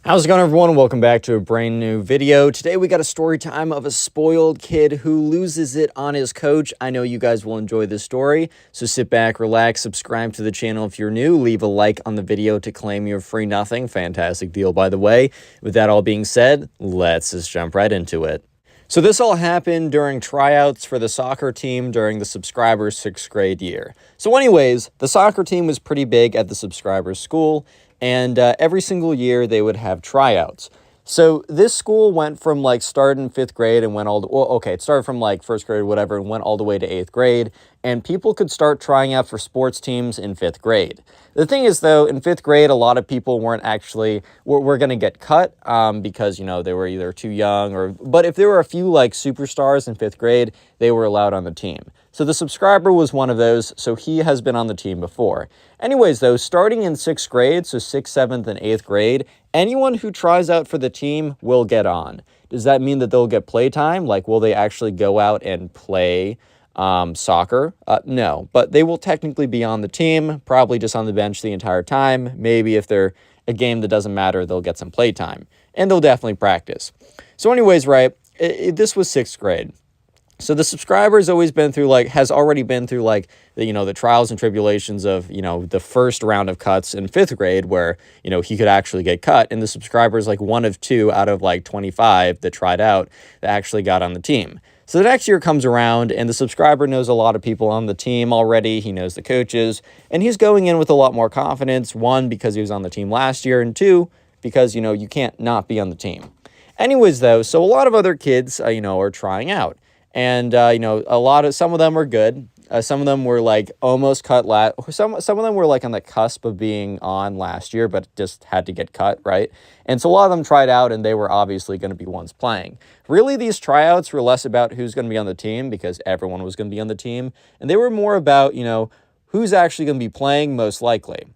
How's it going, everyone? Welcome back to a brand new video. Today we got a story time of a spoiled kid who loses it on his coach. I know you guys will enjoy this story, so sit back, relax, subscribe to the channel if you're new, leave a like on the video to claim your free nothing. Fantastic deal, by the way. With that all being said, let's just jump right into it. So this all happened during tryouts for the soccer team during the subscriber's 6th grade year. So anyways, the soccer team was pretty big at the subscriber's school, and every single year they would have tryouts. So this school went from like started in 5th grade and went all the, well, okay, it started from like 1st grade or whatever and went all the way to 8th grade, and people could start trying out for sports teams in 5th grade. The thing is, though, in 5th grade, a lot of people weren't actually, were going to get cut because, you know, they were either too young or, but if there were a few like superstars in 5th grade, they were allowed on the team. So the subscriber was one of those, so he has been on the team before. Anyways, though, starting in 6th grade, so 6th, 7th, and 8th grade, anyone who tries out for the team will get on. Does that mean that they'll get playtime? Like, will they actually go out and play soccer? No, but they will technically be on the team, probably just on the bench the entire time. Maybe if they're a game that doesn't matter, they'll get some playtime, and they'll definitely practice. So anyways, right, this was 6th grade. So the subscriber's has already been through like the trials and tribulations of, the first round of cuts in 5th grade where, he could actually get cut. And the subscriber's like one of 2 out of like 25 that tried out that actually got on the team. So the next year comes around and the subscriber knows a lot of people on the team already. He knows the coaches, and he's going in with a lot more confidence. 1, because he was on the team last year, and 2, because, you can't not be on the team. Anyways, though, so a lot of other kids, are trying out. And, some of them were good. Some of them were like almost cut some of them were like on the cusp of being on last year, but just had to get cut, right? And so a lot of them tried out, and they were obviously going to be ones playing. Really, these tryouts were less about who's going to be on the team, because everyone was going to be on the team. And they were more about, who's actually going to be playing most likely.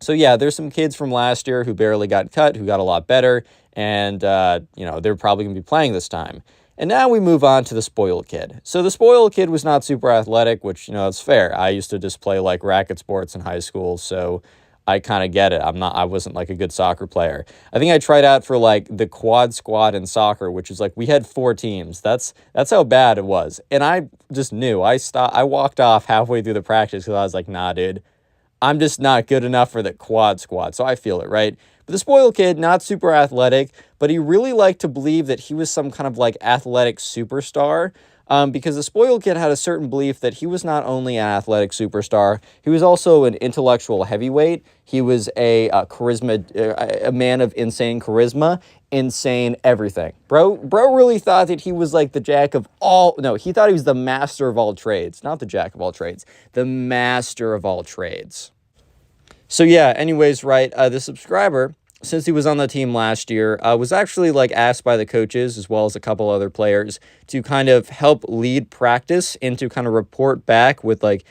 So yeah, there's some kids from last year who barely got cut, who got a lot better. And, they're probably going to be playing this time. And now we move on to the spoiled kid. So the spoiled kid was not super athletic, which, it's fair. I used to just play like racket sports in high school, so I kind of get it. I wasn't like a good soccer player. I think I tried out for like the quad squad in soccer, which is like we had 4 teams. That's how bad it was. And I just knew. I walked off halfway through the practice because I was like, nah, dude, I'm just not good enough for the quad squad. So I feel it, right? But the spoiled kid, not super athletic, but he really liked to believe that he was some kind of like athletic superstar, because the spoiled kid had a certain belief that he was not only an athletic superstar, he was also an intellectual heavyweight. He was a man of insane charisma, insane everything. Bro really thought that he was like the jack of all, no, he thought he was the master of all trades, not the jack of all trades, the master of all trades. So yeah, anyways, right, the subscriber, since he was on the team last year, was actually like asked by the coaches as well as a couple other players to kind of help lead practice and to kind of report back with like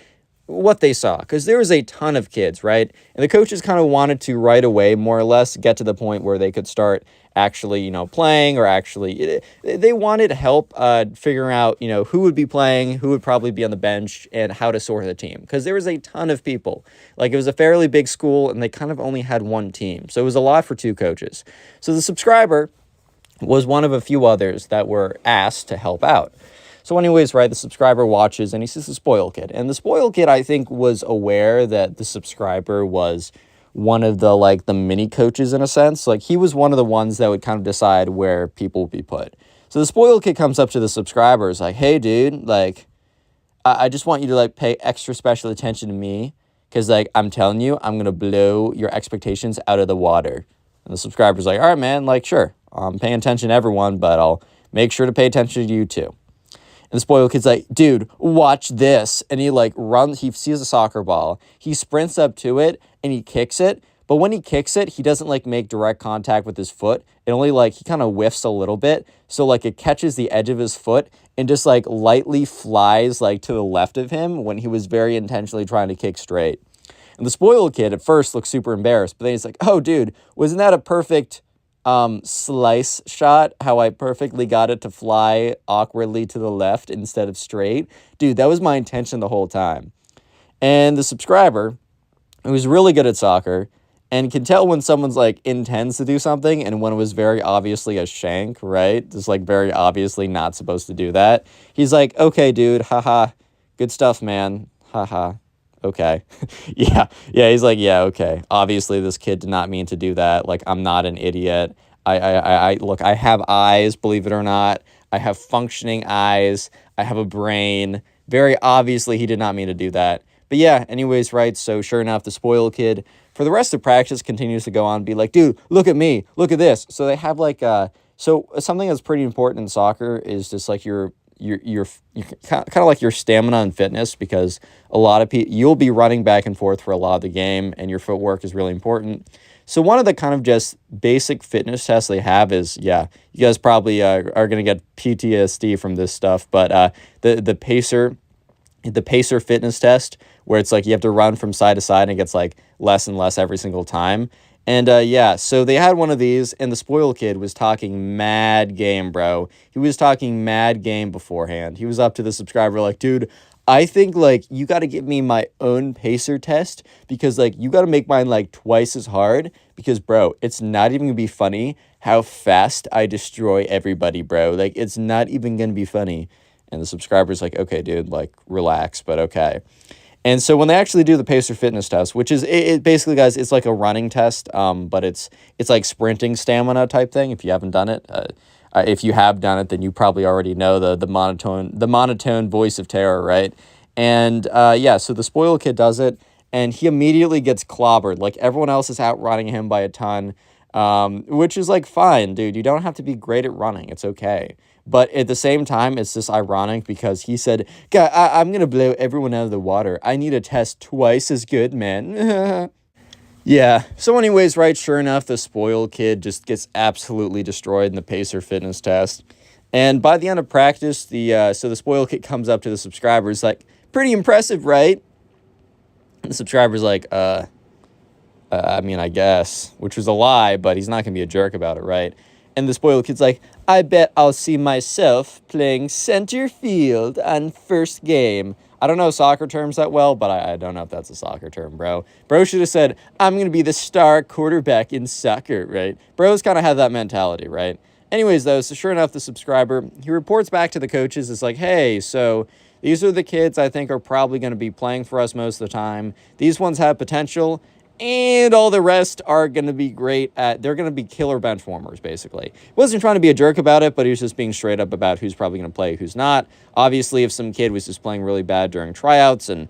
what they saw, because there was a ton of kids, right? And the coaches kind of wanted to right away, more or less, get to the point where they could start actually, playing, or actually, they wanted help figuring out, who would be playing, who would probably be on the bench, and how to sort the team. Because there was a ton of people. Like, it was a fairly big school, and they kind of only had 1 team. So it was a lot for 2 coaches. So the subscriber was one of a few others that were asked to help out. So anyways, right, the subscriber watches, and he sees the spoiled kid. And the spoiled kid, I think, was aware that the subscriber was one of the mini coaches in a sense. Like, he was one of the ones that would kind of decide where people would be put. So the spoiled kid comes up to the subscribers like, hey, dude, like, I just want you to like pay extra special attention to me, because like, I'm telling you, I'm going to blow your expectations out of the water. And the subscriber's like, all right, man, like, sure, I'm paying attention to everyone, but I'll make sure to pay attention to you too. And the spoiled kid's like, dude, watch this. And he like runs, he sees a soccer ball. He sprints up to it and he kicks it. But when he kicks it, he doesn't like make direct contact with his foot. It only like, he kind of whiffs a little bit. So like it catches the edge of his foot and just like lightly flies like to the left of him when he was very intentionally trying to kick straight. And the spoiled kid at first looks super embarrassed, but then he's like, oh, dude, wasn't that a perfect slice shot, how I perfectly got it to fly awkwardly to the left instead of straight? Dude, that was my intention the whole time. And the subscriber, who was really good at soccer, and can tell when someone's like intends to do something and when it was very obviously a shank, right? Just like very obviously not supposed to do that. He's like, okay, dude, haha, good stuff, man, haha, okay. Yeah, he's like, yeah, okay. Obviously, this kid did not mean to do that. Like, I'm not an idiot. Look, I have eyes, believe it or not. I have functioning eyes. I have a brain. Very obviously, he did not mean to do that. But yeah, anyways, right, so sure enough, the spoiled kid, for the rest of practice, continues to go on and be like, dude, look at me, look at this. So they have like, so something that's pretty important in soccer is just like your kind of like your stamina and fitness, because a lot of people, you'll be running back and forth for a lot of the game, and your footwork is really important. So one of the kind of just basic fitness tests they have is, yeah, you guys probably are going to get PTSD from this stuff, but the pacer fitness test, where it's like you have to run from side to side and it gets like less and less every single time. And yeah, so they had one of these, and the spoiled kid was talking mad game, bro. He was talking mad game beforehand. He was up to the subscriber like, dude, I think like you got to give me my own pacer test, because like you got to make mine like twice as hard, because bro, it's not even gonna be funny how fast I destroy everybody, bro. Like it's not even gonna be funny. And the subscriber's like, okay, dude, like relax, but okay. And so when they actually do the pacer fitness test, which is it basically, guys, it's like a running test, but it's like sprinting stamina type thing. If you haven't done it, if you have done it, then you probably already know the monotone voice of terror, right? And yeah, so the spoiled kid does it, and he immediately gets clobbered. Like everyone else is outrunning him by a ton, which is like fine, dude. You don't have to be great at running. It's okay. But at the same time, it's just ironic because he said, God, I'm going to blow everyone out of the water. I need a test twice as good, man. Yeah. So anyways, right, sure enough, the spoiled kid just gets absolutely destroyed in the pacer fitness test. And by the end of practice, the spoiled kid comes up to the subscribers like, pretty impressive, right? And the subscriber's like, I mean, I guess, which was a lie, but he's not going to be a jerk about it, right? And the spoiled kid's like, I bet I'll see myself playing center field on first game. I don't know soccer terms that well, but I don't know if that's a soccer term, bro. Bro should have said, I'm going to be the star quarterback in soccer, right? Bros kind of have that mentality, right? Anyways, though, so sure enough, the subscriber, he reports back to the coaches. It's like, hey, so these are the kids I think are probably going to be playing for us most of the time. These ones have potential. And all the rest are going to be great they're going to be killer bench warmers, basically. He wasn't trying to be a jerk about it, but he was just being straight up about who's probably going to play, who's not. Obviously, if some kid was just playing really bad during tryouts and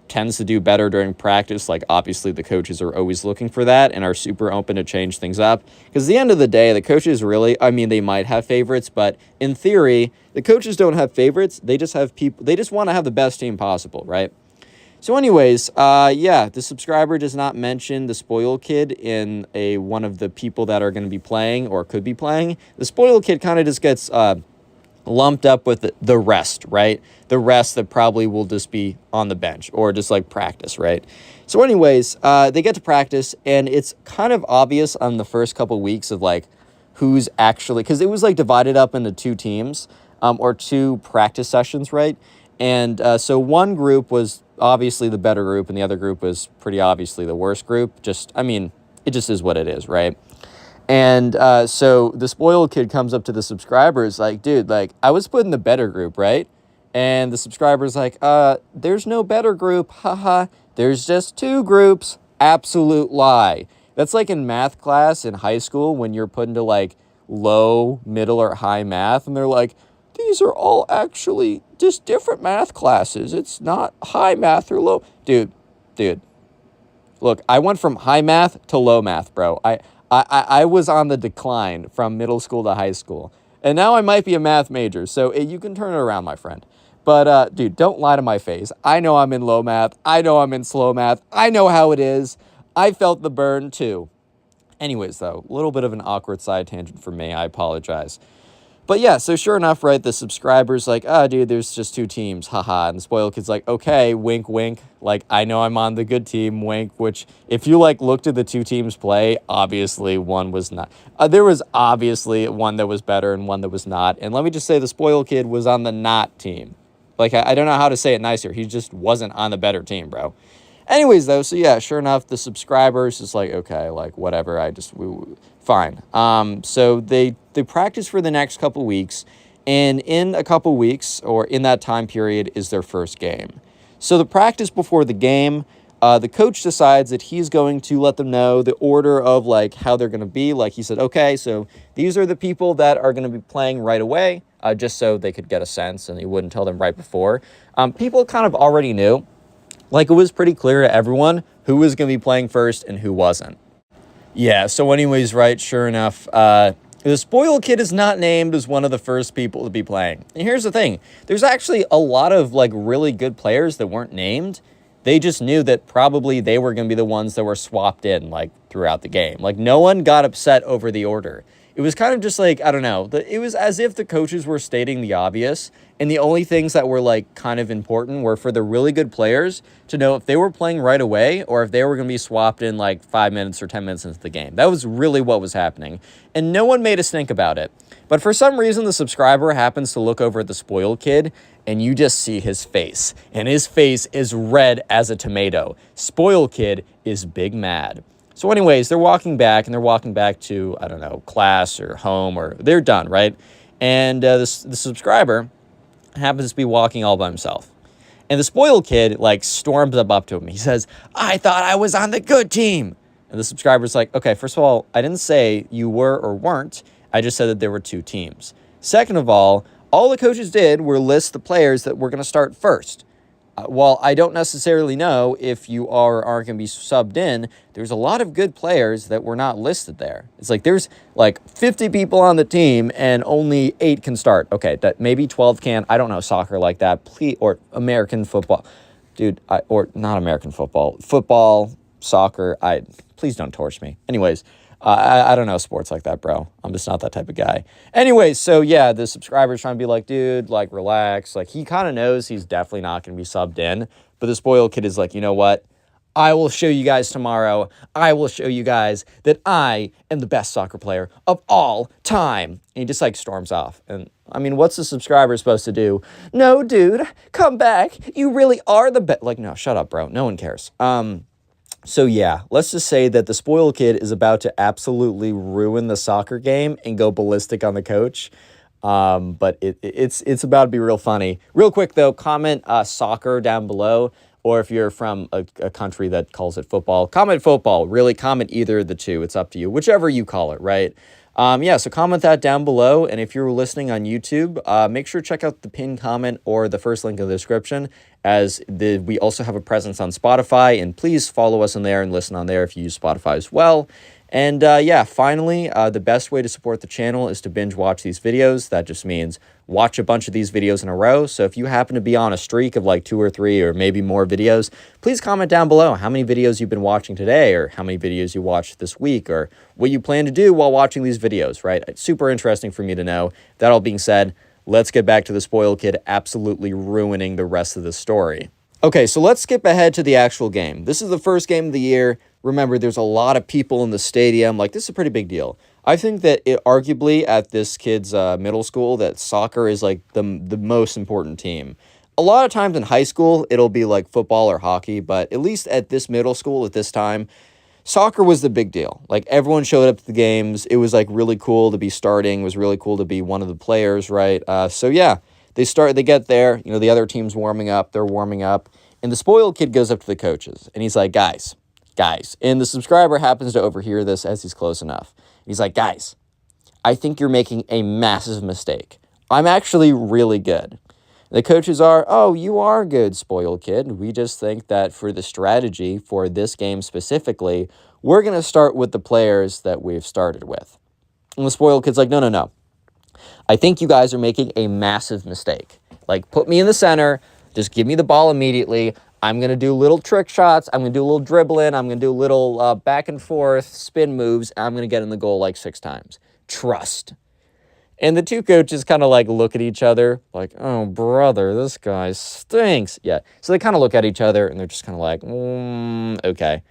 tends to do better during practice, like obviously the coaches are always looking for that and are super open to change things up. Because at the end of the day, the coaches really, I mean, they might have favorites, but in theory, the coaches don't have favorites. They just have people, they just want to have the best team possible, right? So anyways, yeah, the subscriber does not mention the spoiled kid in one of the people that are going to be playing or could be playing. The spoiled kid kind of just gets lumped up with the rest, right? The rest that probably will just be on the bench or just like practice, right? So anyways, they get to practice, and it's kind of obvious on the first couple weeks of like who's actually, because it was like divided up into two teams or two practice sessions, right? And so one group was obviously the better group, and the other group was pretty obviously the worst group. Just, I mean, it just is what it is, right? And so the spoiled kid comes up to the subscribers like, dude, like, I was put in the better group, right? And the subscriber's like, there's no better group, haha. There's just two groups. Absolute lie. That's like in math class in high school when you're put into like low, middle, or high math, and they're like, these are all actually just different math classes. It's not high math or low. Dude. Look, I went from high math to low math, bro. I was on the decline from middle school to high school. And now I might be a math major, so you can turn it around, my friend. But, dude, don't lie to my face. I know I'm in low math. I know I'm in slow math. I know how it is. I felt the burn, too. Anyways, though, a little bit of an awkward side tangent for me. I apologize. But yeah, so sure enough, right, the subscriber's like, dude, there's just two teams, haha. And the spoiled kid's like, okay, wink, wink. Like, I know I'm on the good team, wink, which if you, like, looked at the two teams play, obviously one was not. There was obviously one that was better and one that was not. And let me just say the spoiled kid was on the not team. Like, I don't know how to say it nicer. He just wasn't on the better team, bro. Anyways, though, so yeah, sure enough, the subscribers is like, okay, like, whatever, fine. So they practice for the next couple weeks, and in a couple weeks, or in that time period, is their first game. So the practice before the game, the coach decides that he's going to let them know the order of, like, how they're going to be. Like, he said, okay, so these are the people that are going to be playing right away, just so they could get a sense, and he wouldn't tell them right before. People kind of already knew. Like, it was pretty clear to everyone who was going to be playing first and who wasn't. Yeah, so anyways, right, sure enough, the spoiled kid is not named as one of the first people to be playing. And here's the thing. There's actually a lot of, like, really good players that weren't named. They just knew that probably they were going to be the ones that were swapped in, like, throughout the game. Like, no one got upset over the order. It was kind of just like, I don't know, it was as if the coaches were stating the obvious, and the only things that were, like, kind of important were for the really good players to know if they were playing right away or if they were going to be swapped in, like, 5 minutes or 10 minutes into the game. That was really what was happening, and no one made a stink about it. But for some reason, the subscriber happens to look over at the spoiled kid, and you just see his face, and his face is red as a tomato. Spoiled kid is big mad. So anyways, they're walking back, and they're walking back to, I don't know, class or home, or they're done, right? And the subscriber happens to be walking all by himself. And the spoiled kid, like, storms up to him. He says, I thought I was on the good team. And the subscriber's like, okay, first of all, I didn't say you were or weren't. I just said that there were two teams. Second of all the coaches did were list the players that were going to start first. While I don't necessarily know if you are or aren't going to be subbed in, there's a lot of good players that were not listed there. It's like there's like 50 people on the team and only 8 can start. Okay, that maybe 12 can. I don't know soccer like that. Please, or American football. Dude, or not American football. Football, soccer, please don't torch me. Anyways, I don't know sports like that, bro. I'm just not that type of guy. Anyways, so yeah, the subscriber's trying to be like, dude, like, relax. Like, he kind of knows he's definitely not going to be subbed in. But the spoiled kid is like, you know what? I will show you guys tomorrow. I will show you guys that I am the best soccer player of all time. And he just, like, storms off. And, I mean, what's the subscriber supposed to do? No, dude, come back. You really are the best. Like, no, shut up, bro. No one cares. So yeah, let's just say that the spoiled kid is about to absolutely ruin the soccer game and go ballistic on the coach. But it's about to be real funny. Real quick though, comment soccer down below, or if you're from a country that calls it football, comment football. Really, comment either of the two. It's up to you, whichever you call it, right? Yeah, so comment that down below, and if you're listening on YouTube, make sure to check out the pinned comment or the first link in the description, as we also have a presence on Spotify, and please follow us on there and listen on there if you use Spotify as well. And yeah, finally, the best way to support the channel is to binge watch these videos. That just means watch a bunch of these videos in a row. So if you happen to be on a streak of like 2 or 3 or maybe more videos, please comment down below how many videos you've been watching today, or how many videos you watched this week, or what you plan to do while watching these videos, right? It's super interesting for me to know. That all being said, let's get back to the spoiled kid absolutely ruining the rest of the story. Okay, so let's skip ahead to the actual game. This is the first game of the year. Remember, there's a lot of people in the stadium. Like, this is a pretty big deal. I think that arguably at this kid's middle school, that soccer is like the most important team. A lot of times in high school, it'll be like football or hockey, but at least at this middle school at this time, soccer was the big deal. Like, everyone showed up to the games. It was like really cool to be starting. It was really cool to be one of the players, right? So yeah, they get there. You know, the other team's warming up. They're warming up. And the spoiled kid goes up to the coaches, and he's like, guys. And the subscriber happens to overhear this as he's close enough. He's like, guys, I think you're making a massive mistake. I'm actually really good. The coaches are, oh, you are good, spoiled kid. We just think that for the strategy for this game specifically, we're going to start with the players that we've started with. And the spoiled kid's like, no. I think you guys are making a massive mistake. Like, put me in the center. Just give me the ball immediately. I'm going to do little trick shots. I'm going to do a little dribbling. I'm going to do a little back and forth spin moves. And I'm going to get in the goal like 6 times. Trust. And the two coaches kind of like look at each other like, oh, brother, this guy stinks. Yeah. So they kind of look at each other and they're just kind of like, okay.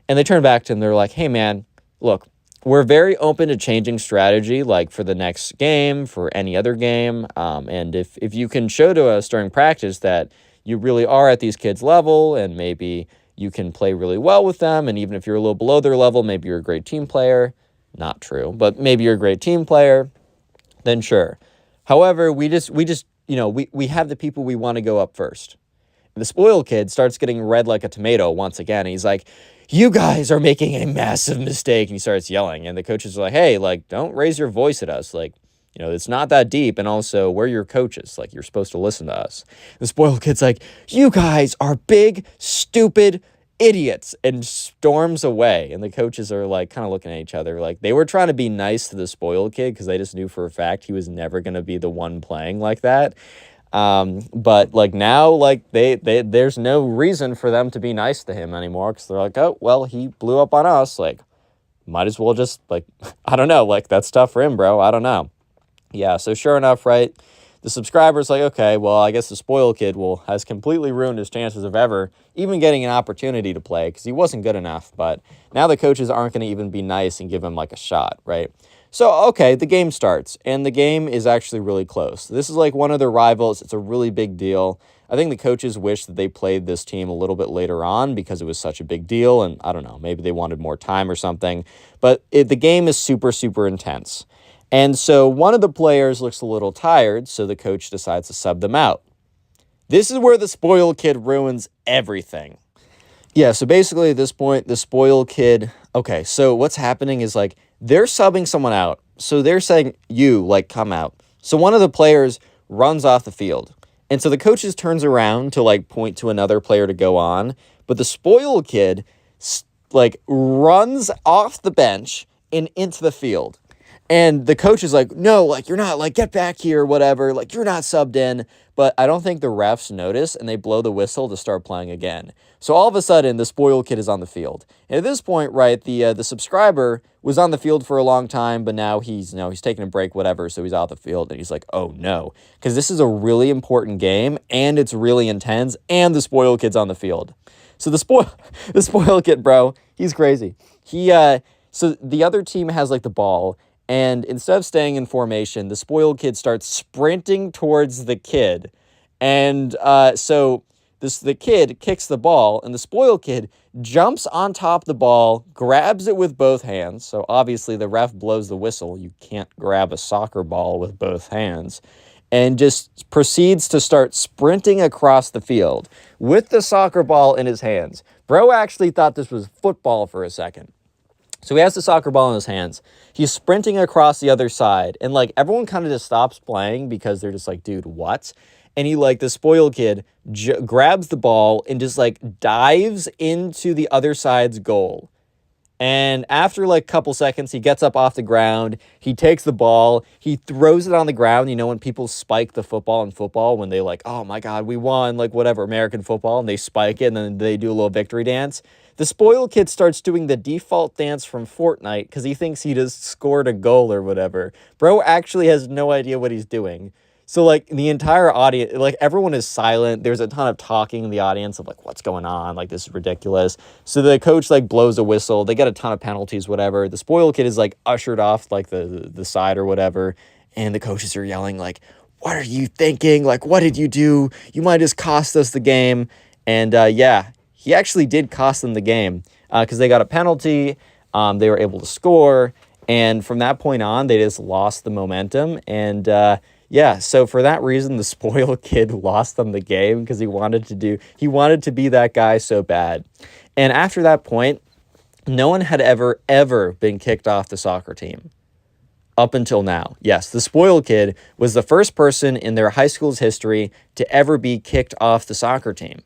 And they turn back to him. They're like, hey, man, look, we're very open to changing strategy, like for the next game, for any other game. And if you can show to us during practice that you really are at these kids' level, and maybe, you can play really well with them, and even if you're a little below their level, maybe you're a great team player. Not true, but maybe you're a great team player, then sure. However, we have the people we want to go up first. And the spoiled kid starts getting red like a tomato once again. And he's like, you guys are making a massive mistake. And he starts yelling. And the coaches are like, hey, like, don't raise your voice at us. Like, it's not that deep. And also, we're your coaches. Like, you're supposed to listen to us. The spoiled kid's like, you guys are big, stupid idiots, and storms away. And the coaches are like kind of looking at each other. Like, they were trying to be nice to the spoiled kid because they just knew for a fact he was never going to be the one playing like that. But like now, like there's no reason for them to be nice to him anymore because they're like, oh, well, he blew up on us. Like, might as well just like, I don't know, like that's tough for him, bro. I don't know. Yeah. So sure enough, right. The subscriber's like, okay, well, I guess the spoiled kid has completely ruined his chances of ever even getting an opportunity to play because he wasn't good enough. But now the coaches aren't going to even be nice and give him like a shot, right? So, okay, the game starts, and the game is actually really close. This is like one of their rivals. It's a really big deal. I think the coaches wish that they played this team a little bit later on because it was such a big deal, and I don't know, maybe they wanted more time or something. But the game is super, super intense. And so one of the players looks a little tired, so the coach decides to sub them out. This is where the spoiled kid ruins everything. Yeah, so basically at this point, the spoiled kid... Okay, so what's happening is, like, they're subbing someone out. So they're saying, you, like, come out. So one of the players runs off the field. And so the coaches turns around to, like, point to another player to go on. But the spoiled kid, like, runs off the bench and into the field. And the coach is like, no, like, you're not, like, get back here, whatever. Like, you're not subbed in. But I don't think the refs notice, and they blow the whistle to start playing again. So all of a sudden, the spoiled kid is on the field. And at this point, right, the subscriber was on the field for a long time, but now he's taking a break, whatever, so he's out the field. And he's like, oh, no. Because this is a really important game, and it's really intense, and the spoiled kid's on the field. So the spoiled kid, bro, he's crazy. So the other team has, like, the ball, and instead of staying in formation, the spoiled kid starts sprinting towards the kid. And so the kid kicks the ball, and the spoiled kid jumps on top of the ball, grabs it with both hands. So obviously the ref blows the whistle. You can't grab a soccer ball with both hands. And just proceeds to start sprinting across the field with the soccer ball in his hands. Bro actually thought this was football for a second. So he has the soccer ball in his hands. He's sprinting across the other side. And, like, everyone kind of just stops playing because they're just like, dude, what? And he, like, the spoiled kid grabs the ball and just, like, dives into the other side's goal. And after, like, a couple seconds, he gets up off the ground. He takes the ball. He throws it on the ground. You know, when people spike the football in football, when they like, oh, my God, we won, like, whatever, American football, and they spike it, and then they do a little victory dance. The spoiled kid starts doing the default dance from Fortnite because he thinks he just scored a goal or whatever. Bro actually has no idea what he's doing. So, like, the entire audience, like, everyone is silent. There's a ton of talking in the audience of, like, what's going on? Like, this is ridiculous. So the coach, like, blows a whistle. They get a ton of penalties, whatever. The spoiled kid is, like, ushered off, like, the side or whatever. And the coaches are yelling, like, what are you thinking? Like, what did you do? You might just cost us the game. And, yeah, he actually did cost them the game because they got a penalty. They were able to score. And from that point on, they just lost the momentum. And, yeah, so for that reason, the spoiled kid lost them the game because he wanted to be that guy so bad. And after that point, no one had ever been kicked off the soccer team up until now. Yes, the spoiled kid was the first person in their high school's history to ever be kicked off the soccer team.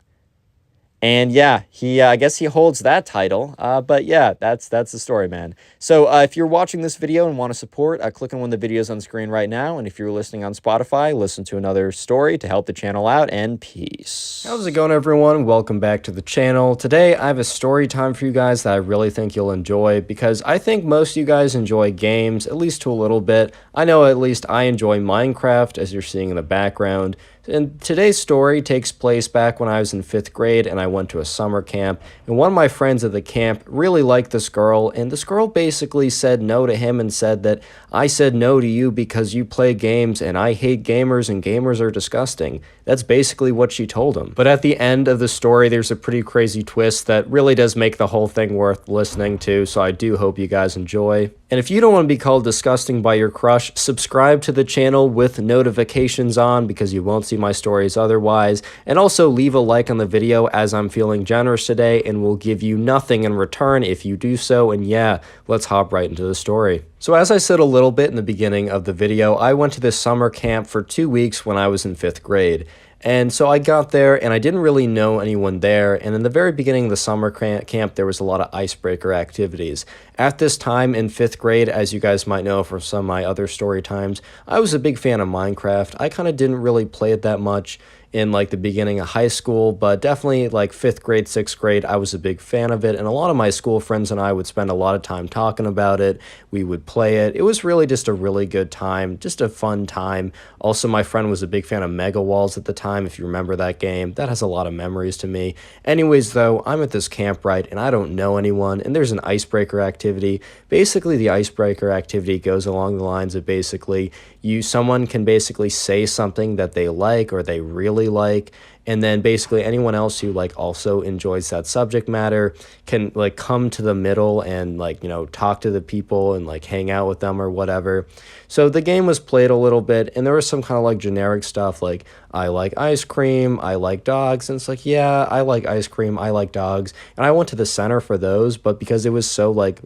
And yeah, I guess he holds that title. But yeah, that's the story, man. So if you're watching this video and want to support, click on one of the videos on screen right now. And if you're listening on Spotify, listen to another story to help the channel out, and peace. How's it going, everyone? Welcome back to the channel. Today, I have a story time for you guys that I really think you'll enjoy because I think most of you guys enjoy games, at least to a little bit. I know at least I enjoy Minecraft, as you're seeing in the background. And today's story takes place back when I was in 5th grade and I went to a summer camp. And one of my friends at the camp really liked this girl, and this girl basically said no to him and said that I said no to you because you play games and I hate gamers and gamers are disgusting. That's basically what she told him. But at the end of the story, there's a pretty crazy twist that really does make the whole thing worth listening to, so I do hope you guys enjoy. And if you don't want to be called disgusting by your crush, subscribe to the channel with notifications on because you won't see my stories otherwise. And also leave a like on the video as I'm feeling generous today and will give you nothing in return if you do so. And yeah, let's hop right into the story. So as I said a little bit in the beginning of the video, I went to this summer camp for 2 weeks when I was in 5th grade. And so I got there and I didn't really know anyone there. And in the very beginning of the summer camp, there was a lot of icebreaker activities. At this time in 5th grade, as you guys might know from some of my other story times, I was a big fan of Minecraft. I kind of didn't really play it that much in like the beginning of high school, but definitely like 5th grade, 6th grade, I was a big fan of it. And a lot of my school friends and I would spend a lot of time talking about it. We would play it. It was really just a really good time, just a fun time. Also, my friend was a big fan of Mega Walls at the time, if you remember that game. That has a lot of memories to me. Anyways, though, I'm at this camp, right, and I don't know anyone, and there's an icebreaker activity. Basically, the icebreaker activity goes along the lines of basically someone can basically say something that they like or they really like, and then basically anyone else who like also enjoys that subject matter can like come to the middle and like, you know, talk to the people and like hang out with them or whatever. So the game was played a little bit, and there was some kind of like generic stuff like I like ice cream, I like dogs, and it's like, yeah, I like ice cream, I like dogs, and I went to the center for those, but because it was so like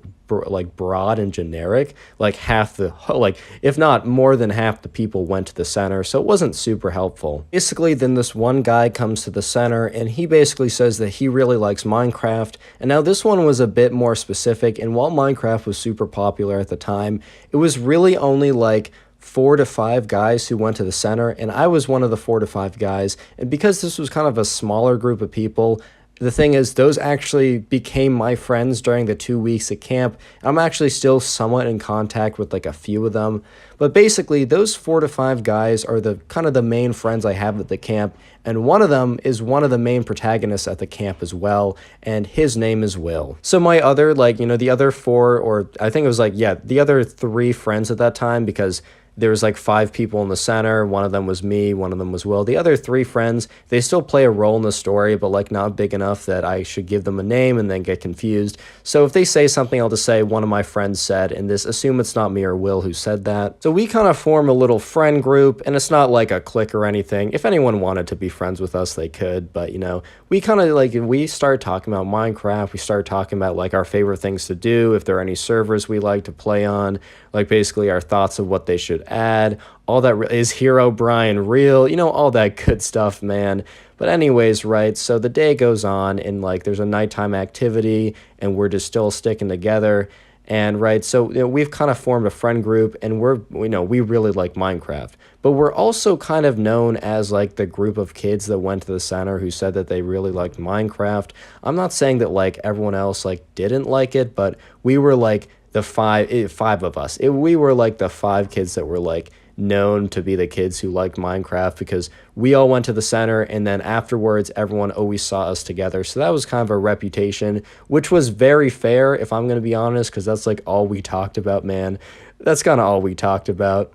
broad and generic, like half the, like if not more than half the people went to the center, so it wasn't super helpful. Basically, then this one guy comes to the center and he basically says that he really likes Minecraft. And now this one was a bit more specific, and while Minecraft was super popular at the time, it was really only like 4 to 5 guys who went to the center, and I was one of the 4 to 5 guys. And because this was kind of a smaller group of people, the thing is, those actually became my friends during the 2 weeks at camp. I'm actually still somewhat in contact with like a few of them. But basically, those 4 to 5 guys are the kind of the main friends I have at the camp. And one of them is one of the main protagonists at the camp as well. And his name is Will. So my other, like, you know, the other 4, or I think it was like, yeah, the other 3 friends at that time, because there was like 5 people in the center. One of them was me, one of them was Will. The other 3 friends, they still play a role in the story, but like not big enough that I should give them a name and then get confused. So if they say something, I'll just say one of my friends said, and this assume it's not me or Will who said that. So we kind of form a little friend group, and it's not like a clique or anything. If anyone wanted to be friends with us, they could, but you know, we kind of like, we start talking about Minecraft. We start talking about like our favorite things to do, if there are any servers we like to play on, like basically our thoughts of what they should add, all that is Hero Brian real, you know, all that good stuff, man. But anyways, right, so the day goes on and like there's a nighttime activity and we're just still sticking together. And right, so you know, we've kind of formed a friend group, and we really like Minecraft, but we're also kind of known as like the group of kids that went to the center who said that they really liked Minecraft. I'm not saying that like everyone else like didn't like it, but we were like the five of us. We were like the 5 kids that were like known to be the kids who liked Minecraft, because we all went to the center, and then afterwards everyone always saw us together. So that was kind of a reputation, which was very fair, if I'm going to be honest, because that's like all we talked about, man. That's kind of all we talked about.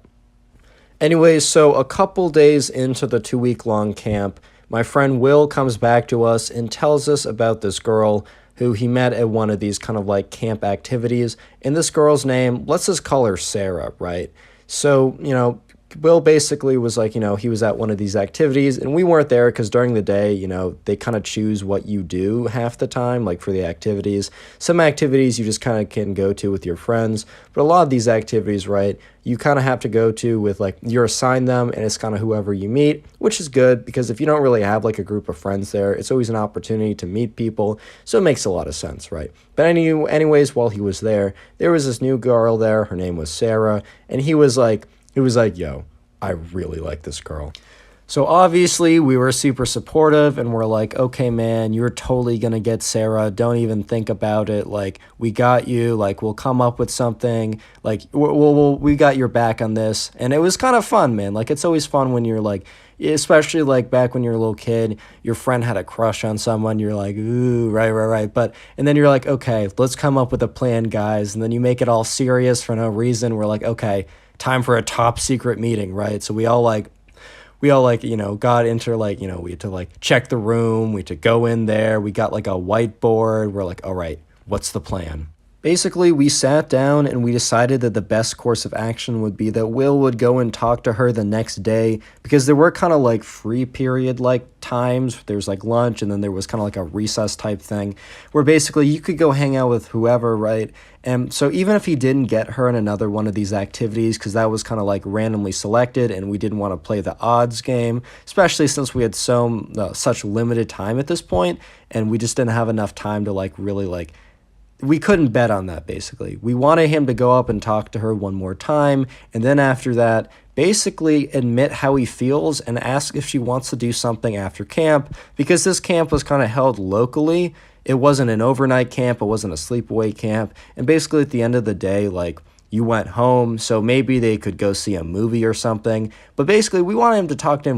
Anyways, so a couple days into the 2-week-long camp, my friend Will comes back to us and tells us about this girl who he met at one of these kind of like camp activities. And this girl's name, let's just call her Sarah, right? So, you know, Will basically was like, you know, he was at one of these activities, and we weren't there because during the day, you know, they kind of choose what you do half the time, like for the activities. Some activities you just kind of can go to with your friends, but a lot of these activities, right, you kind of have to go to with like, you're assigned them, and it's kind of whoever you meet, which is good because if you don't really have like a group of friends there, it's always an opportunity to meet people, so it makes a lot of sense, right? But anyways, while he was there was this new girl there, her name was Sarah, and he was like, yo, I really like this girl. So obviously we were super supportive, and we're like, okay, man, you're totally going to get Sarah. Don't even think about it. Like, we got you. Like, we'll come up with something. Like, we got your back on this. And it was kind of fun, man. Like, it's always fun when you're like, especially like back when you're a little kid, your friend had a crush on someone, you're like, ooh, right. And then you're like, okay, let's come up with a plan, guys. And then you make it all serious for no reason. We're like, okay, time for a top secret meeting, right? So we all got into we had to check the room, we had to go in there, we got like a whiteboard, we're like, all right, what's the plan? Basically, we sat down and we decided that the best course of action would be that Will would go and talk to her the next day, because there were kind of like free period times. There's like lunch, and then there was kind of like a recess type thing where basically you could go hang out with whoever, right? And so even if he didn't get her in another one of these activities, because that was kind of like randomly selected and we didn't want to play the odds game, especially since we had such limited time at this point, and we just didn't have enough time to really we couldn't bet on that, basically. We wanted him to go up and talk to her one more time, and then after that, basically admit how he feels and ask if she wants to do something after camp, because this camp was kind of held locally. It wasn't an overnight camp, it wasn't a sleepaway camp, and basically at the end of the day, you went home, so maybe they could go see a movie or something. But basically, we wanted him to talk to her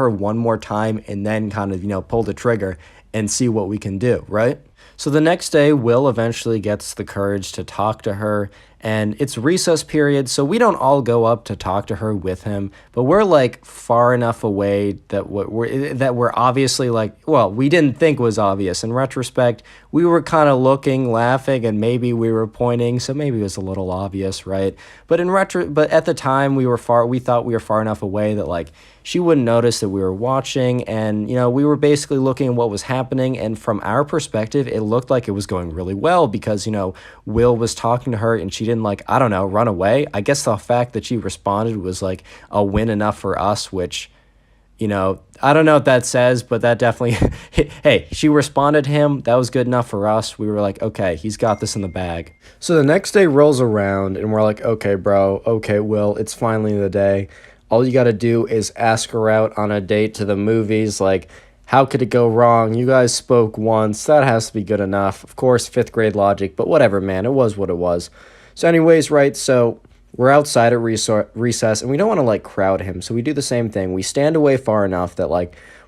one more time, and then kind of, pull the trigger and see what we can do, right? So the next day, Will eventually gets the courage to talk to her, and it's recess period, so we don't all go up to talk to her with him, but we're far enough away that we're obviously we didn't think was obvious. In retrospect, we were kind of looking, laughing, and maybe we were pointing, so maybe it was a little obvious, right? But at the time we thought we were far enough away that she wouldn't notice that we were watching, and we were basically looking at what was happening, and from our perspective, it looked like it was going really well, because Will was talking to her and she didn't run away. I guess the fact that she responded was a win enough for us, which I don't know what that says, but that definitely hey, she responded to him, that was good enough for us. We were like, okay, he's got this in the bag. So the next day rolls around and we're like, okay, bro, okay, Will, it's finally the day. All you got to do is ask her out on a date to the movies. How could it go wrong? You guys spoke once. That has to be good enough. Of course, 5th grade logic, but whatever, man. It was what it was. So anyways, right, so we're outside at recess, and we don't want to, crowd him. So we do the same thing. We stand away far enough that,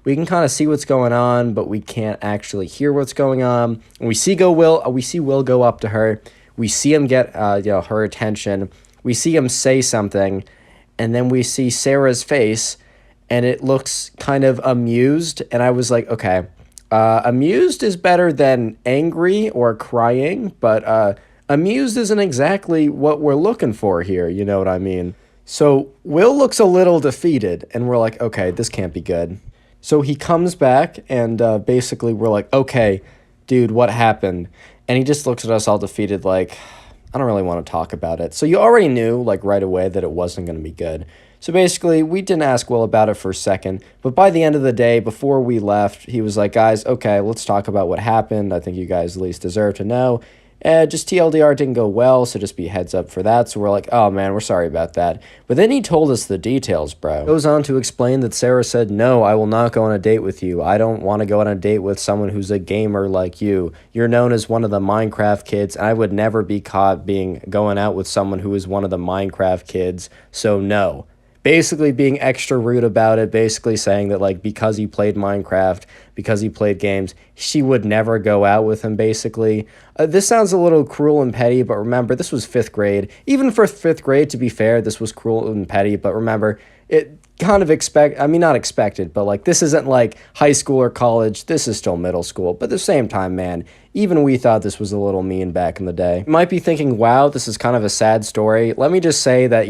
we can kind of see what's going on, but we can't actually hear what's going on. And we see Will go up to her. We see him get, her attention. We see him say something. And then we see Sarah's face, and it looks kind of amused. And I was like, okay, amused is better than angry or crying, but amused isn't exactly what we're looking for here, you know what I mean? So Will looks a little defeated, and we're like, okay, this can't be good. So he comes back, and basically we're like, okay, dude, what happened? And he just looks at us all defeated I don't really want to talk about it. So you already knew, right away that it wasn't going to be good. So basically, we didn't ask Will about it for a second, but by the end of the day, before we left, he was like, guys, okay, let's talk about what happened. I think you guys at least deserve to know. Just TLDR didn't go well, so just be heads up for that. So we're like, oh man, we're sorry about that. But then he told us the details, bro. Goes on to explain that Sarah said, no, I will not go on a date with you. I don't want to go on a date with someone who's a gamer like you. You're known as one of the Minecraft kids. I would never be caught going out with someone who is one of the Minecraft kids, so no. Basically being extra rude about it, basically saying that because he played Minecraft, because he played games, she would never go out with him, basically. This sounds a little cruel and petty, but remember, this was 5th grade. Even for 5th grade, to be fair, this was cruel and petty, but remember, it kind of not expected, but this isn't high school or college, this is still middle school. But at the same time, man, even we thought this was a little mean back in the day. You might be thinking, wow, this is kind of a sad story. Let me just say that,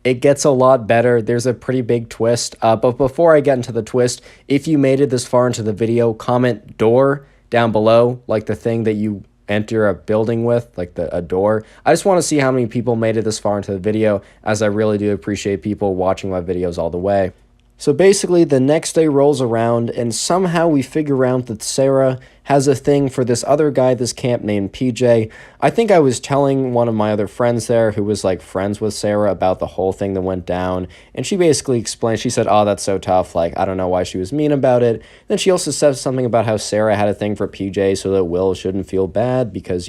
it gets a lot better. There's a pretty big twist. But before I get into the twist, if you made it this far into the video, comment door down below, the thing that you enter a building with, a door. I just want to see how many people made it this far into the video, as I really do appreciate people watching my videos all the way. So basically, the next day rolls around, and somehow we figure out that Sarah has a thing for this other guy at this camp named PJ. I think I was telling one of my other friends there who was friends with Sarah about the whole thing that went down, and she basically explained, she said, oh, that's so tough, I don't know why she was mean about it. Then she also said something about how Sarah had a thing for PJ so that Will shouldn't feel bad because,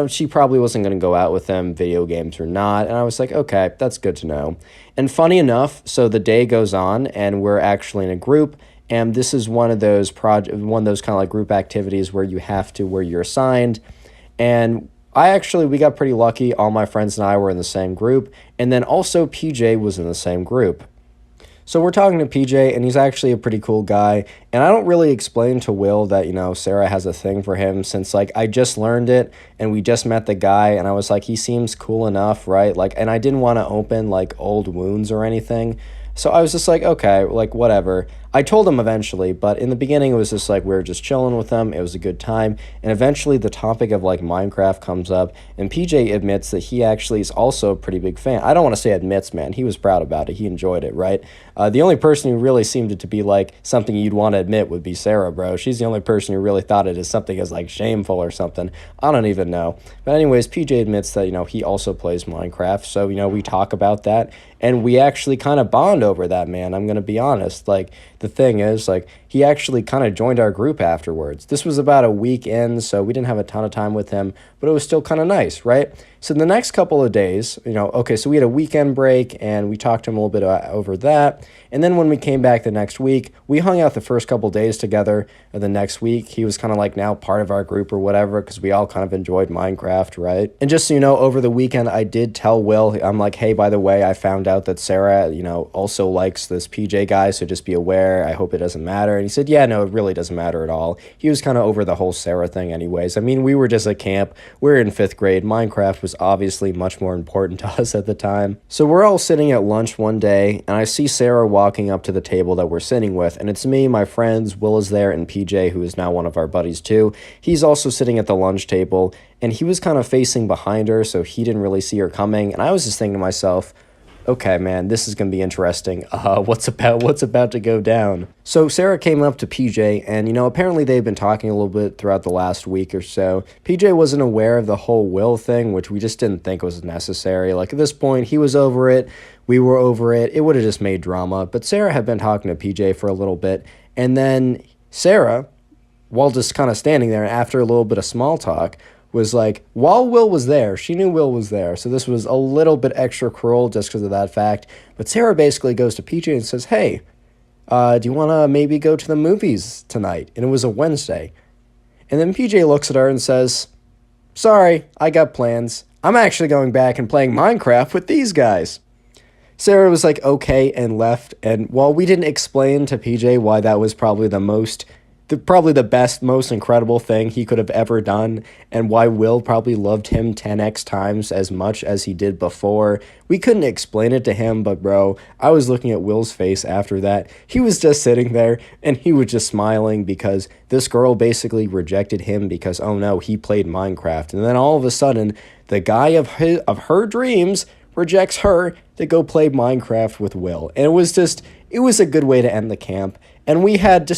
she probably wasn't going to go out with him, video games or not. And I was like, okay, that's good to know. And funny enough, so the day goes on and we're actually in a group. And this is one of those kind of like group activities where you're assigned. And we got pretty lucky. All my friends and I were in the same group. And then also PJ was in the same group. So we're talking to PJ, and he's actually a pretty cool guy. And I don't really explain to Will that, Sarah has a thing for him since, like, I just learned it, and we just met the guy, and I was like, he seems cool enough, right? Like, and I didn't want to open, like, old wounds or anything. So I was just like, okay, like, whatever. I told him eventually, but in the beginning, it was just like we were just chilling with him. It was a good time. And eventually, the topic of, like, Minecraft comes up, and PJ admits that he actually is also a pretty big fan. I don't want to say admits, man. He was proud about it. He enjoyed it, right? The only person who really seemed it to be, like, something you'd want to admit would be Sarah, bro. She's the only person who really thought it as something as, like, shameful or something. I don't even know. But anyways, PJ admits that, he also plays Minecraft. So, we talk about that. And we actually kind of bond over that, man. I'm going to be honest. Like, the thing is, like, he actually kind of joined our group afterwards. This was about a week in, so we didn't have a ton of time with him, but it was still kind of nice, right? So the next couple of days, so we had a weekend break, and we talked to him a little bit over that. And then when we came back the next week, we hung out the first couple of days together. The next week, he was kind of like now part of our group or whatever, because we all kind of enjoyed Minecraft, right? And just so you know, over the weekend, I did tell Will, I'm like, hey, by the way, I found out that Sarah, also likes this PJ guy, so just be aware. I hope it doesn't matter. And he said, yeah, no, it really doesn't matter at all. He was kind of over the whole Sarah thing anyways. I mean, we were just at camp. We were in 5th grade. Minecraft was obviously much more important to us at the time. So we're all sitting at lunch one day, and I see Sarah walking up to the table that we're sitting with, and it's me, my friends, Will is there, and PJ, who is now one of our buddies too. He's also sitting at the lunch table, and he was kind of facing behind her, so he didn't really see her coming, and I was just thinking to myself, okay, man, this is going to be interesting. What's about to go down? So Sarah came up to PJ, and, apparently they've been talking a little bit throughout the last week or so. PJ wasn't aware of the whole Will thing, which we just didn't think was necessary. Like, at this point, he was over it. We were over it. It would have just made drama. But Sarah had been talking to PJ for a little bit, and then Sarah, while just kind of standing there, after a little bit of small talk, was like, while Will was there, she knew Will was there, so this was a little bit extra cruel just because of that fact, but Sarah basically goes to PJ and says, hey, do you want to maybe go to the movies tonight? And it was a Wednesday. And then PJ looks at her and says, sorry, I got plans. I'm actually going back and playing Minecraft with these guys. Sarah was like, okay, and left, and while we didn't explain to PJ why that was probably the best, most incredible thing he could have ever done, and why Will probably loved him 10x times as much as he did before. We couldn't explain it to him, but bro, I was looking at Will's face after that. He was just sitting there, and he was just smiling because this girl basically rejected him because, oh no, he played Minecraft. And then all of a sudden, the guy of her dreams rejects her to go play Minecraft with Will. And it was a good way to end the camp. And we had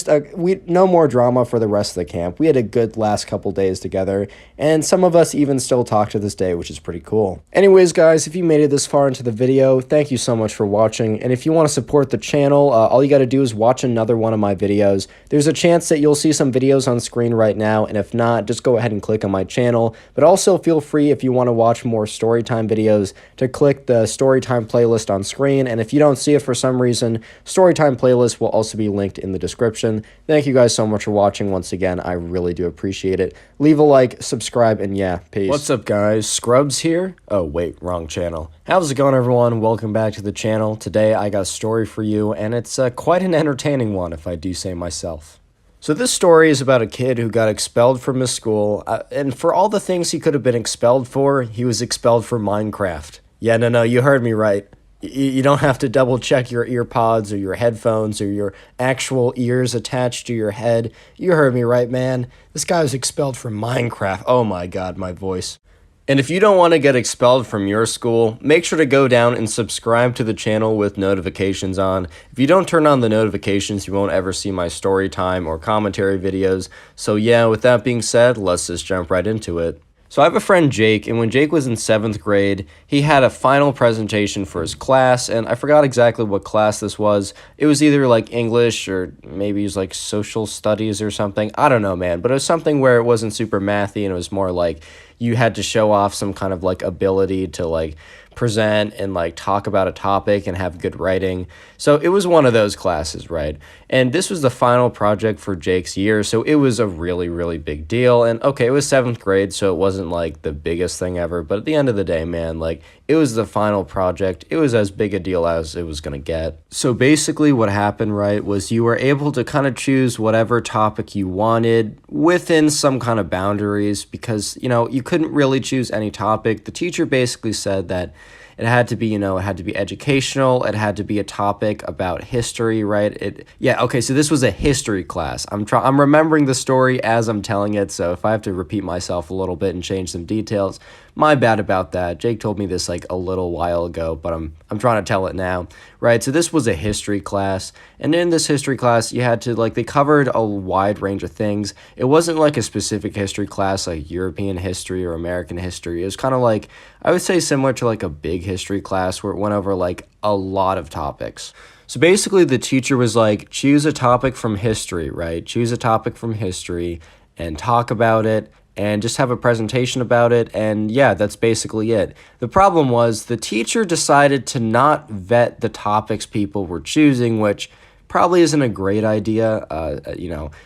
no more drama for the rest of the camp. We had a good last couple days together, and some of us even still talk to this day, which is pretty cool. Anyways, guys, if you made it this far into the video, thank you so much for watching, and if you want to support the channel, all you got to do is watch another one of my videos. There's a chance that you'll see some videos on screen right now, and if not, just go ahead and click on my channel, but also feel free, if you want to watch more Storytime videos, to click the Storytime playlist on screen, and if you don't see it for some reason, Storytime playlist will also be linked in the description. Thank you guys so much for watching once again. I really do appreciate it. Leave a like, subscribe, and yeah, peace. What's up, guys? Scrubs here. Oh, wait, wrong channel. How's it going, everyone? Welcome back to the channel. Today, I got a story for you, and it's quite an entertaining one, if I do say myself. So this story is about a kid who got expelled from his school, and for all the things he could have been expelled for, he was expelled for Minecraft. Yeah, no, you heard me right. You don't have to double check your ear pods or your headphones or your actual ears attached to your head. You heard me right, man. This guy was expelled from Minecraft. Oh my god, my voice. And if you don't want to get expelled from your school, make sure to go down and subscribe to the channel with notifications on. If you don't turn on the notifications, you won't ever see my story time or commentary videos. So yeah, with that being said, let's just jump right into it. So I have a friend Jake, and when Jake was in 7th grade, he had a final presentation for his class, and I forgot exactly what class this was. It was either like English or maybe it was like social studies or something. I don't know, man, but it was something where it wasn't super mathy and it was more like you had to show off some kind of like ability to like present and like talk about a topic and have good writing. So it was one of those classes, right? And this was the final project for Jake's year, so it was a really, really big deal. And okay, it was 7th grade, so it wasn't like the biggest thing ever, but at the end of the day, man, like it was the final project. It was as big a deal as it was gonna get. So basically what happened, right, was you were able to kind of choose whatever topic you wanted within some kind of boundaries because, you couldn't really choose any topic. The teacher basically said that it had to be, it had to be educational. It had to be a topic about history, right? Okay, so this was a history class. I'm remembering the story as I'm telling it, so if I have to repeat myself a little bit and change some details, my bad about that. Jake told me this like a little while ago, but I'm trying to tell it now, right? So this was a history class, and in this history class, you had to they covered a wide range of things. It wasn't like a specific history class like European history or American history. It was kind of like, I would say, similar to like a big history class where it went over like a lot of topics. So basically the teacher was like, choose a topic from history, right? Choose a topic from history and talk about it and just have a presentation about it, and yeah, that's basically it. The problem was the teacher decided to not vet the topics people were choosing, which probably isn't a great idea,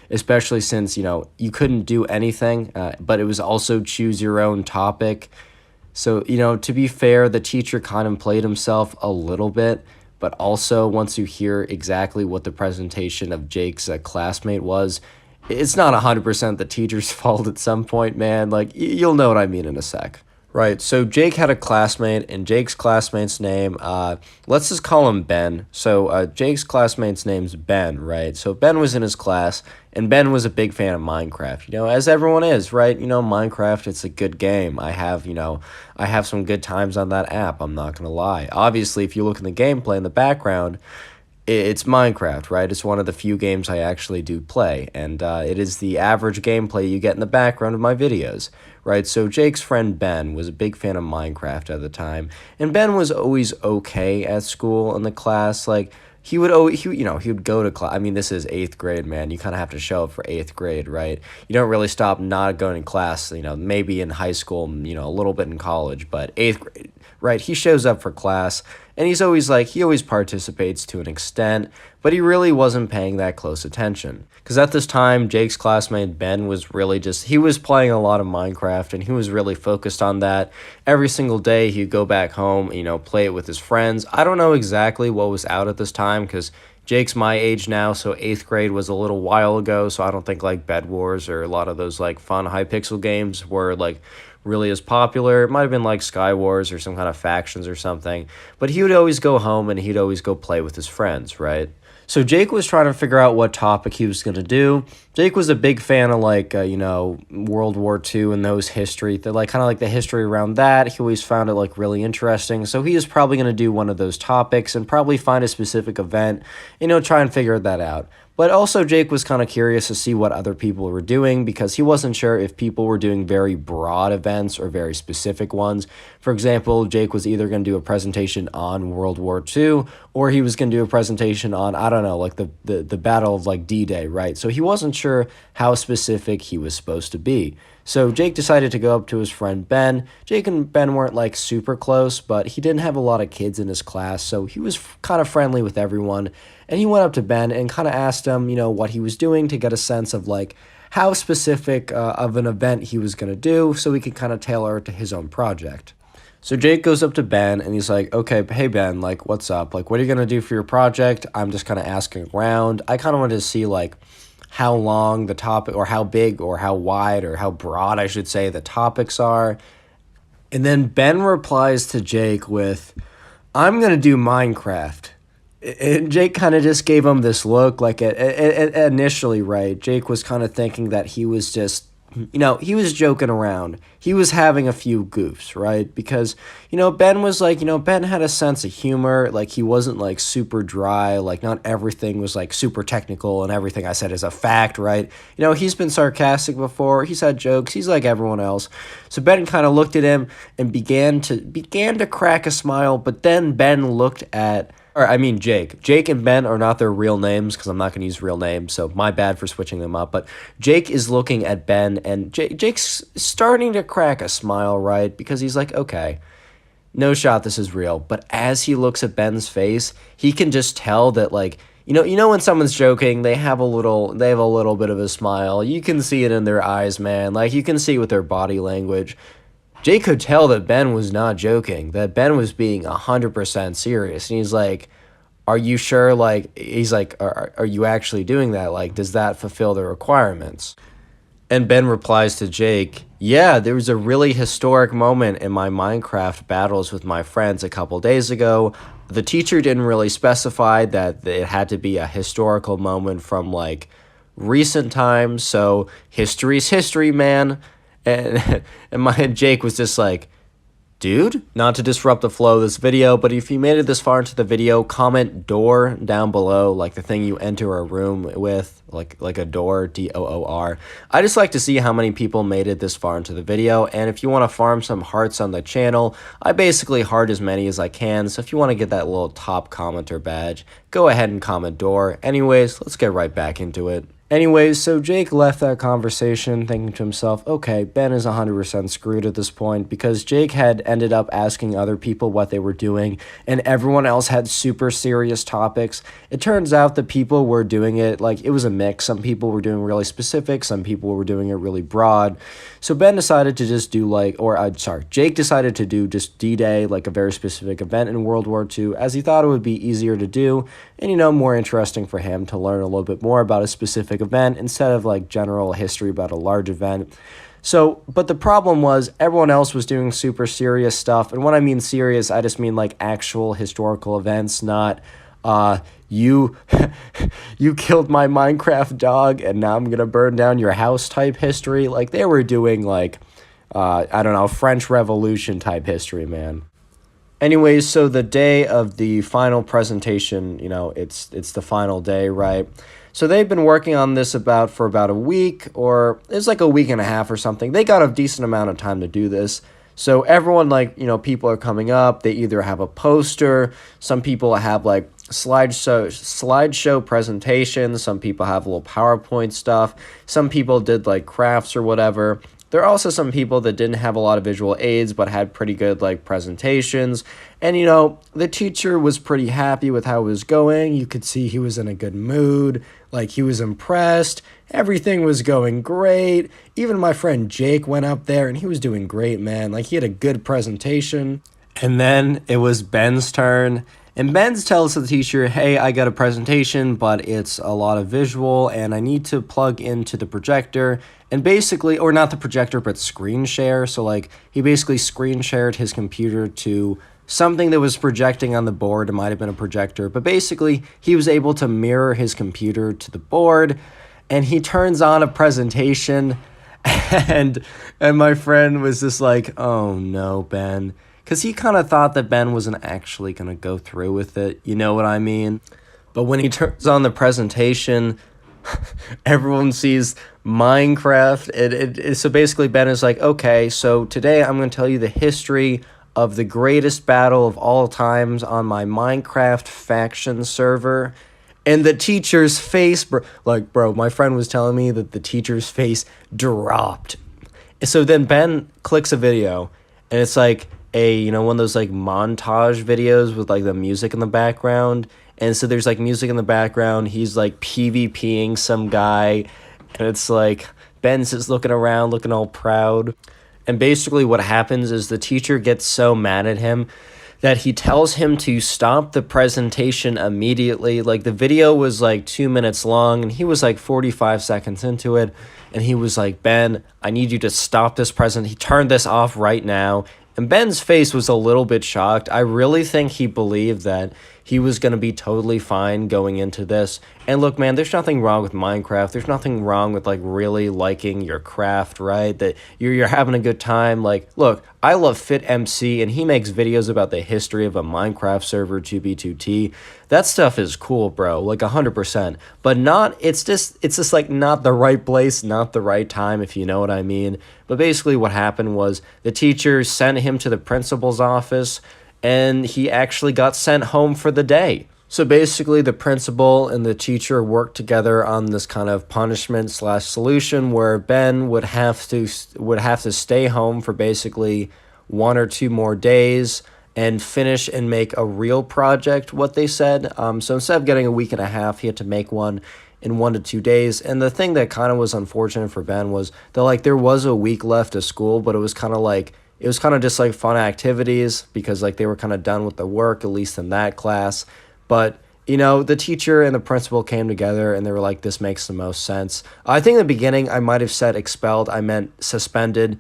especially since, you couldn't do anything, but it was also choose your own topic. So, to be fair, the teacher kind of played himself a little bit, but also once you hear exactly what the presentation of Jake's classmate was, it's not 100% the teacher's fault at some point, man. Like, you'll know what I mean in a sec. Right, so Jake had a classmate, and Jake's classmate's name, let's just call him Ben. So Jake's classmate's name's Ben, right? So Ben was in his class, and Ben was a big fan of Minecraft, as everyone is, right? Minecraft, it's a good game. I have some good times on that app, I'm not gonna lie. Obviously, if you look in the gameplay in the background, it's Minecraft, right? It's one of the few games I actually do play, and it is the average gameplay you get in the background of my videos, right? So Jake's friend Ben was a big fan of Minecraft at the time, and Ben was always okay at school in the class. Like, he would go to class. I mean, this is 8th grade, man. You kind of have to show up for 8th grade, right? You don't really stop not going to class, maybe in high school, a little bit in college, but 8th grade, right? He shows up for class, and he always participates to an extent, but he really wasn't paying that close attention. Because at this time, Jake's classmate Ben was really he was playing a lot of Minecraft, and he was really focused on that. Every single day, he'd go back home, play it with his friends. I don't know exactly what was out at this time, because Jake's my age now, so 8th grade was a little while ago, so I don't think like Bed Wars or a lot of those like fun Hypixel games were like really as popular. It might have been like Sky Wars or some kind of factions or something, but he would always go home and he'd always go play with his friends, right? So Jake was trying to figure out what topic he was going to do. Jake was a big fan of World War II and those history, kind of like the history around that. He always found it like really interesting. So he was probably going to do one of those topics and probably find a specific event, try and figure that out. But also Jake was kind of curious to see what other people were doing because he wasn't sure if people were doing very broad events or very specific ones. For example, Jake was either going to do a presentation on World War II or he was going to do a presentation on, I don't know, like the Battle of like D-Day, right? So he wasn't sure how specific he was supposed to be. So Jake decided to go up to his friend Ben. Jake and Ben weren't like super close, but he didn't have a lot of kids in his class, so he was kind of friendly with everyone. And he went up to Ben and kind of asked him, what he was doing to get a sense of like how specific of an event he was going to do so he could kind of tailor it to his own project. So Jake goes up to Ben and he's like, okay, hey Ben, like what's up? Like what are you going to do for your project? I'm just kind of asking around. I kind of wanted to see like how long the topic or how big or how wide or how broad, I should say, the topics are. And then Ben replies to Jake with, I'm going to do Minecraft. And Jake kind of just gave him this look like initially, right? Jake was kind of thinking that he was just he was joking around. He was having a few goofs, right? Because, Ben was like, Ben had a sense of humor. Like, he wasn't like super dry. Like, not everything was like super technical and everything I said is a fact, right? He's been sarcastic before. He's had jokes. He's like everyone else. So Ben kind of looked at him and began to crack a smile. But then Ben looked at, or I mean Jake. Jake and Ben are not their real names because I'm not going to use real names, so my bad for switching them up. But Jake is looking at Ben, and Jake's starting to crack a smile, right? Because he's like, okay, no shot, this is real. But as he looks at Ben's face, he can just tell that, like, when someone's joking, they have a little bit of a smile. You can see it in their eyes, man. Like, you can see it with their body language. Jake could tell that Ben was not joking, that Ben was being 100% serious. And he's like, are you sure? Like, he's like, are you actually doing that? Like, does that fulfill the requirements? And Ben replies to Jake, yeah, there was a really historic moment in my Minecraft battles with my friends a couple days ago. The teacher didn't really specify that it had to be a historical moment from, like, recent times. So history's history, man. And my Jake was just like, dude, not to disrupt the flow of this video, but if you made it this far into the video, comment door down below, like the thing you enter a room with, like a door, DOOR. I just like to see how many people made it this far into the video, and if you want to farm some hearts on the channel, I basically heart as many as I can, so if you want to get that little top commenter badge, go ahead and comment door. Anyways, let's get right back into it. Anyways, so Jake left that conversation thinking to himself, okay, Ben is 100% screwed at this point, because Jake had ended up asking other people what they were doing, and everyone else had super serious topics. It turns out that people were doing it, like, it was a mix. Some people were doing really specific, some people were doing it really broad. So Ben decided to just do Jake decided to do just D-Day, like a very specific event in World War II, as he thought it would be easier to do, and, more interesting for him to learn a little bit more about a specific event instead of like general history about a large event. So, but the problem was everyone else was doing super serious stuff. And when I mean serious, I just mean like actual historical events, not you killed my Minecraft dog and now I'm going to burn down your house type history. Like they were doing like, I don't know, French Revolution type history, man. Anyways, so the day of the final presentation, it's the final day, right? So they've been working on this for about a week, or it's like a week and a half or something. They got a decent amount of time to do this. So everyone, people are coming up. They either have a poster. Some people have like slideshow presentations. Some people have little PowerPoint stuff. Some people did like crafts or whatever. There are also some people that didn't have a lot of visual aids but had pretty good like presentations. And the teacher was pretty happy with how it was going. You could see he was in a good mood, like he was impressed. Everything was going great. Even my friend Jake went up there and he was doing great, man. Like he had a good presentation. And then it was Ben's turn. And Ben tells the teacher, hey, I got a presentation, but it's a lot of visual, and I need to plug into the projector, and basically, or not the projector, but screen share. So, like, he basically screen shared his computer to something that was projecting on the board. It might have been a projector, but basically, he was able to mirror his computer to the board, and he turns on a presentation, and my friend was just like, oh, no, Ben. Because he kind of thought that Ben wasn't actually going to go through with it. You know what I mean? But when he turns on the presentation, everyone sees Minecraft. So basically Ben is like, okay, so today I'm going to tell you the history of the greatest battle of all times on my Minecraft faction server. And the teacher's face, bro, my friend was telling me that the teacher's face dropped. So then Ben clicks a video, and it's like, one of those like montage videos with like the music in the background. And so there's like music in the background. He's like PvPing some guy. And it's like Ben's just looking around, looking all proud. And basically what happens is the teacher gets so mad at him that he tells him to stop the presentation immediately. Like the video was like 2 minutes long and he was like 45 seconds into it. And he was like, Ben, I need you to stop this He turned this off right now. And Ben's face was a little bit shocked. I really think he believed that he was going to be totally fine going into this. And look, man, there's nothing wrong with Minecraft. There's nothing wrong with, like, really liking your craft, right? That you're having a good time. Like, look, I love Fit MC, and he makes videos about the history of a Minecraft server, 2B2T. That stuff is cool, bro, like 100%. But it's just like not the right place, not the right time, if you know what I mean. But basically what happened was the teacher sent him to the principal's office, and he actually got sent home for the day. So basically the principal and the teacher worked together on this kind of punishment slash solution where Ben would have to stay home for basically 1 or 2 more days and finish and make a real project, what they said. So instead of getting a week and a half, he had to make one in 1 to 2 days. And the thing that kind of was unfortunate for Ben was that, like, there was a week left of school, but it was kind of just like fun activities because, like, they were kind of done with the work, at least in that class. But, you know, the teacher and the principal came together and they were like, this makes the most sense. I think in the beginning I might have said expelled. I meant suspended.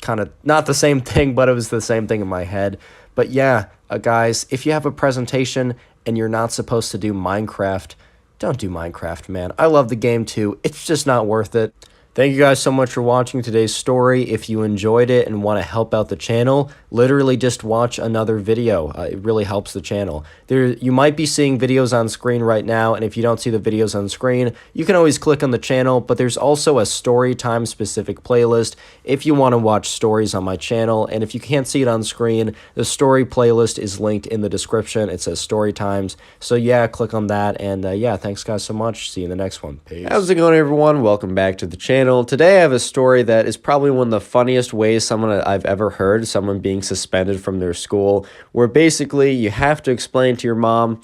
Kind of not the same thing, but it was the same thing in my head. But yeah, guys, if you have a presentation and you're not supposed to do Minecraft, don't do Minecraft, man. I love the game too. It's just not worth it. Thank you guys so much for watching today's story. If you enjoyed it and want to help out the channel, literally just watch another video. It really helps the channel. You might be seeing videos on screen right now, and if you don't see the videos on screen, you can always click on the channel, but there's also a Storytime specific playlist if you want to watch stories on my channel, and if you can't see it on screen, the story playlist is linked in the description. It says Storytimes, so yeah, click on that, and yeah, thanks guys so much. See you in the next one. Peace. How's it going, everyone? Welcome back to the channel. Today I have a story that is probably one of the funniest ways I've ever heard someone being suspended from their school, where basically you have to explain to your mom,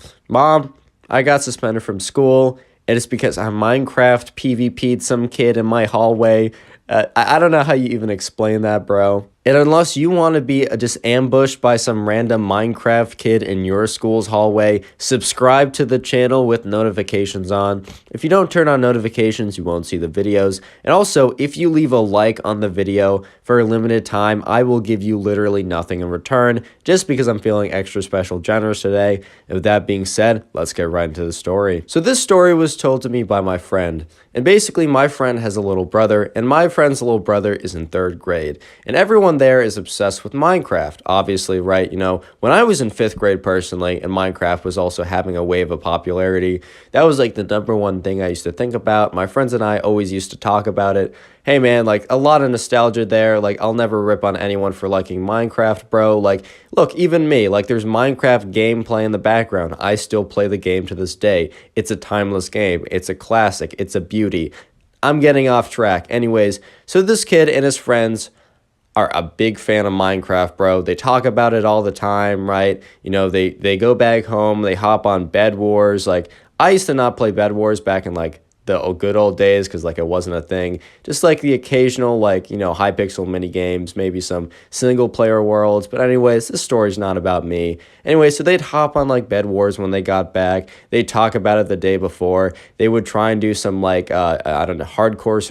I got suspended from school, and it's because I Minecraft PvP'd some kid in my hallway. I don't know how you even explain that, bro. And unless you want to be just ambushed by some random Minecraft kid in your school's hallway, subscribe to the channel with notifications on. If you don't turn on notifications, you won't see the videos. And also, if you leave a like on the video for a limited time, I will give you literally nothing in return, just because I'm feeling extra special generous today. And with that being said, let's get right into the story. So this story was told to me by my friend. And basically, my friend has a little brother, and my friend's little brother is in 3rd grade. And everyone there is obsessed with Minecraft, obviously, right? You know, when I was in 5th grade personally, and Minecraft was also having a wave of popularity, that was like the #1 thing I used to think about. My friends and I always used to talk about it. Hey man, like a lot of nostalgia there. Like, I'll never rip on anyone for liking Minecraft, bro. Like, look, even me, like, there's Minecraft gameplay in the background. I still play the game to this day. It's a timeless game. It's a classic. It's a beauty. I'm getting off track. Anyways, so this kid and his friends are a big fan of Minecraft, bro. They talk about it all the time, right? You know, they go back home, they hop on Bed Wars. Like, I used to not play Bed Wars back in, like, the good old days, because, like, it wasn't a thing. Just like the occasional, like, you know, high pixel mini games, maybe some single player worlds. But anyways, this story's not about me. Anyway, so they'd hop on, like, Bed Wars when they got back. They'd talk about it the day before. They would try and do some, like, I don't know, hardcore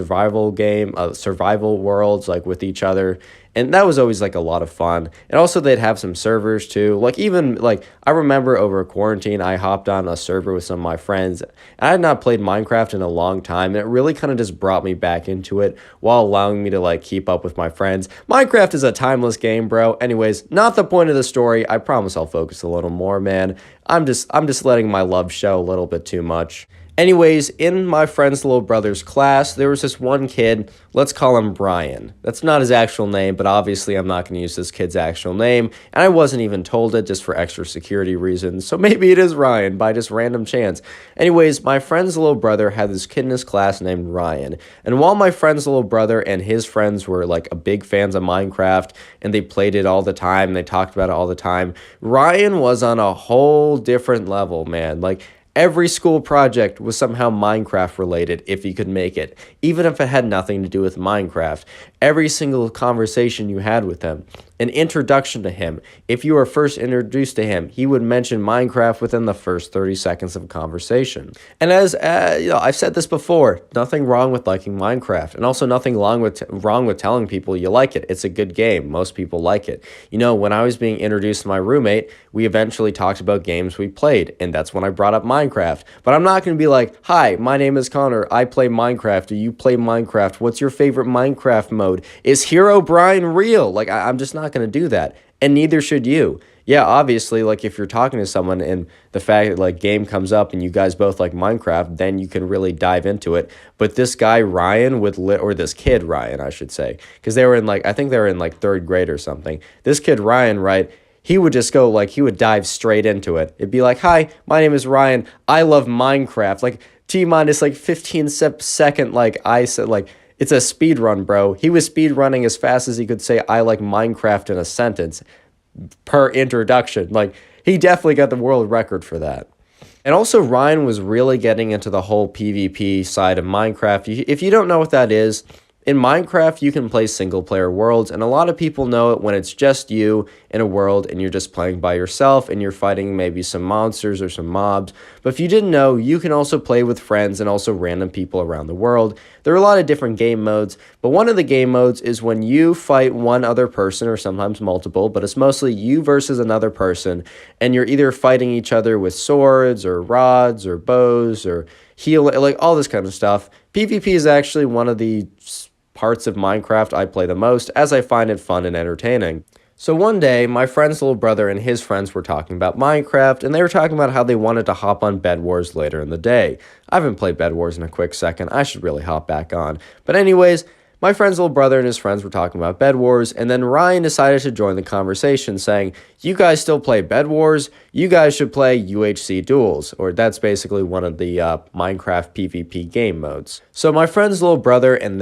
survival worlds, like, with each other. And that was always, like, a lot of fun. And also, they'd have some servers, too. Like, even, like, I remember over quarantine, I hopped on a server with some of my friends. And I had not played Minecraft in a long time, and it really kind of just brought me back into it while allowing me to, like, keep up with my friends. Minecraft is a timeless game, bro. Anyways, not the point of the story. I promise I'll focus a little more, man. I'm just letting my love show a little bit too much. Anyways, in my friend's little brother's class, there was this one kid, let's call him Brian. That's not his actual name, but obviously I'm not going to use this kid's actual name, and I wasn't even told it just for extra security reasons, so maybe it is Ryan by just random chance. Anyways, my friend's little brother had this kid in his class named Ryan, and while my friend's little brother and his friends were like a big fans of Minecraft, and they played it all the time, and they talked about it all the time, Ryan was on a whole different level, man. Like, every school project was somehow Minecraft related if you could make it, even if it had nothing to do with Minecraft. Every single conversation you had with him, an introduction to him. If you were first introduced to him, he would mention Minecraft within the first 30 seconds of conversation. And as I've said this before, nothing wrong with liking Minecraft, and also nothing wrong with telling people you like it. It's a good game. Most people like it. When I was being introduced to my roommate, we eventually talked about games we played, and that's when I brought up Minecraft. But I'm not going to be like, hi, my name is Connor. I play Minecraft. Do you play Minecraft? What's your favorite Minecraft mode? Is Herobrine real? Like, I'm just not going to do that. And neither should you. Yeah, obviously, like, if you're talking to someone and the fact that, like, game comes up and you guys both like Minecraft, then you can really dive into it. But this guy, Ryan, or this kid, Ryan, I should say, because they were in, like, I think they were in, like, 3rd grade or something. This kid, Ryan, right, he would just go, like, he would dive straight into it. It'd be like, hi, my name is Ryan. I love Minecraft. Like, T-minus, like, 15-second, like, I said, like, it's a speed run, bro. He was speed running as fast as he could say, I like Minecraft in a sentence per introduction. Like, he definitely got the world record for that. And also, Ryan was really getting into the whole PvP side of Minecraft. If you don't know what that is, in Minecraft, you can play single-player worlds, and a lot of people know it when it's just you in a world and you're just playing by yourself and you're fighting maybe some monsters or some mobs. But if you didn't know, you can also play with friends and also random people around the world. There are a lot of different game modes, but one of the game modes is when you fight one other person, or sometimes multiple, but it's mostly you versus another person, and you're either fighting each other with swords or rods or bows or like all this kind of stuff. PvP is actually one of the parts of Minecraft I play the most, as I find it fun and entertaining. So one day, my friend's little brother and his friends were talking about Minecraft, and they were talking about how they wanted to hop on Bed Wars later in the day. I haven't played Bed Wars in a quick second. I should really hop back on. But anyways, my friend's little brother and his friends were talking about Bed Wars, and then Ryan decided to join the conversation, saying, you guys still play Bed Wars? You guys should play UHC Duels, or that's basically one of the Minecraft PvP game modes. So my friend's little brother and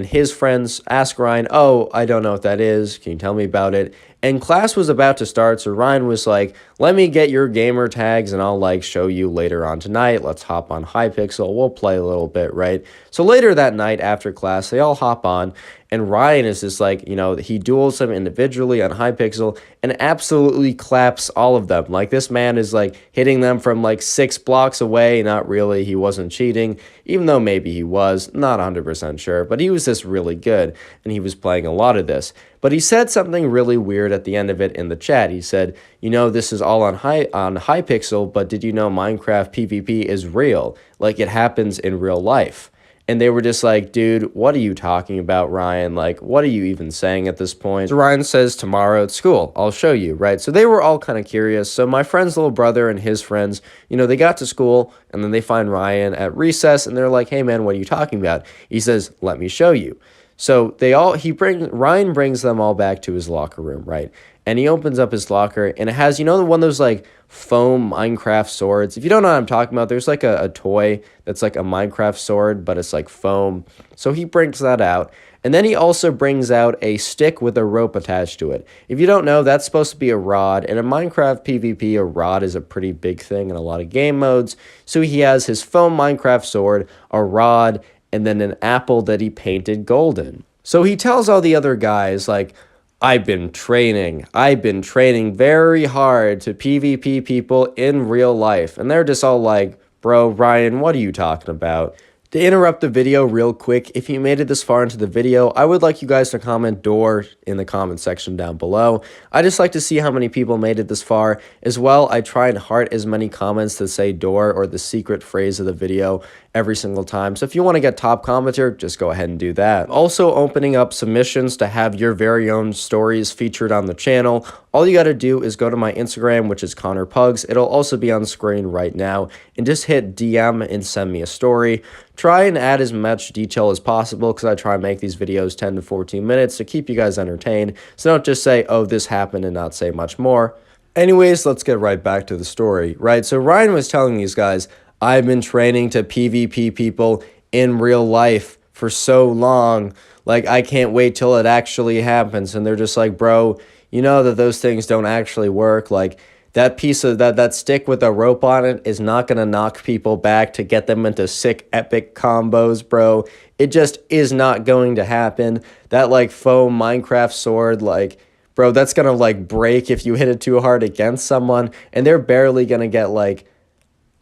his friends asked Ryan, oh, I don't know what that is. Can you tell me about it? And class was about to start, so Ryan was like, let me get your gamer tags and I'll like show you later on tonight. Let's hop on Hypixel. We'll play a little bit, right? So later that night after class, they all hop on, and Ryan is just like, he duels them individually on Hypixel and absolutely claps all of them. Like, this man is like hitting them from like 6 blocks away. Not really. He wasn't cheating, even though maybe he was. Not 100% sure, but he was just really good, and he was playing a lot of this. But he said something really weird at the end of it in the chat. He said, this is all on Hypixel, but did you know Minecraft PvP is real? Like, it happens in real life. And they were just like, dude, what are you talking about, Ryan? Like, what are you even saying at this point? So Ryan says, tomorrow at school, I'll show you, right? So they were all kind of curious. So my friend's little brother and his friends, they got to school, and then they find Ryan at recess, and they're like, hey, man, what are you talking about? He says, let me show you. So Ryan brings them all back to his locker room, right? And he opens up his locker, and it has, one of those like foam Minecraft swords. If you don't know what I'm talking about, there's like a toy that's like a Minecraft sword, but it's like foam. So he brings that out. And then he also brings out a stick with a rope attached to it. If you don't know, that's supposed to be a rod. And in Minecraft PvP, a rod is a pretty big thing in a lot of game modes. So he has his foam Minecraft sword, a rod, and then an apple that he painted golden. So he tells all the other guys, like, I've been training very hard to PvP people in real life. And they're just all like, bro, Ryan, what are you talking about? To interrupt the video real quick, if you made it this far into the video, I would like you guys to comment door in the comment section down below. I just like to see how many people made it this far. As well, I try and heart as many comments that say door or the secret phrase of the video every single time. So if you want to get top commenter, just go ahead and do that. Also opening up submissions to have your very own stories featured on the channel. All you got to do is go to my Instagram, which is Connor Pugs. It'll also be on screen right now, and just hit DM and send me a story. Try and add as much detail as possible, because I try and make these videos 10 to 14 minutes to keep you guys entertained. So don't just say, oh, this happened, and not say much more. Anyways, let's get right back to the story, right? So Ryan was telling these guys, I've been training to PvP people in real life for so long. Like, I can't wait till it actually happens. And they're just like, bro, you know that those things don't actually work. Like, that piece of that stick with a rope on it is not going to knock people back to get them into sick, epic combos, bro. It just is not going to happen. That, like, foam Minecraft sword, like, bro, that's gonna like break if you hit it too hard against someone, and they're barely gonna get like,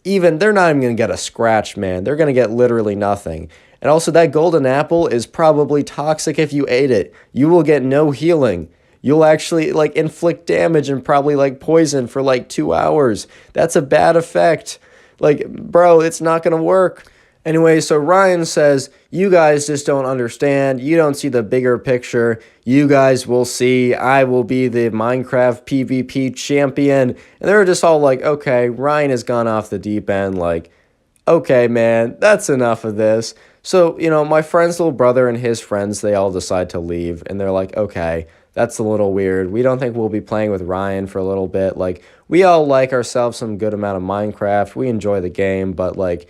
they're not even gonna get a scratch, man. They're gonna get literally nothing. And also, that golden apple is probably toxic if you ate it. You will get no healing. You'll actually like inflict damage and probably like poison for like 2 hours. That's a bad effect. Like, bro, it's not gonna work. Anyway, so Ryan says, you guys just don't understand. You don't see the bigger picture. You guys will see. I will be the Minecraft PvP champion. And they're just all like, okay, Ryan has gone off the deep end. Like, okay, man, that's enough of this. So, my friend's little brother and his friends, they all decide to leave. And they're like, okay, that's a little weird. We don't think we'll be playing with Ryan for a little bit. Like, we all like ourselves some good amount of Minecraft. We enjoy the game, but like,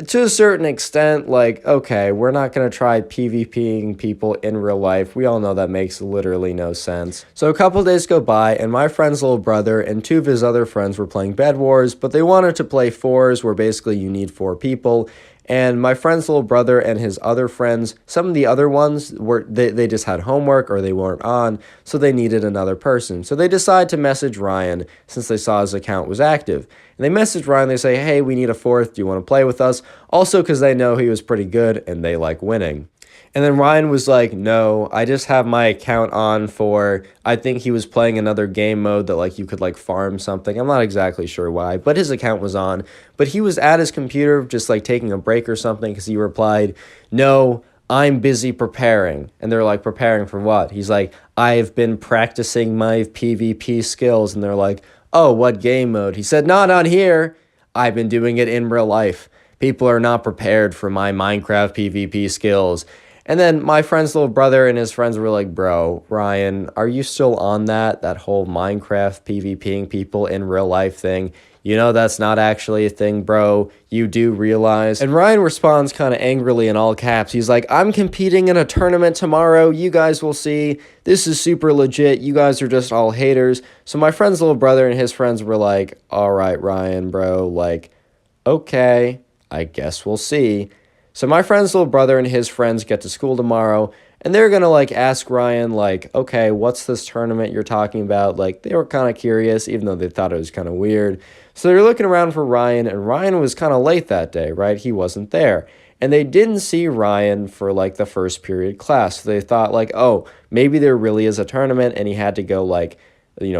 to a certain extent, like, okay, we're not going to try PvPing people in real life. We all know that makes literally no sense. So a couple days go by, and my friend's little brother and 2 of his other friends were playing Bed Wars, but they wanted to play 4s, where basically you need 4 people. And my friend's little brother and his other friends, some of the other ones, they just had homework or they weren't on, so they needed another person. So they decide to message Ryan since they saw his account was active. And they message Ryan, they say, hey, we need a 4th, do you want to play with us? Also because they know he was pretty good and they like winning. And then Ryan was like, no, I just have my account on for, I think he was playing another game mode that like you could like farm something. I'm not exactly sure why, but his account was on. But he was at his computer just like taking a break or something because he replied, no, I'm busy preparing. And they're like, preparing for what? He's like, I've been practicing my PvP skills. And they're like, oh, what game mode? He said, not on here. I've been doing it in real life. People are not prepared for my Minecraft PvP skills. And then my friend's little brother and his friends were like, bro, Ryan, are you still on that whole Minecraft PvPing people in real life thing? You know that's not actually a thing, bro. You do realize. And Ryan responds kind of angrily in all caps. He's like, I'm competing in a tournament tomorrow. You guys will see. This is super legit. You guys are just all haters. So my friend's little brother and his friends were like, all right, Ryan, bro, like, okay, I guess we'll see. So my friend's little brother and his friends get to school tomorrow, and they're going to, like, ask Ryan, like, okay, what's this tournament you're talking about? Like, they were kind of curious, even though they thought it was kind of weird. So they're looking around for Ryan, and Ryan was kind of late that day, right? He wasn't there. And they didn't see Ryan for, like, the first period class. So they thought, like, oh, maybe there really is a tournament, and he had to go, like,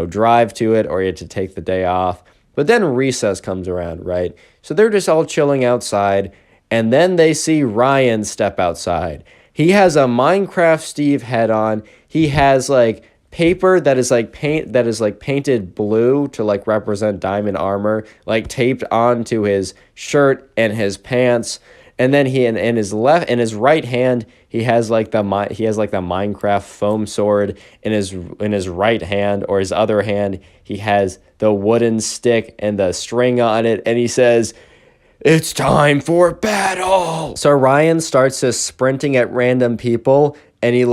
drive to it, or he had to take the day off. But then recess comes around, right? So they're just all chilling outside. And then they see Ryan step outside. He has a Minecraft Steve head on. He has like paper that is like painted blue to like represent diamond armor, like taped onto his shirt and his pants. And then in his right hand, he has like the Minecraft foam sword in his right hand, or his other hand, he has the wooden stick and the string on it, and he says, it's time for battle. So Ryan starts just sprinting at random people, and he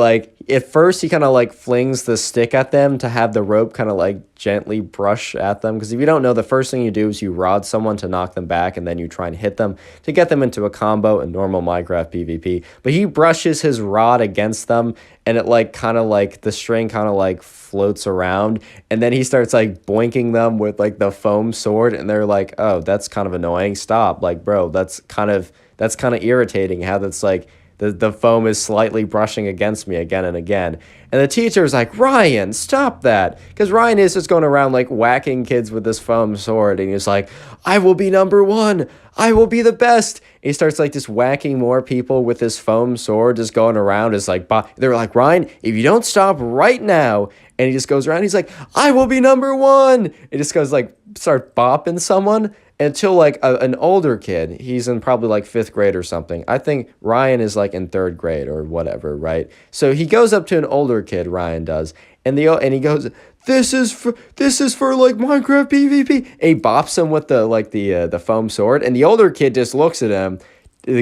at first he kind of like flings the stick at them to have the rope kind of like gently brush at them. Because if you don't know, the first thing you do is you rod someone to knock them back, and then you try and hit them to get them into a combo in normal Minecraft PvP. But he brushes his rod against them, and it like kind of like the string kind of like floats around, and then he starts like boinking them with like the foam sword, and they're like, oh, that's kind of annoying. Stop. Like, bro, that's kind of irritating how that's like the foam is slightly brushing against me again and again. And the teacher's like, Ryan, stop that. Because Ryan is just going around like whacking kids with this foam sword. And he's like, I will be number 1. I will be the best. And he starts like just whacking more people with this foam sword, just going around. Is like, they're like, Ryan, if you don't stop right now. And he just goes around. He's like, I will be number 1. It just goes like, start bopping someone. Until like an older kid, he's in probably like 5th grade or something. I think Ryan is like in 3rd grade or whatever, right? So he goes up to an older kid, Ryan does, and he goes, this is for like Minecraft PvP. And he bops him with the foam sword, and the older kid just looks at him,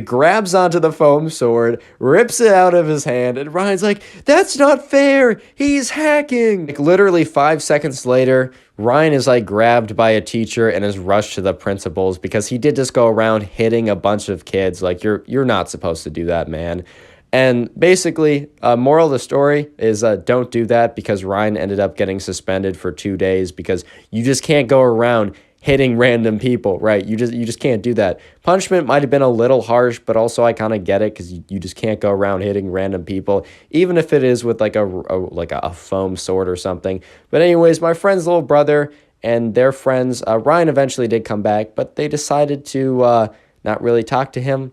grabs onto the foam sword, rips it out of his hand, and Ryan's like, that's not fair, he's hacking. Like literally 5 seconds later, Ryan is like grabbed by a teacher and is rushed to the principal's because he did just go around hitting a bunch of kids. Like, you're not supposed to do that, man. And basically, moral of the story is don't do that, because Ryan ended up getting suspended for 2 days because you just can't go around hitting random people, right? You just can't do that. Punishment might have been a little harsh, but also I kind of get it, because you just can't go around hitting random people, even if it is with like a foam sword or something. But anyways, my friend's little brother and their friends, Ryan eventually did come back, but they decided to not really talk to him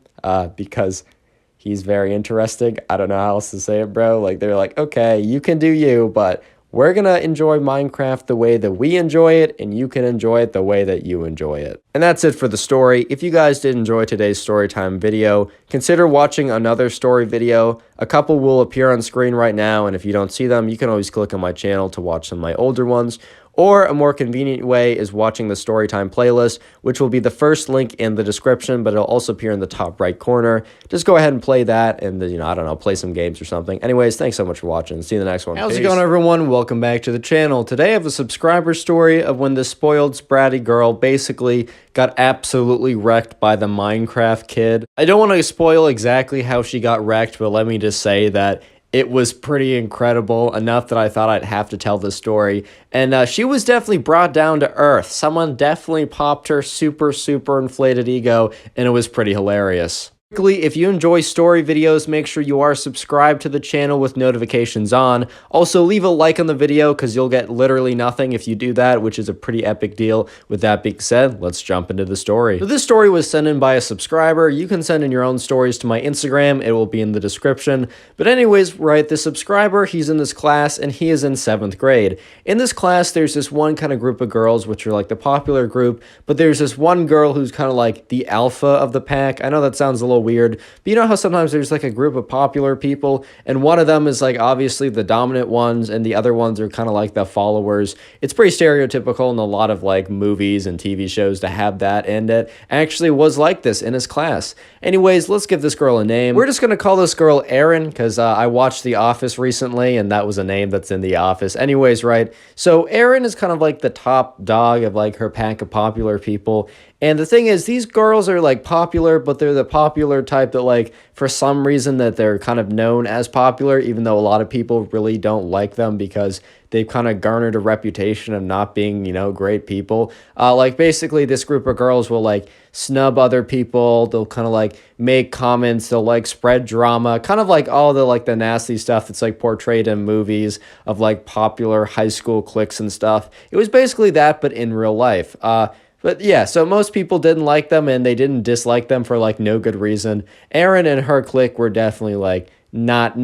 because he's very interesting. I don't know how else to say it, bro. Like, they're like, okay, you can do you, but we're going to enjoy Minecraft the way that we enjoy it, and you can enjoy it the way that you enjoy it. And that's it for the story. If you guys did enjoy today's Storytime video, consider watching another story video. A couple will appear on screen right now, and if you don't see them, you can always click on my channel to watch some of my older ones. Or a more convenient way is watching the Storytime playlist, which will be the first link in the description, but it'll also appear in the top right corner. Just go ahead and play that and, I don't know, play some games or something. Anyways, thanks so much for watching. See you in the next one. How's it going, everyone? Welcome back to the channel. Today I have a subscriber story of when this spoiled, spratty girl basically got absolutely wrecked by the Minecraft kid. I don't want to spoil exactly how she got wrecked, but let me just say that it was pretty incredible, enough that I thought I'd have to tell this story. And she was definitely brought down to earth. Someone definitely popped her super inflated ego, and it was pretty hilarious. If you enjoy story videos, make sure you are subscribed to the channel with notifications on. Also, leave a like on the video, because you'll get literally nothing if you do that, which is a pretty epic deal. With that being said, let's jump into the story. So this story was sent in by a subscriber. You can send in your own stories to my Instagram. It will be in the description. But anyways, right, the subscriber, he's in this class, and he is in 7th grade. In this class, there's this one kind of group of girls, which are like the popular group, but there's this one girl who's kind of like the alpha of the pack. I know that sounds a little weird, but you know how sometimes there's like a group of popular people, and one of them is like obviously the dominant ones, and the other ones are kind of like the followers. It's pretty stereotypical in a lot of like movies and TV shows to have that, and it actually was like this in his class. Anyways, let's give this girl a name. We're just gonna call this girl Erin, because I watched The Office recently, and that was a name that's in The Office. Anyways, right, so Erin is kind of like the top dog of like her pack of popular people. And the thing is, these girls are like popular, but they're the popular type that like for some reason that they're kind of known as popular, even though a lot of people really don't like them because they've kind of garnered a reputation of not being, great people. Like basically this group of girls will like snub other people. They'll kind of like make comments. They'll like spread drama, kind of like all the like the nasty stuff that's like portrayed in movies of like popular high school cliques and stuff. It was basically that, but in real life. But yeah, so most people didn't like them, and they didn't dislike them for like no good reason. Erin and her clique were definitely like not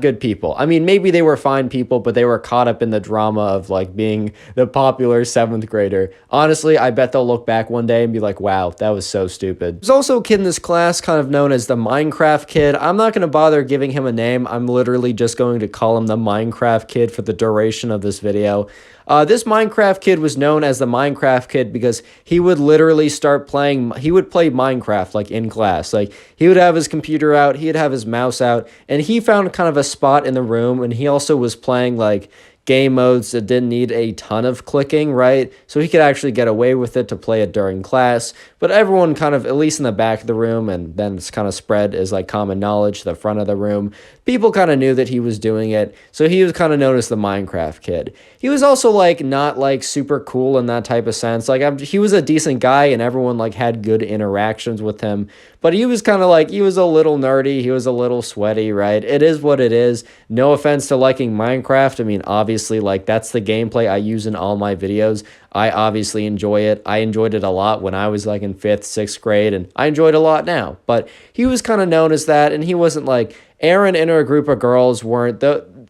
good people. I mean, maybe they were fine people, but they were caught up in the drama of like being the popular 7th grader. Honestly, I bet they'll look back one day and be like, wow, that was so stupid. There's also a kid in this class kind of known as the Minecraft kid. I'm not going to bother giving him a name. I'm literally just going to call him the Minecraft kid for the duration of this video. This Minecraft kid was known as the Minecraft kid because he would literally he would play Minecraft like in class. Like he would have his computer out, he'd have his mouse out, and he found kind of a spot in the room, and he also was playing like game modes that didn't need a ton of clicking, right? So he could actually get away with it to play it during class. But everyone kind of, at least in the back of the room, and then it's kind of spread as like common knowledge to the front of the room, people kind of knew that he was doing it. So he was kind of known as the Minecraft kid. He was also like not like super cool in that type of sense. Like he was a decent guy, and everyone like had good interactions with him. But he was kind of like, he was a little nerdy. He was a little sweaty, right? It is what it is. No offense to liking Minecraft. I mean, obviously, like that's the gameplay I use in all my videos. I obviously enjoy it. I enjoyed it a lot when I was like in 5th, 6th grade, and I enjoy it a lot now. But he was kind of known as that, and he wasn't like, Erin and her group of girls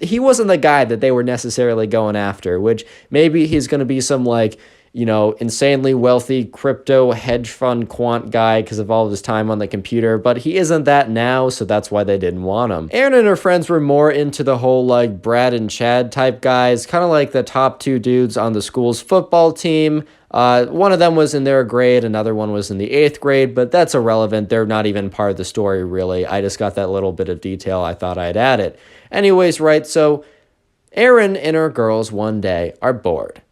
he wasn't the guy that they were necessarily going after, which maybe he's going to be some like, insanely wealthy crypto hedge fund quant guy because of all of his time on the computer, but he isn't that now, so that's why they didn't want him. Erin and her friends were more into the whole like Brad and Chad type guys, kind of like the top 2 dudes on the school's football team. One of them was in their grade, another one was in the 8th grade, but that's irrelevant. They're not even part of the story, really. I just got that little bit of detail I thought I'd add it. Anyways, right, so Erin and her girls one day are bored.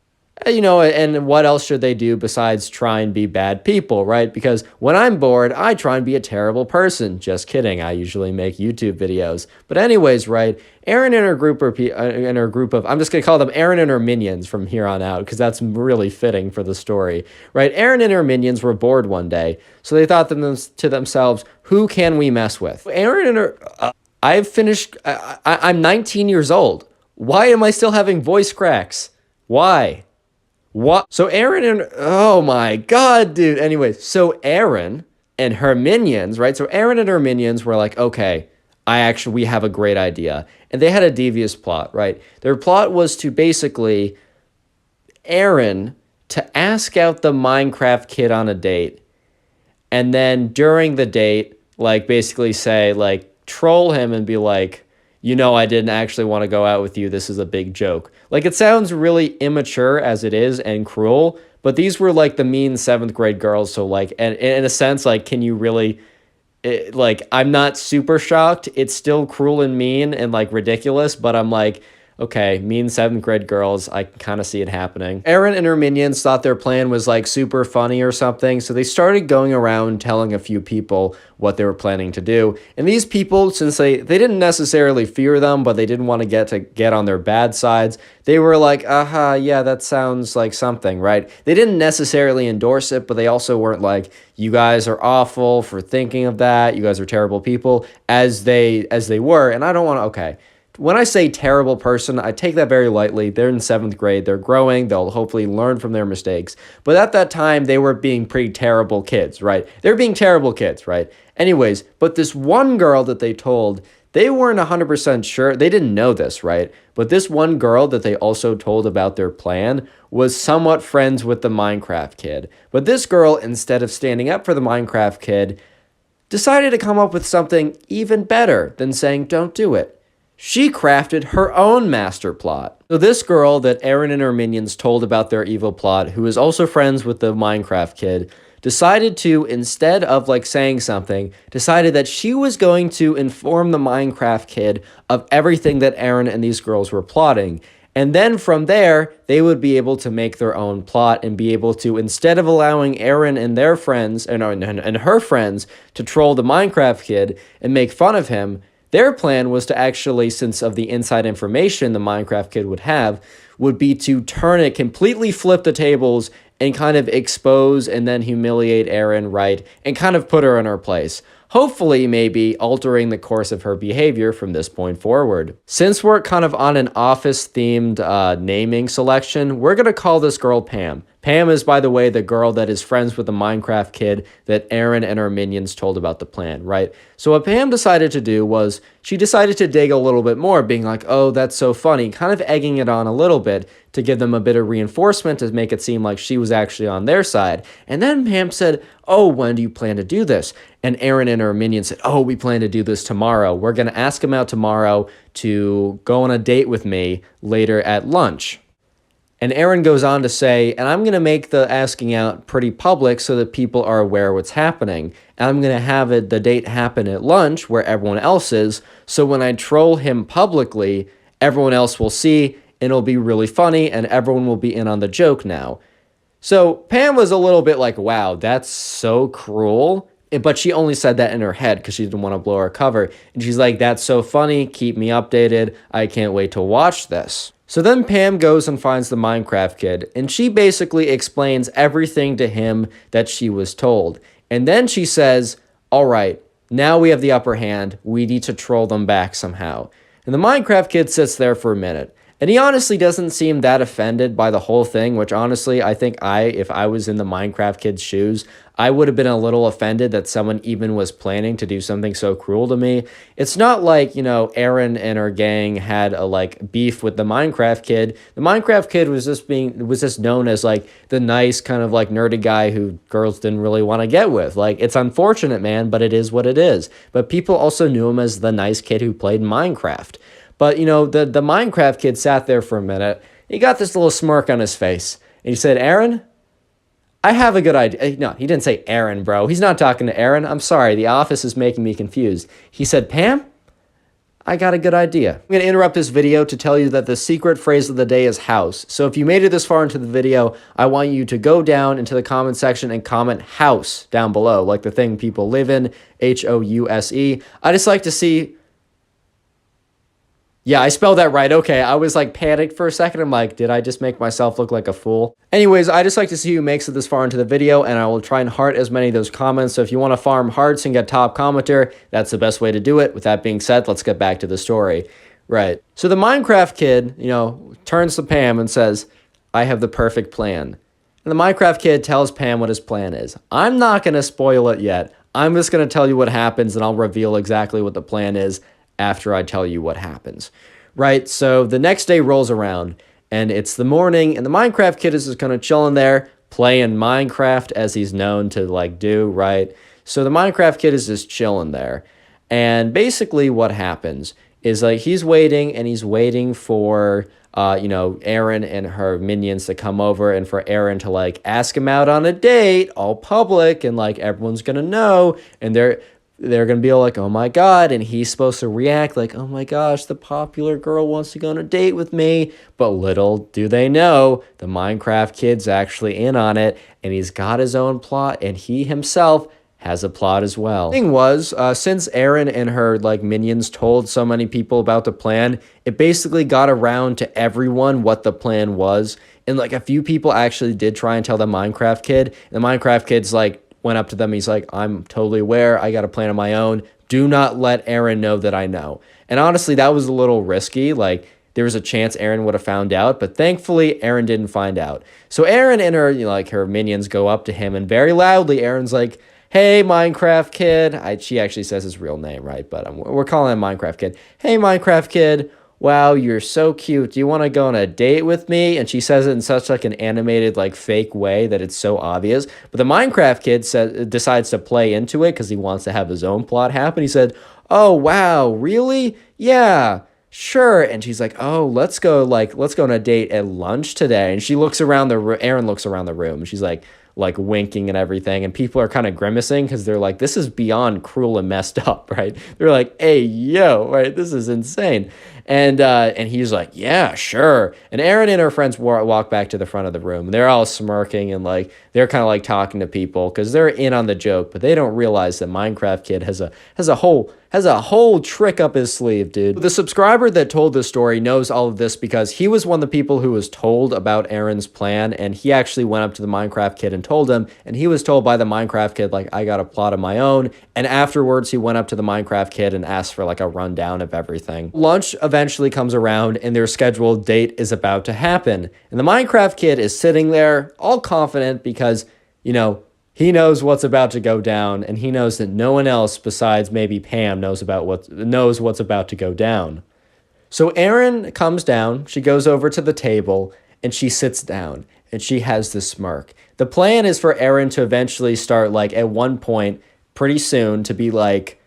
And what else should they do besides try and be bad people, right? Because when I'm bored, I try and be a terrible person. Just kidding. I usually make YouTube videos. But anyways, right? Erin and her group of, I'm just going to call them Erin and her minions from here on out, because that's really fitting for the story, right? Erin and her minions were bored one day. So they thought to themselves, who can we mess with? Erin and her, I'm 19 years old. Why am I still having voice cracks? Why? What? So oh my God, dude. Anyway, so Erin and her minions, right? So Erin and her minions were like, okay, we have a great idea. And they had a devious plot, right? Their plot was to basically Erin to ask out the Minecraft kid on a date. And then during the date, like basically say, like troll him and be like, I didn't actually want to go out with you. This is a big joke. Like, it sounds really immature as it is and cruel, but these were like the mean 7th grade girls. So like, and in a sense, like, can you really, I'm not super shocked. It's still cruel and mean and like ridiculous, but I'm like, okay, mean 7th grade girls, I can kind of see it happening. Erin and her minions thought their plan was like super funny or something, so they started going around telling a few people what they were planning to do. And these people, since they didn't necessarily fear them, but they didn't want to get on their bad sides, they were like, yeah, that sounds like something, right? They didn't necessarily endorse it, but they also weren't like, you guys are awful for thinking of that, you guys are terrible people, as they were. And I don't want to, okay. When I say terrible person, I take that very lightly. They're in 7th grade. They're growing. They'll hopefully learn from their mistakes. But at that time, they were being pretty terrible kids, right? They're being terrible kids, right? Anyways, but this one girl that they told, they weren't 100% sure. They didn't know this, right? But this one girl that they also told about their plan was somewhat friends with the Minecraft kid. But this girl, instead of standing up for the Minecraft kid, decided to come up with something even better than saying, don't do it. She crafted her own master plot. So this girl that Erin and her minions told about their evil plot, who is also friends with the Minecraft kid, decided to, instead of like saying something, decided that she was going to inform the Minecraft kid of everything that Erin and these girls were plotting. And then from there, they would be able to make their own plot and be able to, instead of allowing Erin and their friends and her friends to troll the Minecraft kid and make fun of him, their plan was to actually, since of the inside information the Minecraft kid would be to turn it, completely flip the tables and kind of expose and then humiliate Erin, right? And kind of put her in her place. Hopefully, maybe altering the course of her behavior from this point forward. Since we're kind of on an office-themed naming selection, we're going to call this girl Pam. Pam is, by the way, the girl that is friends with the Minecraft kid that Erin and her minions told about the plan, right? So what Pam decided to do was she decided to dig a little bit more, being like, oh, that's so funny, kind of egging it on a little bit to give them a bit of reinforcement to make it seem like she was actually on their side. And then Pam said, oh, when do you plan to do this? And Erin and her minions said, oh, we plan to do this tomorrow. We're going to ask him out tomorrow to go on a date with me later at lunch. And Erin goes on to say, and I'm going to make the asking out pretty public so that people are aware what's happening. And I'm going to have the date happen at lunch where everyone else is. So when I troll him publicly, everyone else will see and it'll be really funny and everyone will be in on the joke now. So Pam was a little bit like, wow, that's so cruel. But she only said that in her head because she didn't want to blow her cover. And she's like, that's so funny. Keep me updated. I can't wait to watch this. So then Pam goes and finds the Minecraft kid, and she basically explains everything to him that she was told. And then she says, all right, now we have the upper hand. We need to troll them back somehow. And the Minecraft kid sits there for a minute. And he honestly doesn't seem that offended by the whole thing, which honestly, I think if I was in the Minecraft kid's shoes, I would have been a little offended that someone even was planning to do something so cruel to me. It's not like, Erin and her gang had a beef with the Minecraft kid. The Minecraft kid was just known as the nice kind of nerdy guy who girls didn't really want to get with. It's unfortunate, man, but it is what it is. But people also knew him as the nice kid who played Minecraft. But, the Minecraft kid sat there for a minute. He got this little smirk on his face. And he said, Erin, I have a good idea. No, he didn't say Erin, bro. He's not talking to Erin. I'm sorry. The office is making me confused. He said, Pam, I got a good idea. I'm going to interrupt this video to tell you that the secret phrase of the day is house. So if you made it this far into the video, I want you to go down into the comment section and comment house down below, like the thing people live in, House. I just like to see... Yeah, I spelled that right. Okay, I was like panicked for a second. I'm like, did I just make myself look like a fool? Anyways, I just like to see who makes it this far into the video, and I will try and heart as many of those comments. So if you want to farm hearts and get top commenter, that's the best way to do it. With that being said, let's get back to the story. Right. So the Minecraft kid, turns to Pam and says, I have the perfect plan. And the Minecraft kid tells Pam what his plan is. I'm not going to spoil it yet. I'm just going to tell you what happens, and I'll reveal exactly what the plan is after I tell you what happens, right? So the next day rolls around, and it's the morning, and the Minecraft kid is just kind of chilling there, playing Minecraft as he's known to do, right? So the Minecraft kid is just chilling there, and basically what happens is he's waiting, and he's waiting for Erin and her minions to come over, and for Erin to ask him out on a date, all public, and everyone's gonna know, and they're going to be like, oh my God, and he's supposed to react like, oh my gosh, the popular girl wants to go on a date with me. But little do they know, the Minecraft kid's actually in on it, and he's got his own plot, and he himself has a plot as well. The thing was, since Erin and her minions told so many people about the plan, it basically got around to everyone what the plan was. And a few people actually did try and tell the Minecraft kid, and the Minecraft kid's went up to them. He's like, I'm totally aware. I got a plan of my own. Do not let Erin know that I know. And honestly, that was a little risky. There was a chance Erin would have found out, but thankfully Erin didn't find out. So Erin and her, her minions go up to him, and very loudly, Erin's like, hey, Minecraft kid. She actually says his real name, right? But we're calling him Minecraft kid. Hey, Minecraft kid. Wow, you're so cute. Do you want to go on a date with me? And she says it in such an animated fake way that it's so obvious. But the Minecraft kid decides to play into it because he wants to have his own plot happen. He said, oh, wow, really? Yeah, sure. And she's like, oh, let's go on a date at lunch today. And she looks around Erin looks around the room, and she's like winking and everything, and people are kind of grimacing because they're like, this is beyond cruel and messed up, right? They're like, hey, yo, right, this is insane. And he's like, yeah, sure. And Erin and her friends walk back to the front of the room. They're all smirking, and they're kind of talking to people because they're in on the joke, but they don't realize that Minecraft kid has a whole trick up his sleeve, dude. The subscriber that told this story knows all of this because he was one of the people who was told about Erin's plan, and he actually went up to the Minecraft kid and told him, and he was told by the Minecraft kid, I got a plot of my own. And afterwards, he went up to the Minecraft kid and asked for a rundown of everything. Lunch eventually comes around, and their scheduled date is about to happen. And the Minecraft kid is sitting there all confident because, he knows what's about to go down, and he knows that no one else besides maybe Pam knows what's about to go down. So Erin comes down, she goes over to the table, and she sits down, and she has this smirk. The plan is for Erin to eventually start, at one point, pretty soon, to be like,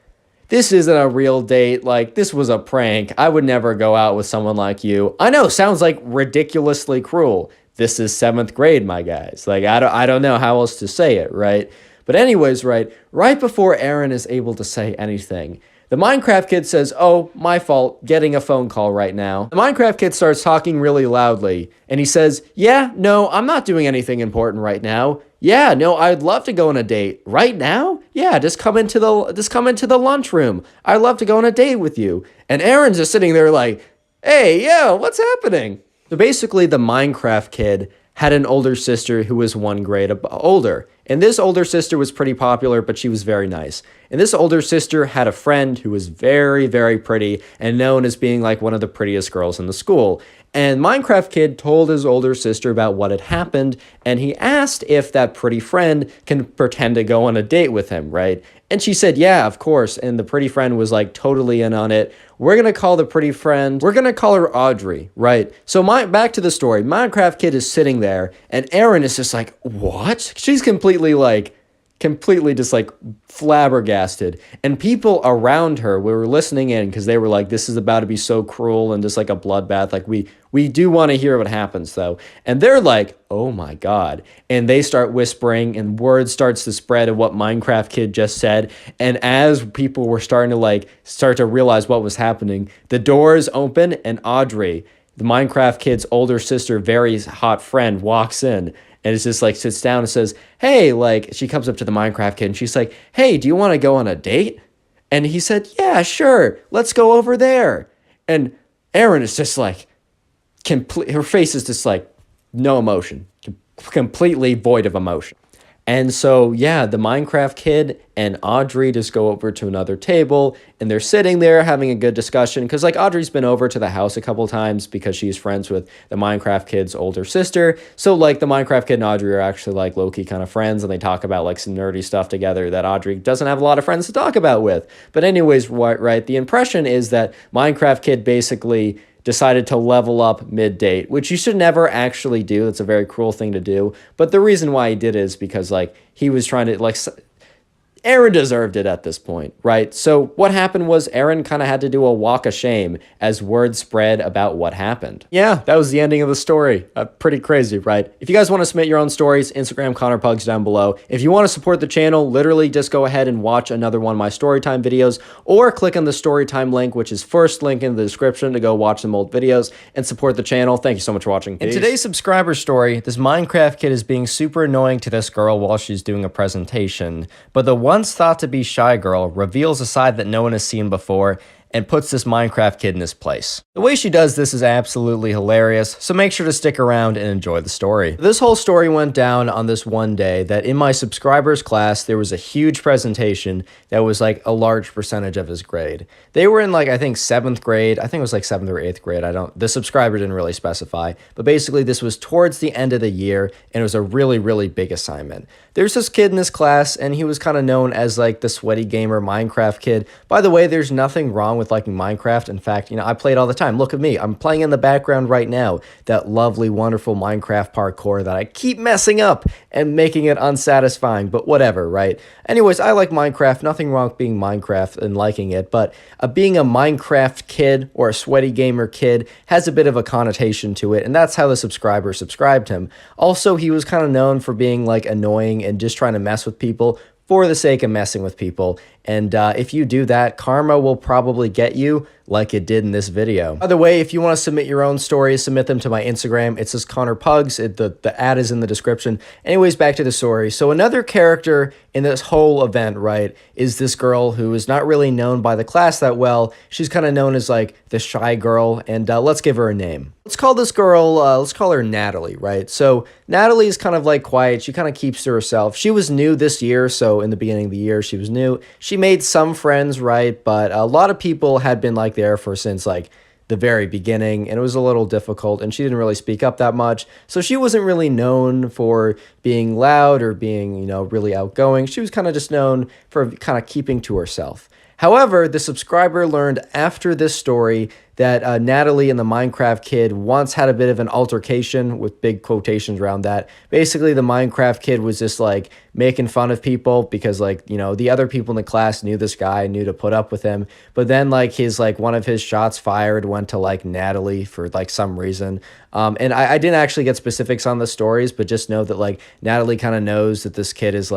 this isn't a real date, this was a prank. I would never go out with someone like you. I know, sounds ridiculously cruel. This is 7th grade, my guys. I don't know how else to say it, right? But anyways, right before Erin is able to say anything, the Minecraft kid says, oh, my fault, getting a phone call right now. The Minecraft kid starts talking really loudly, and he says, yeah, no, I'm not doing anything important right now. Yeah, no, I'd love to go on a date. Right now? Yeah, just come into the lunchroom. I'd love to go on a date with you. And Erin's just sitting there hey, yo, what's happening? So basically, the Minecraft kid had an older sister who was 1 grade older. And this older sister was pretty popular, but she was very nice. And this older sister had a friend who was very, very pretty and known as being one of the prettiest girls in the school. And Minecraft kid told his older sister about what had happened, and he asked if that pretty friend can pretend to go on a date with him, right? And she said, yeah, of course. And the pretty friend was totally in on it. We're going to call the pretty friend, we're going to call her Audrey, right? So back to the story. Minecraft kid is sitting there, and Erin is just what? She's completely completely just like flabbergasted. And people around her were listening in because they were like, this is about to be so cruel and just like a bloodbath. Like we do want to hear what happens though. And they're like, oh my God. And they start whispering and word starts to spread of what Minecraft Kid just said. And as people were starting to start to realize what was happening, the doors open and Audrey, the Minecraft Kid's older sister, very hot friend, walks in. And it's just like sits down and says, hey, like she comes up to the Minecraft Kid and she's like, hey, do you want to go on a date? And he said, yeah, sure. Let's go over there. And Aaron is just like, her face is just like no emotion, completely void of emotion. And so, yeah, the Minecraft Kid and Audrey just go over to another table and they're sitting there having a good discussion because like Audrey's been over to the house a couple times because she's friends with the Minecraft Kid's older sister. So like the Minecraft Kid and Audrey are actually like low-key kind of friends and they talk about like some nerdy stuff together that Audrey doesn't have a lot of friends to talk about with. But anyways, right, the impression is that Minecraft Kid basically decided to level up mid-date, which you should never actually do. It's a very cruel thing to do. But the reason why he did is because like he was trying to like Aaron deserved it at this point, right? So what happened was Aaron kind of had to do a walk of shame as word spread about what happened. Yeah, that was the ending of the story. Pretty crazy, right? If you guys want to submit your own stories, Instagram Connor Pugs down below. If you want to support the channel, literally just go ahead and watch another one of my Storytime videos or click on the Storytime link, which is first link in the description to go watch some old videos and support the channel. Thank you so much for watching. In today's subscriber story, this Minecraft Kid is being super annoying to this girl while she's doing a presentation, but the once thought to be shy girl reveals a side that no one has seen before and puts this Minecraft Kid in his place. The way she does this is absolutely hilarious, so make sure to stick around and enjoy the story. This whole story went down on this one day that in my subscribers class, there was a huge presentation that was like a large percentage of his grade. They were in like, I think 7th grade. I think it was like 7th or 8th grade. The subscriber didn't really specify, but basically this was towards the end of the year and it was a really, really big assignment. There's this kid in this class and he was kind of known as like the sweaty gamer Minecraft kid. By the way, there's nothing wrong with liking Minecraft. In fact, you know, I play it all the time. Look at me. I'm playing in the background right now. That lovely, wonderful Minecraft parkour that I keep messing up and making it unsatisfying, but whatever, right? Anyways, I like Minecraft. Nothing wrong with being Minecraft and liking it, but being a Minecraft kid or a sweaty gamer kid has a bit of a connotation to it, and that's how the subscriber subscribed him. Also, he was kind of known for being like annoying and just trying to mess with people for the sake of messing with people. And if you do that, karma will probably get you like it did in this video. By the way, if you want to submit your own stories, submit them to my Instagram. It says Connor Pugs. The ad is in the description. Anyways, back to the story. So another character in this whole event, right, is this girl who is not really known by the class that well. She's kind of known as like the shy girl, and let's give her a name. Let's call this girl, let's call her Natalie, right? So Natalie is kind of like quiet. She kind of keeps to herself. She was new this year, so in the beginning of the year, she was new. She made some friends, right? But a lot of people had been like there for since like the very beginning, and it was a little difficult, and she didn't really speak up that much. So she wasn't really known for being loud or being, you know, really outgoing. She was kind of just known for kind of keeping to herself. However, the subscriber learned after this story that Natalie and the Minecraft Kid once had a bit of an altercation, with big quotations around that. Basically, the Minecraft Kid was just like making fun of people because, like, you know, the other people in the class knew this guy, knew to put up with him. But then like one of his shots fired went to like Natalie for like some reason. And I didn't actually get specifics on the stories, but just know that like Natalie kind of knows that this kid is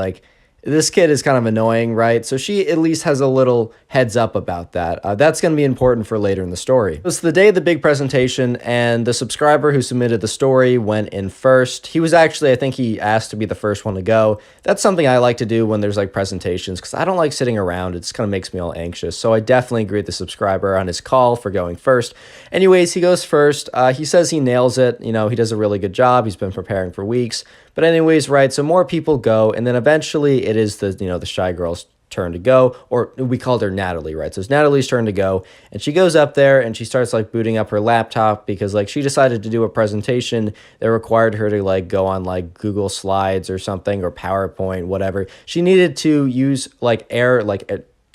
kind of annoying, right? So she at least has a little heads up about that. That's going to be important for later in the story. It's the day of the big presentation, and the subscriber who submitted the story went in first. He was actually, I think he asked to be the first one to go. That's something I like to do when there's like presentations, because I don't like sitting around. It just kind of makes me all anxious. So I definitely agree with the subscriber on his call for going first. Anyways, he goes first. He says he nails it. You know, he does a really good job. He's been preparing for weeks. But anyways, right, so more people go, and then eventually it is the shy girl's turn to go, or we called her Natalie, right? So it's Natalie's turn to go, and she goes up there and she starts like booting up her laptop because like she decided to do a presentation that required her to like go on like Google Slides or something, or PowerPoint, whatever. She needed to use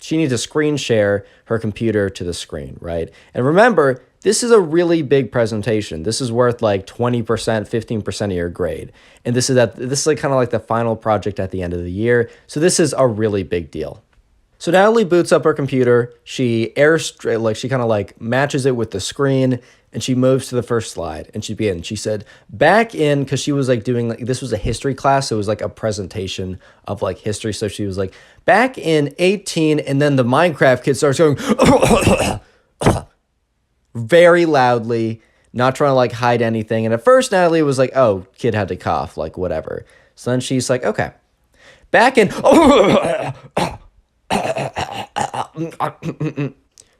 she needed to screen share her computer to the screen, right? And remember, this is a really big presentation. This is worth like 20%, 15% of your grade. And this is like kind of like the final project at the end of the year. So this is a really big deal. So Natalie boots up her computer. She kind of like matches it with the screen, and she moves to the first slide, and she begins. She said, back in, because she was like doing, like, this was a history class, so it was like a presentation of like history. So she was like, back in 18, and then the Minecraft kid starts going very loudly, not trying to like hide anything. And at first Natalie was like, oh, kid had to cough, like whatever. So then she's like, okay, back in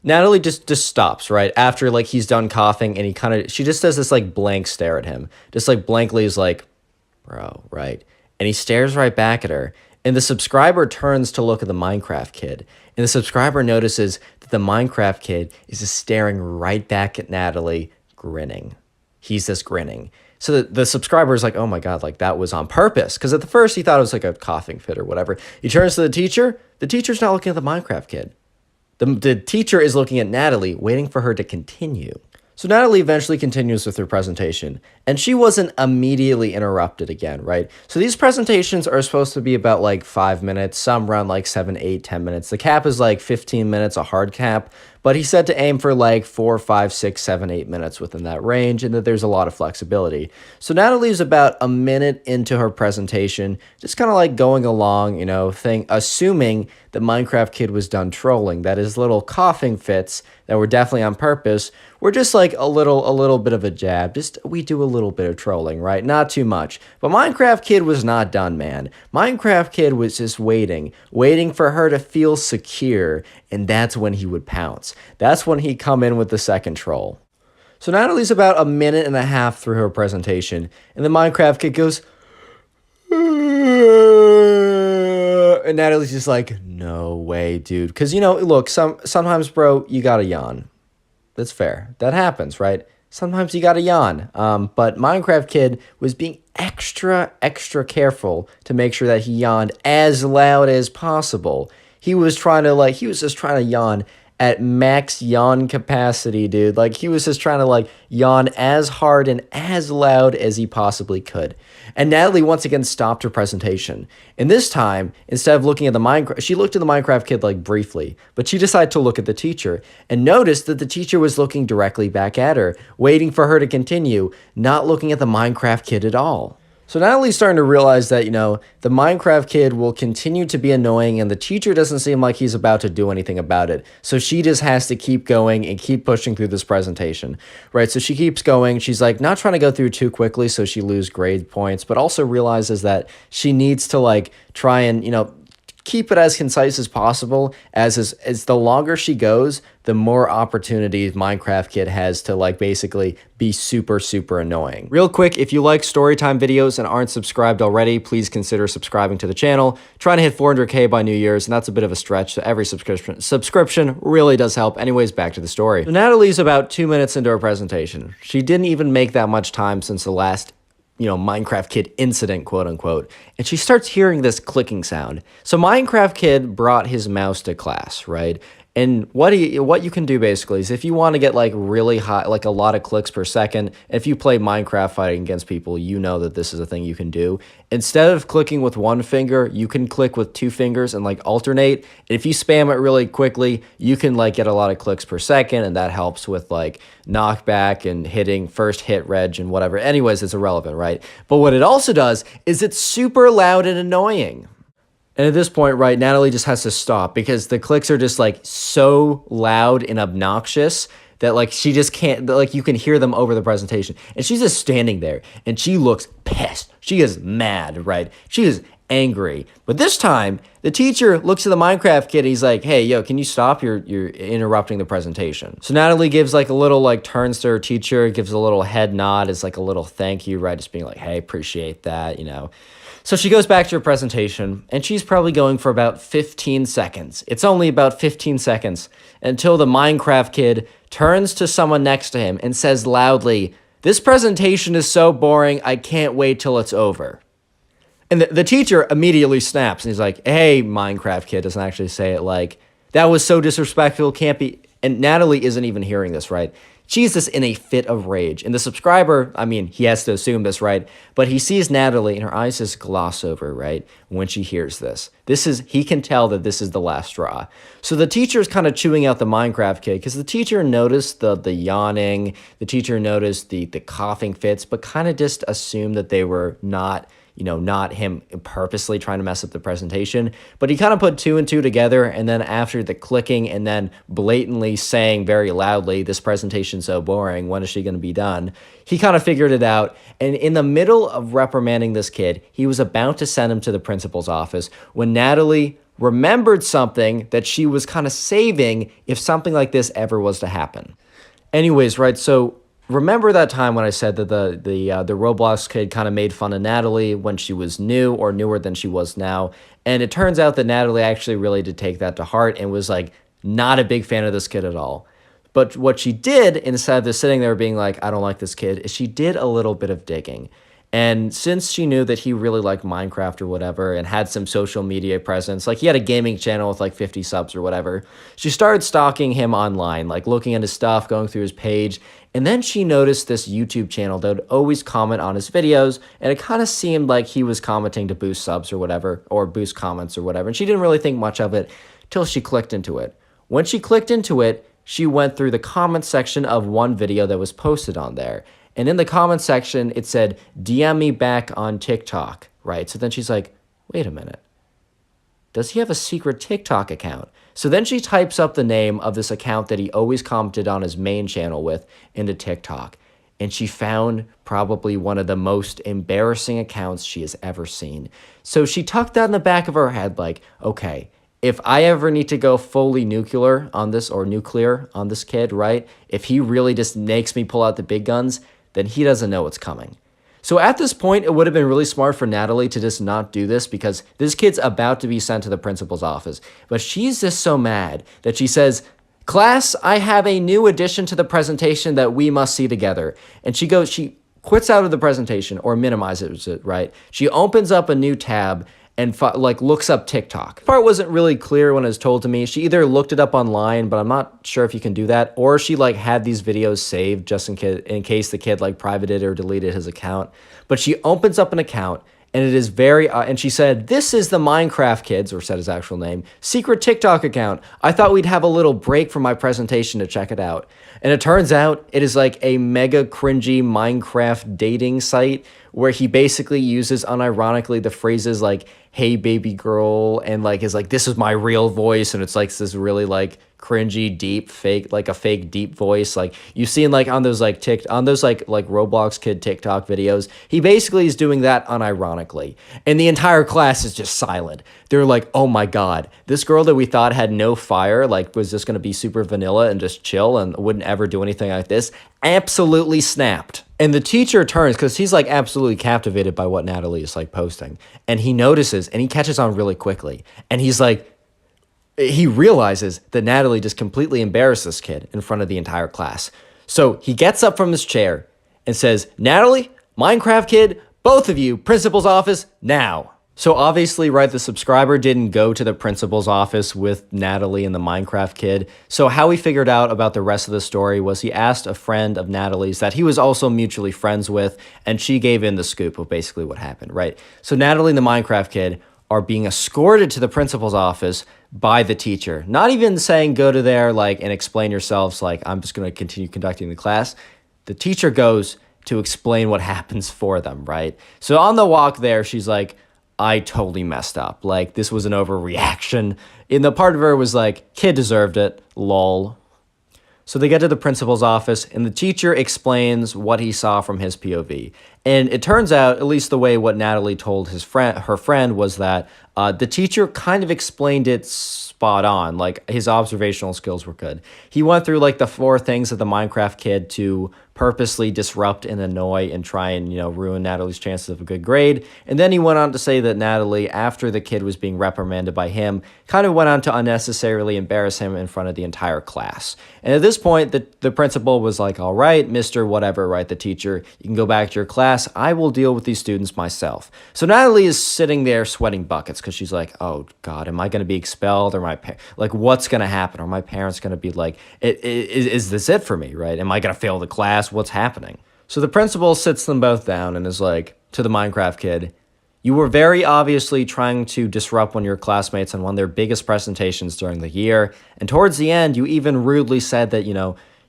Natalie just stops right after like he's done coughing, and she just does this like blank stare at him, just like blankly is like, bro, right? And he stares right back at her, and the subscriber turns to look at the Minecraft kid, and the subscriber notices that the Minecraft kid is just staring right back at Natalie, grinning. He's just grinning. So the subscriber is like, oh my God, like that was on purpose. Because at the first he thought it was like a coughing fit or whatever. He turns to the teacher. The teacher's not looking at the Minecraft kid. The teacher is looking at Natalie, waiting for her to continue. So Natalie eventually continues with her presentation, and she wasn't immediately interrupted again, right? So these presentations are supposed to be about like 5 minutes, some run like 7, 8, 10 minutes. The cap is like 15 minutes, a hard cap, but he said to aim for like 4, 5, 6, 7, 8 minutes within that range, and that there's a lot of flexibility. So Natalie's about a minute into her presentation, just kind of like going along, assuming the Minecraft kid was done trolling, that his little coughing fits that were definitely on purpose were just like a little bit of a jab. We do a little bit of trolling, right? Not too much. But Minecraft kid was not done, man. Minecraft kid was just waiting for her to feel secure, and that's when he would pounce. That's when he'd come in with the second troll. So Natalie's about a minute and a half through her presentation, and the Minecraft kid goes, and Natalie's just like, no way, dude. Because, look, sometimes, bro, you gotta yawn. That's fair. That happens, right? Sometimes you gotta yawn. But Minecraft kid was being extra careful to make sure that he yawned as loud as possible. He was just trying to yawn at max yawn capacity, dude. Like, he was just trying to like yawn as hard and as loud as he possibly could. And Natalie once again stopped her presentation. And this time, instead of looking at the Minecraft, she looked at the Minecraft kid like briefly, but she decided to look at the teacher and noticed that the teacher was looking directly back at her, waiting for her to continue, not looking at the Minecraft kid at all. So Natalie's starting to realize that, the Minecraft kid will continue to be annoying, and the teacher doesn't seem like he's about to do anything about it. So she just has to keep going and keep pushing through this presentation, right? So she keeps going. She's like not trying to go through too quickly so she lose grade points, but also realizes that she needs to like try and, keep it as concise as possible, as the longer she goes, the more opportunities Minecraft kid has to like basically be super annoying. Real quick, if you like Storytime videos and aren't subscribed already, please consider subscribing to the channel. Trying to hit 400K by New Year's, and that's a bit of a stretch, so every subscription really does help. Anyways, back to the story. So Natalie's about 2 minutes into her presentation. She didn't even make that much time since the last Minecraft kid incident, quote unquote. And she starts hearing this clicking sound. So Minecraft kid brought his mouse to class, right? And what you can do basically is if you want to get like really high, like a lot of clicks per second, if you play Minecraft fighting against people, you know that this is a thing you can do. Instead of clicking with one finger, you can click with 2 fingers and like alternate. And if you spam it really quickly, you can like get a lot of clicks per second, and that helps with like knockback and hitting first hit reg and whatever. Anyways, it's irrelevant, right? But what it also does is it's super loud and annoying. And at this point, right, Natalie just has to stop because the clicks are just like so loud and obnoxious that like she just can't, like you can hear them over the presentation. And she's just standing there and she looks pissed. She is mad, right? She is angry. But this time, the teacher looks at the Minecraft kid. He's like, hey, yo, can you stop? You're interrupting the presentation. So Natalie gives like a little like turns to her teacher, gives a little head nod as like a little thank you, right? Just being like, hey, appreciate that, So she goes back to her presentation, and she's probably going for about 15 seconds. It's only about 15 seconds until the Minecraft kid turns to someone next to him and says loudly, this presentation is so boring, I can't wait till it's over. And the teacher immediately snaps, and he's like, hey, Minecraft kid, doesn't actually say it like, that was so disrespectful, can't be. And Natalie isn't even hearing this, right? Sees this in a fit of rage. And the subscriber, I mean, he has to assume this, right? But he sees Natalie and her eyes just gloss over, right? When she hears this. He can tell that this is the last straw. So the teacher is kind of chewing out the Minecraft kid because the teacher noticed the yawning, the teacher noticed the coughing fits, but kind of just assumed that they were not him purposely trying to mess up the presentation. But he kind of put 2 and 2 together, and then after the clicking and then blatantly saying very loudly, this presentation's so boring, when is she going to be done? He kind of figured it out, and in the middle of reprimanding this kid, he was about to send him to the principal's office when Natalie remembered something that she was kind of saving if something like this ever was to happen. Anyways, right, so remember that time when I said that the Roblox kid kind of made fun of Natalie when she was new or newer than she was now? And it turns out that Natalie actually really did take that to heart and was like not a big fan of this kid at all. But what she did, instead of just sitting there being like, I don't like this kid, is she did a little bit of digging. And since she knew that he really liked Minecraft or whatever and had some social media presence, like he had a gaming channel with like 50 subs or whatever, she started stalking him online, like looking at his stuff, going through his page. And then she noticed this YouTube channel that would always comment on his videos. And it kind of seemed like he was commenting to boost subs or whatever, or boost comments or whatever. And she didn't really think much of it till she clicked into it. When she clicked into it, she went through the comment section of one video that was posted on there. And in the comment section, it said, DM me back on TikTok, right? So then she's like, wait a minute. Does he have a secret TikTok account? So then she types up the name of this account that he always commented on his main channel with into TikTok. And she found probably one of the most embarrassing accounts she has ever seen. So she tucked that in the back of her head like, okay, if I ever need to go fully nuclear on this kid, right? If he really just makes me pull out the big guns, then he doesn't know what's coming. So at this point, it would have been really smart for Natalie to just not do this because this kid's about to be sent to the principal's office. But she's just so mad that she says, class, I have a new addition to the presentation that we must see together. And she quits out of the presentation or minimizes it, right? She opens up a new tab and looks up TikTok. The part wasn't really clear when it was told to me. She either looked it up online, but I'm not sure if you can do that, or she had these videos saved just in case the kid privated or deleted his account. But she opens up an account, and it is and she said, this is the Minecraft Kids, or said his actual name, secret TikTok account. I thought we'd have a little break from my presentation to check it out. And it turns out it is like a mega cringy Minecraft dating site where he basically uses unironically the phrases like, hey baby girl, and is like, this is my real voice, and it's like this really cringy deep fake, a fake deep voice like you see in on those Roblox kid TikTok videos. He basically is doing that unironically, and the entire class is just silent. They're like, oh my god, this girl that we thought had no fire, was just gonna be super vanilla and just chill and wouldn't ever do anything like this, absolutely snapped. And the teacher turns because he's absolutely captivated by what Natalie is posting, and he notices and he catches on really quickly, and he realizes that Natalie just completely embarrassed this kid in front of the entire class. So he gets up from his chair and says, Natalie, Minecraft Kid, both of you, principal's office now. So obviously, right, the subscriber didn't go to the principal's office with Natalie and the Minecraft Kid. So how he figured out about the rest of the story was he asked a friend of Natalie's that he was also mutually friends with, and she gave in the scoop of basically what happened, right? So Natalie and the Minecraft Kid are being escorted to the principal's office by the teacher. Not even saying go to there and explain yourselves I'm just going to continue conducting the class. The teacher goes to explain what happens for them, right? So on the walk there, she's like, I totally messed up. This was an overreaction. And the part of her was kid deserved it, lol. So they get to the principal's office, and the teacher explains what he saw from his POV. And it turns out, at least the way what Natalie told her friend was that the teacher kind of explained it spot on. His observational skills were good. He went through the 4 things of the Minecraft Kid to purposely disrupt and annoy and try and ruin Natalie's chances of a good grade. And then he went on to say that Natalie, after the kid was being reprimanded by him, kind of went on to unnecessarily embarrass him in front of the entire class. And at this point, the principal was like, all right, Mr. Whatever, right, the teacher, you can go back to your class. class. I will deal with these students myself. So Natalie is sitting there sweating buckets because she's like, oh God, am I going to be expelled? Or like, what's going to happen? Are my parents going to be like, is this it for me, right? Am I going to fail the class? What's happening? So the principal sits them both down and is like, to the Minecraft kid, you were very obviously trying to disrupt one of your classmates on one of their biggest presentations during the year. And towards the end, you even rudely said that,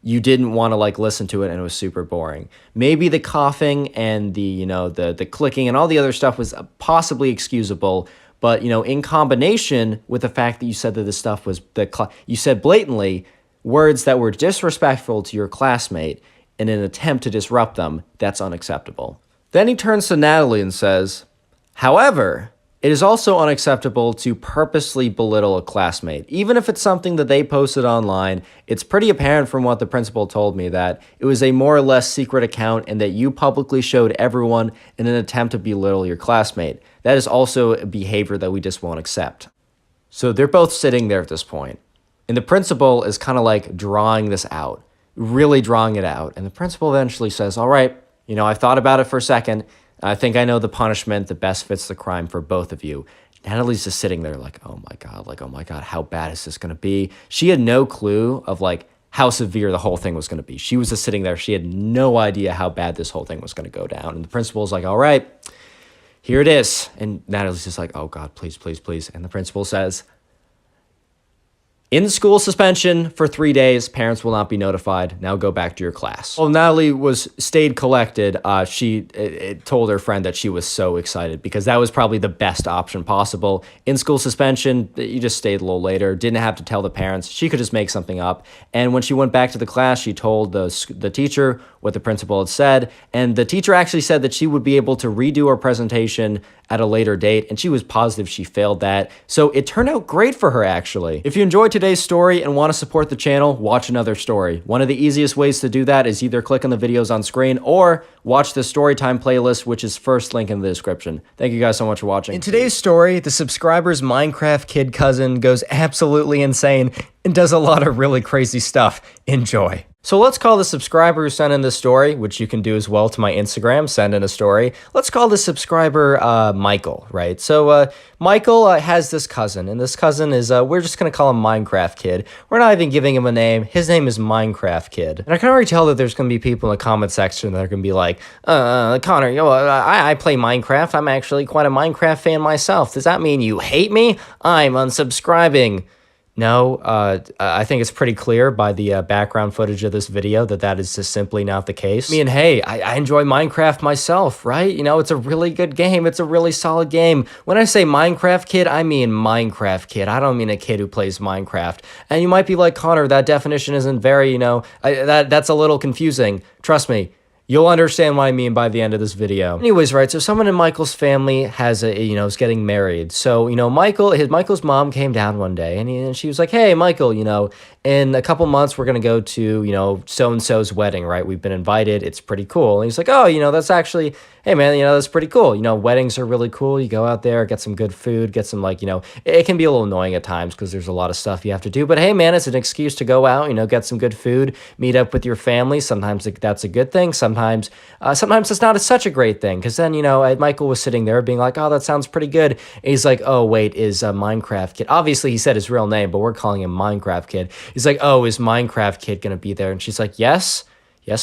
you didn't want to like listen to it and it was super boring. Maybe the coughing and the clicking and all the other stuff was possibly excusable, but in combination with the fact that you said that this stuff was you said blatantly words that were disrespectful to your classmate in an attempt to disrupt them, that's unacceptable. Then he turns to Natalie and says, however, it is also unacceptable to purposely belittle a classmate. Even if it's something that they posted online, it's pretty apparent from what the principal told me that it was a more or less secret account and that you publicly showed everyone in an attempt to belittle your classmate. That is also a behavior that we just won't accept. So they're both sitting there at this point, and the principal is kind of like drawing this out, really drawing it out. And the principal eventually says, all right, I've thought about it for a second. I think I know the punishment that best fits the crime for both of you. Natalie's just sitting there like, oh my God, how bad is this going to be? She had no clue of like how severe the whole thing was going to be. She was just sitting there. She had no idea how bad this whole thing was going to go down. And the principal's like, all right, here it is. And Natalie's just like, oh God, please, please, please. And the principal says, in school suspension for 3 days, parents will not be notified. Now go back to your class. Well, Natalie stayed collected. She told her friend that she was so excited because that was probably the best option possible. In school suspension, you just stayed a little later, didn't have to tell the parents. She could just make something up. And when she went back to the class, she told the teacher what the principal had said. And the teacher actually said that she would be able to redo her presentation at a later date, and she was positive she failed that. So it turned out great for her, actually. If you enjoyed today's story and want to support the channel, watch another story. One of the easiest ways to do that is either click on the videos on screen or watch the Storytime playlist, which is first link in the description. Thank you guys so much for watching. In today's story, the subscriber's Minecraft kid cousin goes absolutely insane and does a lot of really crazy stuff. Enjoy. So let's call the subscriber who sent in this story, which you can do as well to my Instagram, send in a story. Let's call the subscriber Michael, right? So Michael has this cousin, and this cousin is, we're just going to call him Minecraft Kid. We're not even giving him a name. His name is Minecraft Kid. And I can already tell that there's going to be people in the comment section that are going to be like, Connor, I play Minecraft. I'm actually quite a Minecraft fan myself. Does that mean you hate me? I'm unsubscribing. No, I think it's pretty clear by the background footage of this video that is just simply not the case. I mean, hey, I enjoy Minecraft myself, right? It's a really good game. It's a really solid game. When I say Minecraft Kid, I mean Minecraft Kid. I don't mean a kid who plays Minecraft. And you might be like, Connor, that definition isn't very, that's a little confusing. Trust me. You'll understand what I mean by the end of this video. Anyways, right, so someone in Michael's family is getting married. So, Michael's mom came down one day and she was like, hey, Michael, in a couple months, we're going to go to, so-and-so's wedding, right? We've been invited. It's pretty cool. And he's like, oh, that's actually, hey, man, that's pretty cool. Weddings are really cool. You go out there, get some good food, get some, it can be a little annoying at times because there's a lot of stuff you have to do. But, hey, man, it's an excuse to go out, get some good food, meet up with your family. Sometimes that's a good thing. Sometimes it's not such a great thing because then, Michael was sitting there being like, oh, that sounds pretty good. And he's like, oh, wait, is Minecraft Kid? Obviously, he said his real name, but we're calling him Minecraft Kid. He's like, oh, is Minecraft Kid going to be there? And she's like, yes,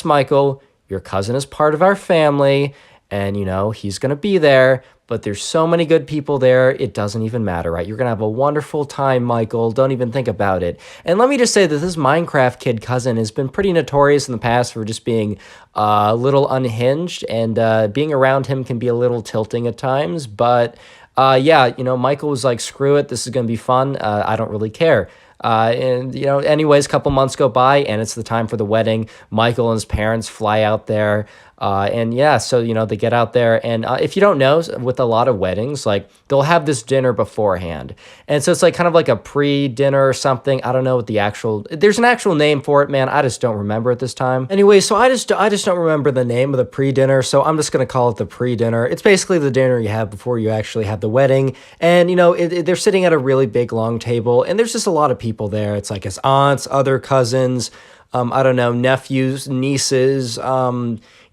Michael, your cousin is part of our family, and, he's going to be there, but there's so many good people there, it doesn't even matter, right? You're going to have a wonderful time, Michael. Don't even think about it. And let me just say that this Minecraft Kid cousin has been pretty notorious in the past for just being a little unhinged, and being around him can be a little tilting at times, but Michael was like, screw it, this is going to be fun, I don't really care. Anyways, a couple months go by and it's the time for the wedding. Michael and his parents fly out there. So they get out there, and if you don't know, with a lot of weddings, like they'll have this dinner beforehand. And so it's like kind of like a pre-dinner or something. I don't know what there's an actual name for it, man. I just don't remember at this time. Anyway, so I just don't remember the name of the pre-dinner. So I'm just going to call it the pre-dinner. It's basically the dinner you have before you actually have the wedding. And, they're sitting at a really big long table, and there's just a lot of people there. It's like his aunts, other cousins, I don't know, nephews, nieces,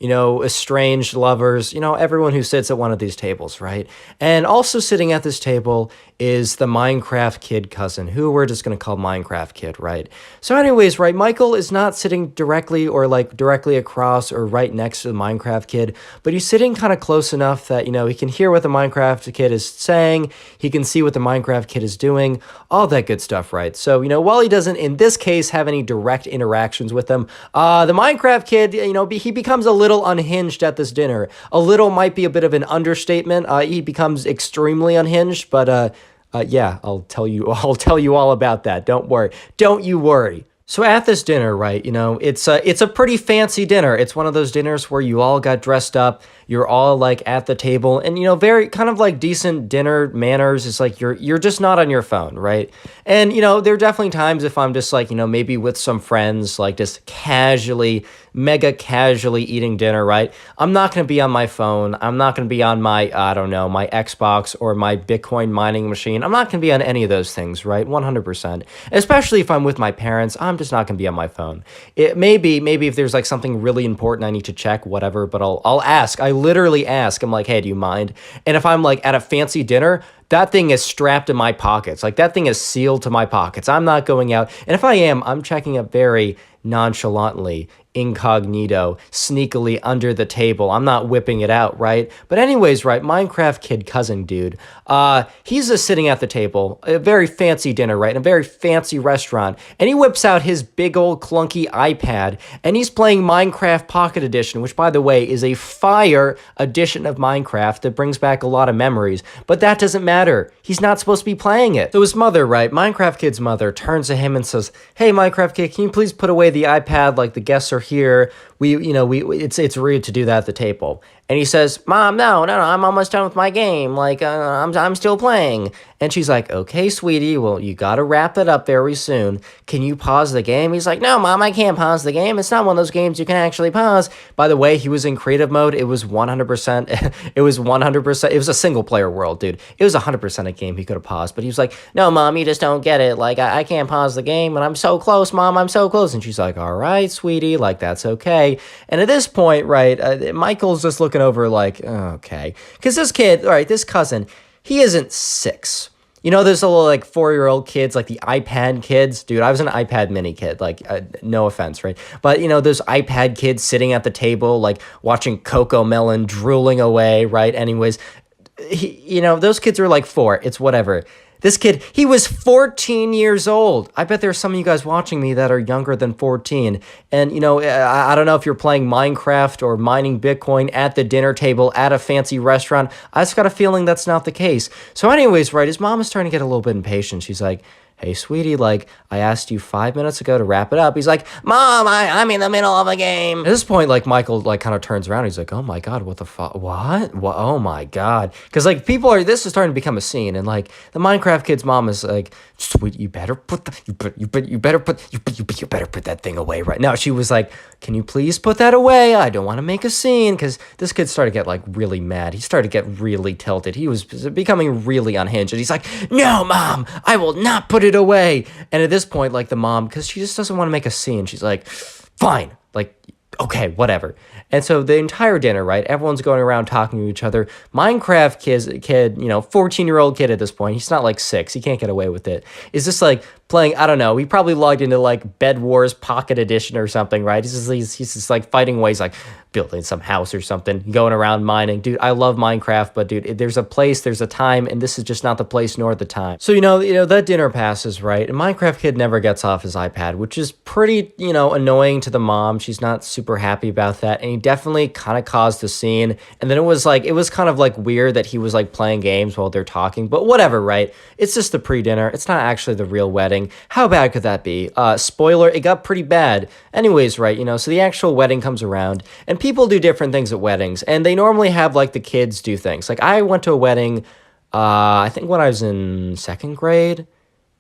estranged lovers, everyone who sits at one of these tables, right? And also sitting at this table is the Minecraft kid cousin, who we're just going to call Minecraft kid, right? So anyways, right, Michael is not sitting directly or like directly across or right next to the Minecraft kid, but he's sitting kind of close enough that, he can hear what the Minecraft kid is saying, he can see what the Minecraft kid is doing, all that good stuff, right? So, while he doesn't, in this case, have any direct interactions with them, the Minecraft kid, he becomes a little unhinged at this dinner. A little might be a bit of an understatement. He becomes extremely unhinged, but yeah, I'll tell you all about that. Don't you worry. So at this dinner, right, it's a pretty fancy dinner. It's one of those dinners where you all got dressed up. You're all like at the table and, very kind of like decent dinner manners. It's like you're just not on your phone, right? And, there are definitely times if I'm just like, maybe with some friends, like just mega casually eating dinner, right? I'm not going to be on my phone. I'm not going to be on my, I don't know, my Xbox or my Bitcoin mining machine. I'm not going to be on any of those things, right? 100%. Especially if I'm with my parents, I'm just not going to be on my phone. It maybe if there's like something really important I need to check, whatever, but I'll ask. I literally ask. I'm like, hey, do you mind? And if I'm like at a fancy dinner, that thing is strapped in my pockets. Like that thing is sealed to my pockets. I'm not going out. And if I am, I'm checking it very nonchalantly, incognito, sneakily under the table. I'm not whipping it out, right? But anyways, right, Minecraft kid cousin dude, he's just sitting at the table, a very fancy dinner, right, in a very fancy restaurant, and he whips out his big old clunky iPad, and he's playing Minecraft Pocket Edition, which, by the way, is a fire edition of Minecraft that brings back a lot of memories, but that doesn't matter. He's not supposed to be playing it. So his mother, right, Minecraft kid's mother, turns to him and says, hey, Minecraft kid, can you please put away the iPad, like the guests are here. It's rude to do that at the table. And he says, Mom, no, I'm almost done with my game. Like, I'm still playing. And she's like, okay, sweetie, well, you got to wrap it up very soon. Can you pause the game? He's like, no, Mom, I can't pause the game. It's not one of those games you can actually pause. By the way, he was in creative mode. It was 100%. It was 100%. It was a single player world, dude. It was 100% a game he could have paused. But he was like, no, Mom, you just don't get it. Like, I can't pause the game. And I'm so close, Mom. I'm so close. And she's like, all right, sweetie, like, that's okay. And at this point, right, Michael's just looking over like, okay. Because this kid, all right, this cousin, he isn't 6. There's a little like 4-year-old kids, like the iPad kids. Dude, I was an iPad mini kid, like no offense, right? But, those iPad kids sitting at the table, like watching Coco Melon drooling away, right? Anyways, those kids are like 4. It's whatever. This kid, he was 14 years old. I bet there's some of you guys watching me that are younger than 14. And, I don't know if you're playing Minecraft or mining Bitcoin at the dinner table at a fancy restaurant. I just got a feeling that's not the case. So anyways, right, his mom is starting to get a little bit impatient. She's like, hey, sweetie, like, I asked you 5 minutes ago to wrap it up. He's like, Mom, I'm in the middle of a game. At this point, like, Michael, like, kind of turns around. He's like, oh, my God, what the fuck? What? Oh, my God. Because, like, this is starting to become a scene. And, like, the Minecraft kid's mom is like, sweet, you better put that thing away right now. She was like, can you please put that away? I don't want to make a scene. Because this kid started to get, like, really mad. He started to get really tilted. He was becoming really unhinged. And he's like, no, Mom, I will not put it away. And at this point, like, the mom, because she just doesn't want to make a scene, she's like, fine, like, okay, whatever. And so the entire dinner, right, everyone's going around talking to each other. Minecraft kid, 14-year-old kid at this point, he's not like 6, he can't get away with it, is just like playing, I don't know, he probably logged into like Bed Wars Pocket Edition or something, right? He's just like fighting ways, like building some house or something, going around mining. Dude, I love Minecraft, but dude, there's a place, there's a time, and this is just not the place nor the time. So, that dinner passes, right? And Minecraft kid never gets off his iPad, which is pretty, annoying to the mom. She's not super happy about that. And he definitely kind of caused a scene. And then it was kind of like weird that he was like playing games while they're talking, but whatever, right? It's just the pre-dinner. It's not actually the real wedding. How bad could that be? Spoiler, it got pretty bad. Anyways, right, so the actual wedding comes around, and people do different things at weddings, and they normally have, like, the kids do things. Like, I went to a wedding, I think when I was in 2nd grade,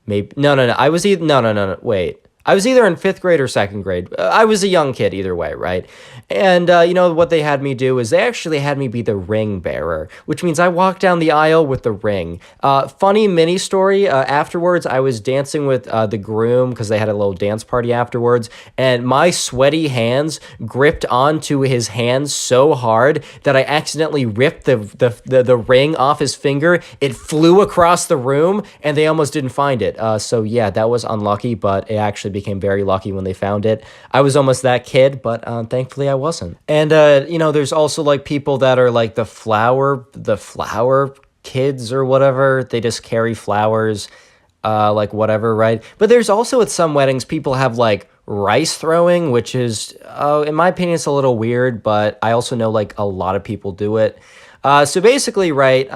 maybe, no, I was either, no, wait. I was either in 5th grade or 2nd grade. I was a young kid either way, right? And, you know, what they had me do is they actually had me be the ring bearer, which means I walked down the aisle with the ring. Funny mini story, afterwards, I was dancing with the groom because they had a little dance party afterwards, and my sweaty hands gripped onto his hands so hard that I accidentally ripped the ring off his finger. It flew across the room, and they almost didn't find it. So yeah, that was unlucky, but it actually became very lucky when they found it. I was almost that kid, but thankfully I wasn't. And you know, there's also like people that are like the flower kids or whatever. They just carry flowers, like whatever, right? But there's also at some weddings people have like rice throwing, which is, in my opinion, it's a little weird, but I also know like a lot of people do it. So basically, right,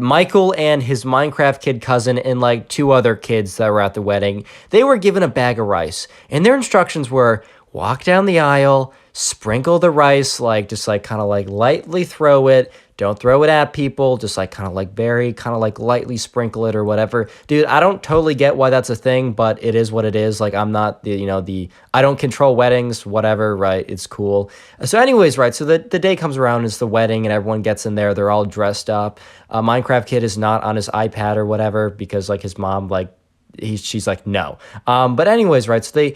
Michael and his Minecraft kid cousin and like 2 other kids that were at the wedding, they were given a bag of rice, and their instructions were walk down the aisle, sprinkle the rice, like just like kind of like lightly throw it. Don't throw it at people, just like kind of like lightly sprinkle it or whatever. Dude, I don't totally get why that's a thing, but it is what it is. Like, I'm not I don't control weddings, whatever, right? It's cool. So anyways, right, so the day comes around, it's the wedding, and everyone gets in there. They're all dressed up. Minecraft kid is not on his iPad or whatever because like his mom, like, she's like, no. But anyways, right, so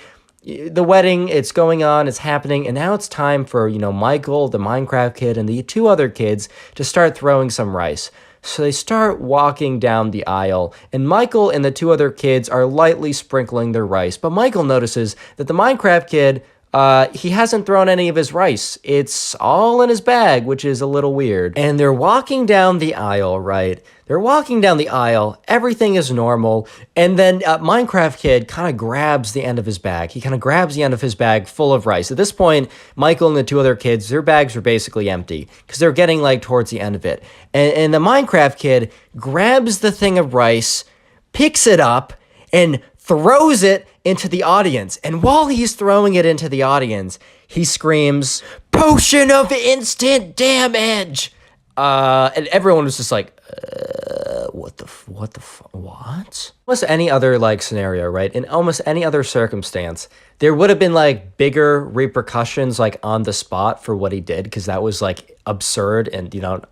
the wedding, it's going on, it's happening, and now it's time for, you know, Michael, the Minecraft kid, and the 2 other kids to start throwing some rice. So they start walking down the aisle, and Michael and the 2 other kids are lightly sprinkling their rice, but Michael notices that the Minecraft kid, he hasn't thrown any of his rice. It's all in his bag, which is a little weird. And they're walking down the aisle, right? They're walking down the aisle. Everything is normal. And then Minecraft kid kind of grabs the end of his bag. He kind of grabs the end of his bag full of rice. At this point, Michael and the 2 other kids, their bags are basically empty because they're getting like towards the end of it. And the Minecraft kid grabs the thing of rice, picks it up, and throws it into the audience. And while he's throwing it into the audience, he screams, "Potion of instant damage!" And everyone was just like, what? Almost any other like scenario, right? In almost any other circumstance, there would have been like bigger repercussions like on the spot for what he did, because that was like absurd and, you know,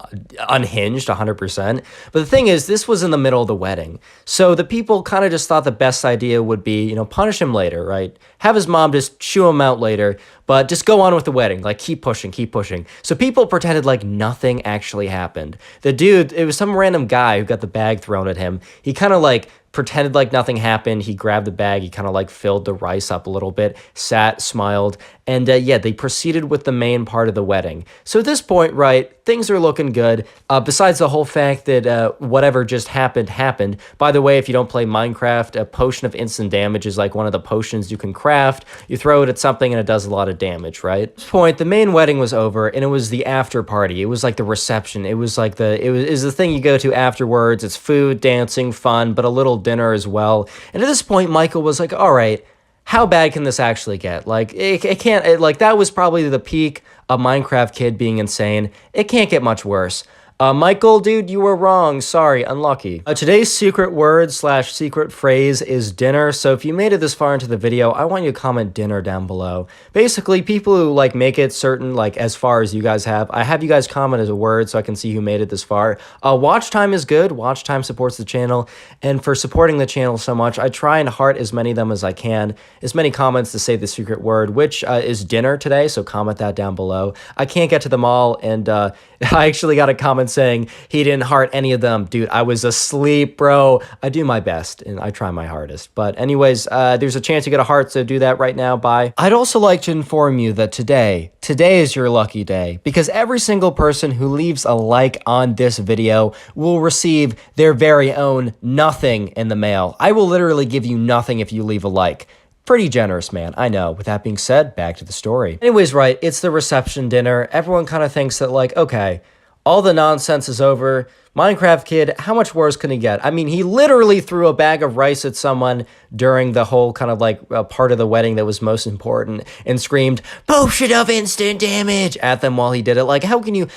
unhinged 100%. But the thing is, this was in the middle of the wedding. So the people kind of just thought the best idea would be, you know, punish him later, right? Have his mom just shoo him out later, but just go on with the wedding. Like, keep pushing. So people pretended like nothing actually happened. The dude, it was some random guy who got the bag thrown at him. He kind of like pretended like nothing happened. He grabbed the bag. He kind of like filled the rice up a little bit, sat, smiled, and yeah, they proceeded with the main part of the wedding. So at this point, right, things are looking good. Besides the whole fact that whatever just happened. By the way, if you don't play Minecraft, a potion of instant damage is like one of the potions you can craft. You throw it at something and it does a lot of damage, right? At this point, the main wedding was over, and it was the after party. It was like the reception. It was like it was the thing you go to afterwards. It's food, dancing, fun, but a little dinner as well. And at this point, Michael was like, all right, how bad can this actually get? Like, it can't, like, that was probably the peak of Minecraft kid being insane. It can't get much worse. Michael, dude, you were wrong. Sorry, unlucky. Today's secret word / secret phrase is dinner. So if you made it this far into the video, I want you to comment dinner down below. Basically, people who like make it certain, like as far as you guys have, I have you guys comment as a word so I can see who made it this far. Watch time is good. Watch time supports the channel. And for supporting the channel so much, I try and heart as many of them as I can. As many comments to say the secret word, which is dinner today. So comment that down below. I can't get to them all. And I actually got a comment saying he didn't heart any of them. Dude, I was asleep, bro. I do my best and I try my hardest. But anyways, there's a chance you get a heart, so do that right now. Bye. I'd also like to inform you that today is your lucky day, because every single person who leaves a like on this video will receive their very own nothing in the mail. I will literally give you nothing if you leave a like. Pretty generous, man. I know. With that being said, back to the story. Anyways, right, it's the reception dinner. Everyone kind of thinks that, like, okay, all the nonsense is over. Minecraft Kid, how much worse can he get? I mean, he literally threw a bag of rice at someone during the whole kind of like part of the wedding that was most important and screamed potion of instant damage at them while he did it. Like, how can you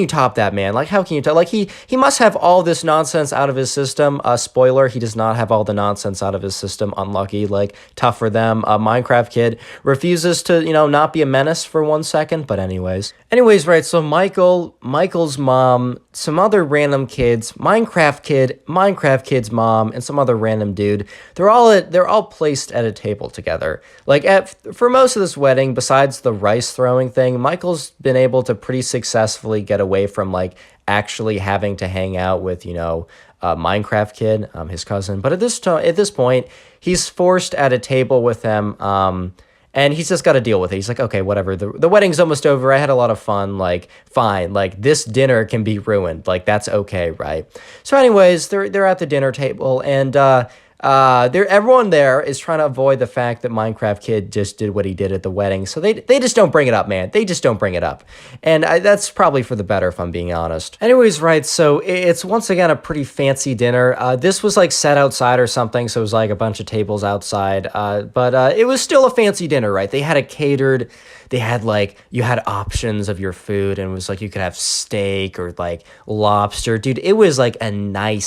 top that, man? Like, how can you like he must have all this nonsense out of his system. Spoiler, he does not have all the nonsense out of his system. Unlucky, like, tough for them. Minecraft Kid refuses to, not be a menace for 1 second. But anyways, right. So Michael's mom, some other random kids, Minecraft Kid's mom, and some other random dude. They're all placed at a table together. Like, for most of this wedding, besides the rice throwing thing, Michael's been able to pretty successfully get away from like actually having to hang out with Minecraft Kid, his cousin. But at this point, he's forced at a table with them. And he's just got to deal with it. He's like, okay, whatever. The wedding's almost over. I had a lot of fun. Like, fine. Like, this dinner can be ruined. Like, that's okay, right? So anyways, they're at the dinner table, and everyone there is trying to avoid the fact that Minecraft Kid just did what he did at the wedding. So they just don't bring it up, man. They just don't bring it up. And that's probably for the better, if I'm being honest. Anyways, right, so it's once again a pretty fancy dinner. This was like set outside or something, so it was like a bunch of tables outside. But it was still a fancy dinner, right? They had it catered. They had like, you had options of your food, and it was like you could have steak or like lobster. Dude, it was like a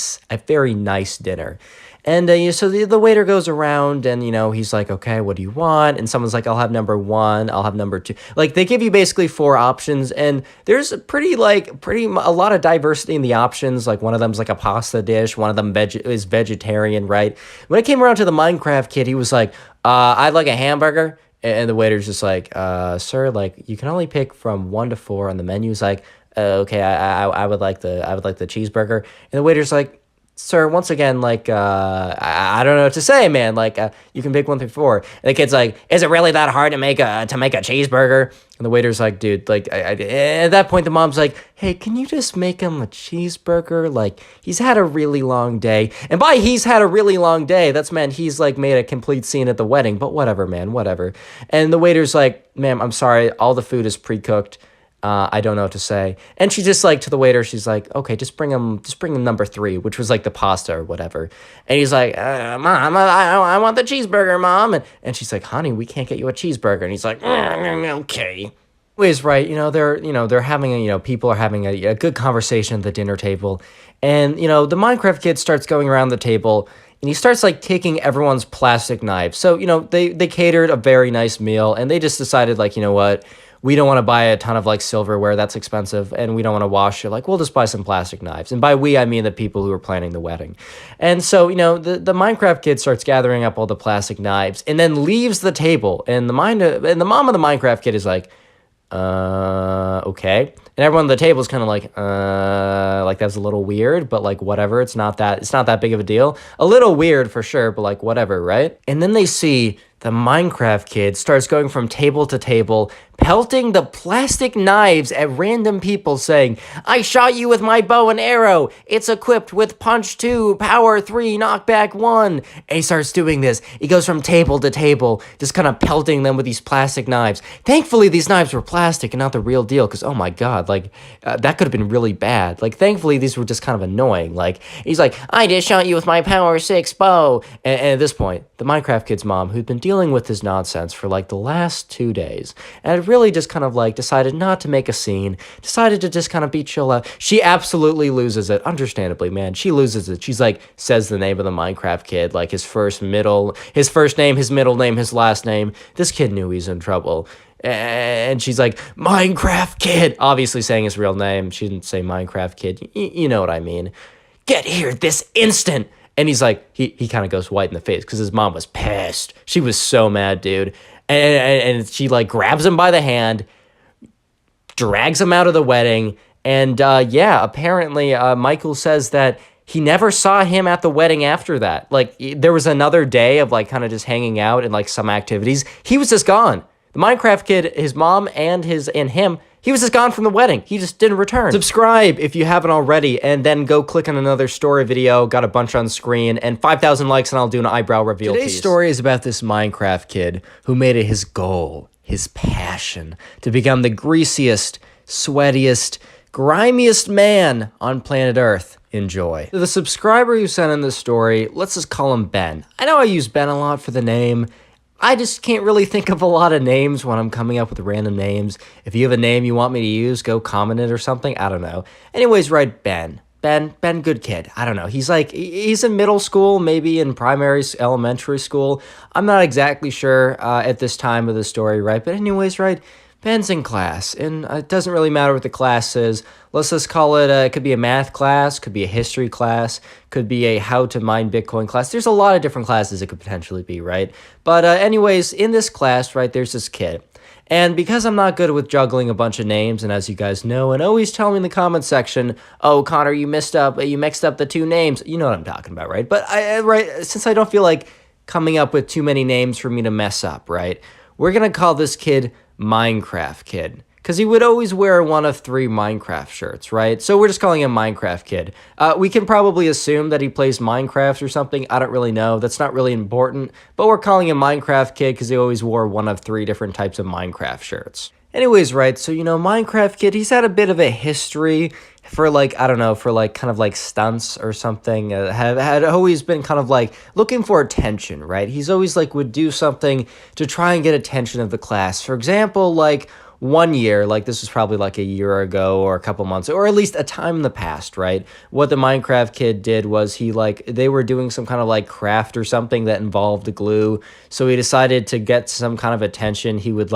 very nice dinner. And so the waiter goes around, and he's like, okay, what do you want? And someone's like, I'll have number 1, I'll have number 2. Like, they give you basically 4 options, and there's a lot of diversity in the options. Like, one of them's like a pasta dish, one of them is vegetarian, right? When it came around to the Minecraft Kid, he was like, I'd like a hamburger. And the waiter's just like, sir, like, you can only pick from 1 to 4 on the menu. He's like, okay, I would like the cheeseburger. And the waiter's like, sir, once again, like, I don't know what to say, man. Like, you can pick 1 through 4. And the kid's like, is it really that hard to make a cheeseburger? And the waiter's like, dude, like, at that point, the mom's like, hey, can you just make him a cheeseburger? Like, he's had a really long day. And by he's had a really long day, that's meant he's, like, made a complete scene at the wedding. But whatever, man, whatever. And the waiter's like, ma'am, I'm sorry, all the food is pre-cooked. I don't know what to say. And she just like, to the waiter, she's like, okay, just bring him number 3, which was like the pasta or whatever. And he's like, Mom, I want the cheeseburger, Mom. And she's like, honey, we can't get you a cheeseburger. And he's like, okay. Anyways, right, they're having people are having a good conversation at the dinner table. And, the Minecraft Kid starts going around the table, and he starts like taking everyone's plastic knives. So, they catered a very nice meal, and they just decided, like, you know what? We don't want to buy a ton of like silverware, that's expensive, and we don't want to wash it. Like, we'll just buy some plastic knives. And by we, I mean the people who are planning the wedding. And so, the Minecraft Kid starts gathering up all the plastic knives and then leaves the table. And the mom of the Minecraft Kid is like, okay. And everyone at the table is kind of like that's a little weird, but like, whatever. It's not that big of a deal. A little weird for sure, but like, whatever, right? And then they see the Minecraft Kid starts going from table to table, pelting the plastic knives at random people, saying, I shot you with my bow and arrow. It's equipped with punch 2, power 3, knockback 1. And he starts doing this. He goes from table to table, just kind of pelting them with these plastic knives. Thankfully, these knives were plastic and not the real deal, because, oh my God, like, that could have been really bad. Like, thankfully, these were just kind of annoying. Like, he's like, I just shot you with my power 6 bow. And at this point, the Minecraft Kid's mom, who'd been dealing with this nonsense for like the last 2 days, and had really just kind of like decided not to make a scene, decided to just kind of be chill out. She absolutely loses it, understandably, man. She loses it. She's like, says the name of the Minecraft Kid, like his first name, his middle name, his last name. This kid knew he's in trouble. And she's like, Minecraft Kid, obviously saying his real name. She didn't say Minecraft Kid. You know what I mean. Get here this instant. And he's like, he kind of goes white in the face because his mom was pissed. She was so mad, dude. And she like grabs him by the hand, drags him out of the wedding. And apparently Michael says that he never saw him at the wedding after that. Like, there was another day of like kind of just hanging out and like some activities. He was just gone. The Minecraft Kid, his mom and him, he was just gone from the wedding. He just didn't return. Subscribe if you haven't already, and then go click on another story video. Got a bunch on screen, and 5,000 likes, and I'll do an eyebrow reveal. Today's story is about this Minecraft kid who made it his goal, his passion, to become the greasiest, sweatiest, grimiest man on planet Earth. Enjoy. The subscriber who sent in this story, let's just call him Ben. I know I use Ben a lot for the name. I just can't really think of a lot of names when I'm coming up with random names. If you have a name you want me to use, go comment it or something. I don't know. Anyways, write Ben. Ben, good kid. I don't know. He's in middle school, maybe in elementary school. I'm not exactly sure at this time of the story, right? But anyways, right? Ben's in class, and it doesn't really matter what the class is. Let's just call it, it could be a math class, could be a history class, could be a how to mine Bitcoin class. There's a lot of different classes it could potentially be, right? But anyways, in this class, right, there's this kid. And because I'm not good with juggling a bunch of names, and as you guys know, and always tell me in the comment section, oh, Connor, you mixed up the two names. You know what I'm talking about, right? But since I don't feel like coming up with too many names for me to mess up, right? We're going to call this kid Minecraft Kid, because he would always wear one of 3 Minecraft shirts, right? So we're just calling him Minecraft Kid. We can probably assume that he plays Minecraft or something. I don't really know. That's not really important, but we're calling him Minecraft Kid because he always wore one of 3 different types of Minecraft shirts. Anyways, right, so, Minecraft Kid, he's had a bit of a history for, kind of stunts or something. Had always been kind of, looking for attention, right? He's always, would do something to try and get attention of the class. For example, one year, this was probably a year ago or a couple months, or at least a time in the past, right? What the Minecraft Kid did was they were doing some kind of craft or something that involved glue. So he decided to get some kind of attention. He would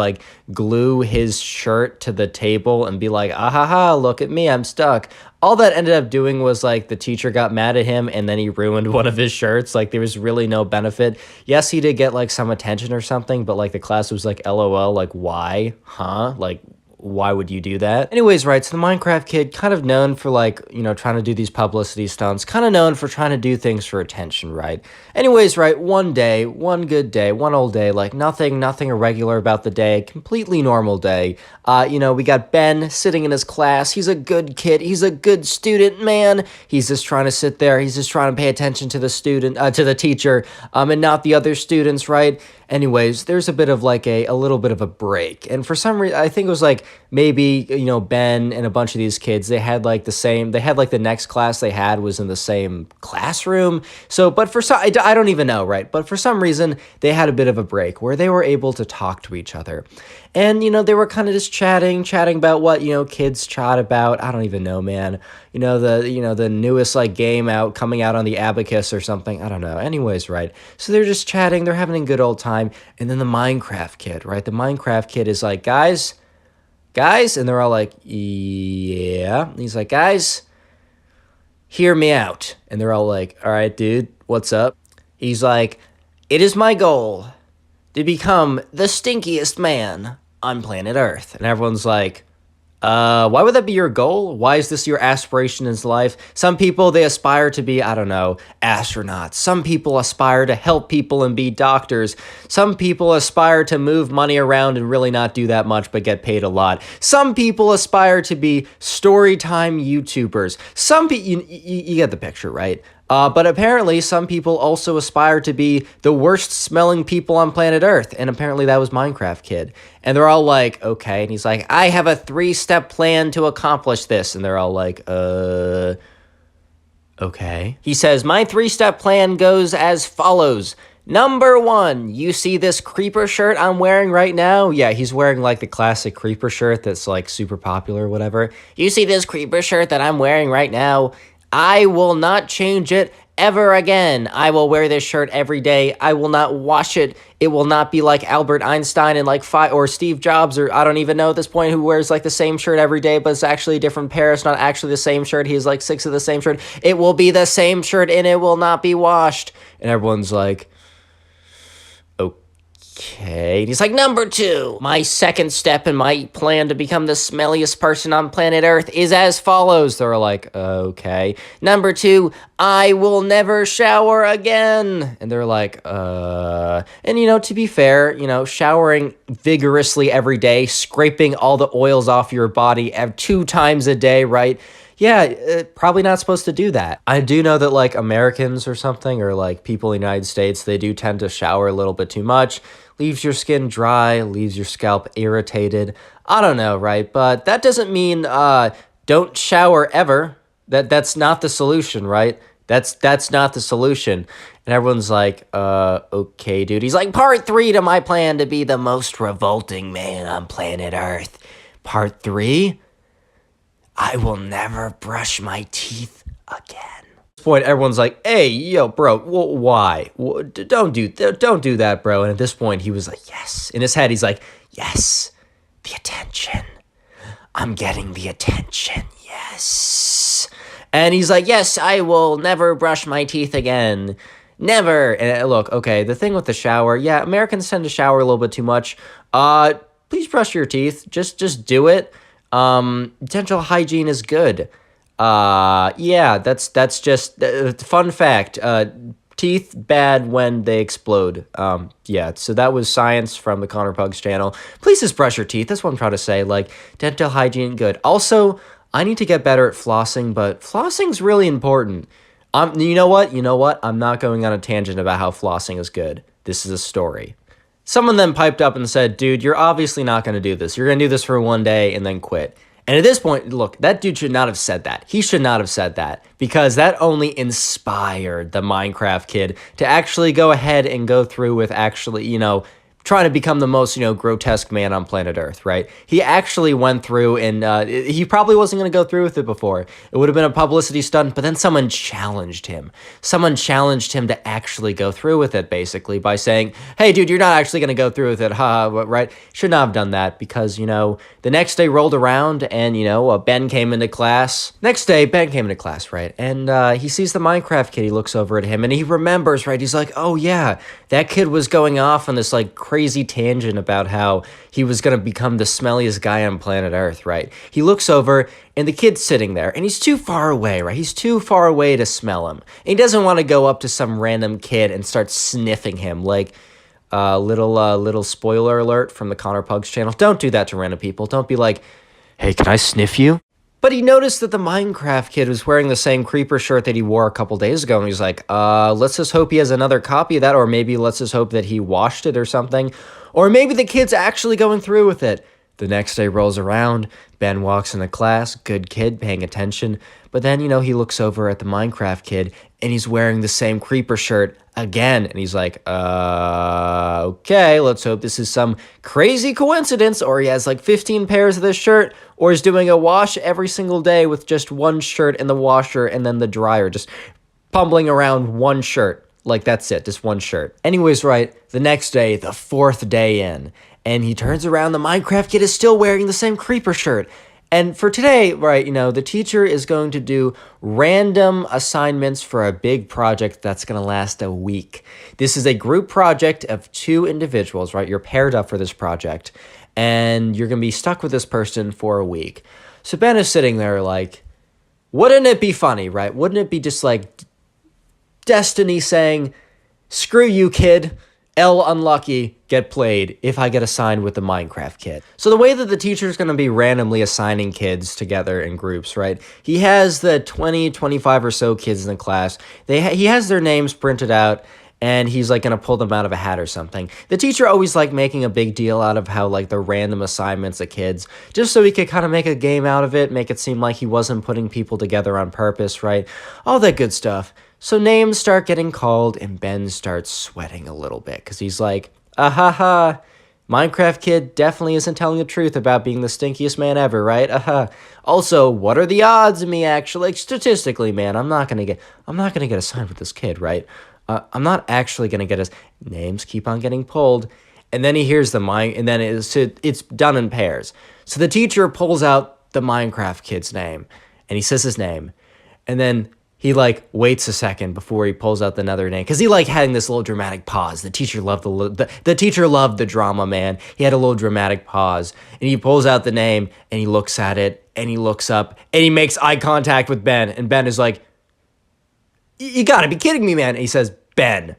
glue his shirt to the table and be like, ah ha ha, look at me, I'm stuck. All that ended up doing was the teacher got mad at him and then he ruined one of his shirts. There was really no benefit. Yes, he did get some attention or something, but the class was LOL, why? Huh? Why would you do that? Anyways, right, so the Minecraft Kid, kind of known for trying to do these publicity stunts, kind of known for trying to do things for attention, right? Anyways, right, one day, one good day, one old day, nothing irregular about the day, completely normal day. We got Ben sitting in his class. He's a good kid. He's a good student, man. He's just trying to sit there. He's just trying to pay attention to the to the teacher, and not the other students, right? Anyways, there's a bit of a little bit of a break. And for some reason, I think it was maybe, Ben and a bunch of these kids, they had the next class they had was in the same classroom. So, but for some, I don't even know, right? But for some reason, they had a bit of a break where they were able to talk to each other. And, they were kind of just chatting about what, kids chat about. I don't even know, man. The newest game coming out on the Abacus or something. I don't know. Anyways, right. So they're just chatting. They're having a good old time. And then the Minecraft Kid, right? The Minecraft Kid is like, guys, and they're all like, yeah. And he's like, guys, hear me out. And they're all like, all right, dude, what's up? He's like, it is my goal to become the stinkiest man on planet Earth. And everyone's like, why would that be your goal? Why is this your aspiration in life? Some people, they aspire to be, I don't know, astronauts. Some people aspire to help people and be doctors. Some people aspire to move money around and really not do that much but get paid a lot. Some people aspire to be Storytime YouTubers. Some people, you get the picture, right? But apparently some people also aspire to be the worst smelling people on planet Earth. And apparently that was Minecraft Kid. And they're all like, okay. And he's like, I have a 3-step plan to accomplish this. And they're all like, okay. He says, my 3-step plan goes as follows. Number 1, you see this creeper shirt I'm wearing right now? Yeah, he's wearing the classic creeper shirt that's super popular or whatever. You see this creeper shirt that I'm wearing right now? I will not change it ever again. I will wear this shirt every day. I will not wash it. It will not be like Albert Einstein and or Steve Jobs, or I don't even know at this point, who wears the same shirt every day, but it's actually a different pair. It's not actually the same shirt. He has 6 of the same shirt. It will be the same shirt and it will not be washed. And everyone's like, okay. And he's like, number 2, my second step in my plan to become the smelliest person on planet Earth is as follows. They're like, okay. Number 2, I will never shower again. And they're like, and to be fair, showering vigorously every day, scraping all the oils off your body 2 times a day, right? Yeah, probably not supposed to do that. I do know that Americans or something, or people in the United States, they do tend to shower a little bit too much. Leaves your skin dry, leaves your scalp irritated. I don't know, right? But that doesn't mean don't shower ever. That's not the solution, right? That's not the solution. And everyone's like, okay, dude. He's like, part 3 to my plan to be the most revolting man on planet Earth. Part 3? I will never brush my teeth again. At this point, everyone's like, hey, yo, bro, why? Don't do that, bro. And at this point, he was like, yes. In his head, he's like, yes, the attention. I'm getting the attention, yes. And he's like, yes, I will never brush my teeth again. Never. And look, okay, the thing with the shower, yeah, Americans tend to shower a little bit too much. Please brush your teeth. Just do it. Dental hygiene is good. Yeah, that's just fun fact. Teeth bad when they explode. Yeah, so that was science from the Connor Pugs channel. Please just brush your teeth. That's what I'm trying to say. Like, dental hygiene, good. Also, I need to get better at flossing, but flossing's really important. You know what? I'm not going on a tangent about how flossing is good. This is a story. Someone then piped up and said, dude, you're obviously not going to do this. You're going to do this for one day and then quit. And at this point, look, that dude should not have said that. He should not have said that because that only inspired the Minecraft kid to actually go ahead and go through with actually, trying to become the most, grotesque man on planet Earth, right? He actually went through and he probably wasn't going to go through with it before. It would have been a publicity stunt, but then someone challenged him. Someone challenged him to actually go through with it, basically, by saying, hey, dude, you're not actually going to go through with it, right? Should not have done that because, the next day rolled around and, Ben came into class. Next day, Ben came into class, right? And he sees the Minecraft kid. He looks over at him and he remembers, right? He's like, oh, yeah, that kid was going off on this, crazy tangent about how he was going to become the smelliest guy on planet Earth, right? He looks over and the kid's sitting there and he's too far away, right? He's too far away to smell him. And he doesn't want to go up to some random kid and start sniffing him like little spoiler alert from the Connor Pugs channel. Don't do that to random people. Don't be like, hey, can I sniff you? But he noticed that the Minecraft kid was wearing the same creeper shirt that he wore a couple days ago. And he's like, let's just hope he has another copy of that. Or maybe let's just hope that he washed it or something. Or maybe the kid's actually going through with it. The next day rolls around. Ben walks into class. Good kid, paying attention. But then, he looks over at the Minecraft kid and he's wearing the same creeper shirt again. And he's like, okay, let's hope this is some crazy coincidence. Or he has 15 pairs of this shirt. Or he's doing a wash every single day with just one shirt in the washer and then the dryer. Just pumbling around one shirt. That's it, just one shirt. Anyways, right, the next day, the 4th day in. And he turns around, the Minecraft kid is still wearing the same creeper shirt. And for today, right, the teacher is going to do random assignments for a big project that's going to last a week. This is a group project of 2 individuals, right? You're paired up for this project, and you're going to be stuck with this person for a week. So Ben is sitting there like, wouldn't it be funny, right? Wouldn't it be just like destiny saying, screw you, kid. L unlucky, get played if I get assigned with the Minecraft kid. So the way that the teacher is going to be randomly assigning kids together in groups, right? He has the 20, 25 or so kids in the class. He has their names printed out, and he's going to pull them out of a hat or something. The teacher always making a big deal out of how the random assignments of kids, just so he could kind of make a game out of it, make it seem like he wasn't putting people together on purpose, right? All that good stuff. So names start getting called, and Ben starts sweating a little bit because he's like, Minecraft kid definitely isn't telling the truth about being the stinkiest man ever, right? Also, what are the odds of me actually, statistically, man, I'm not gonna get assigned with this kid, right? I'm not actually gonna get his names keep on getting pulled, and then he hears and then it's done in pairs. So the teacher pulls out the Minecraft kid's name, and he says his name, and then he waits a second before he pulls out another name because he having this little dramatic pause. The teacher loved the teacher loved the drama, man. He had a little dramatic pause, and he pulls out the name and he looks at it and he looks up and he makes eye contact with Ben, and Ben is like, "You gotta be kidding me, man!" And he says, "Ben,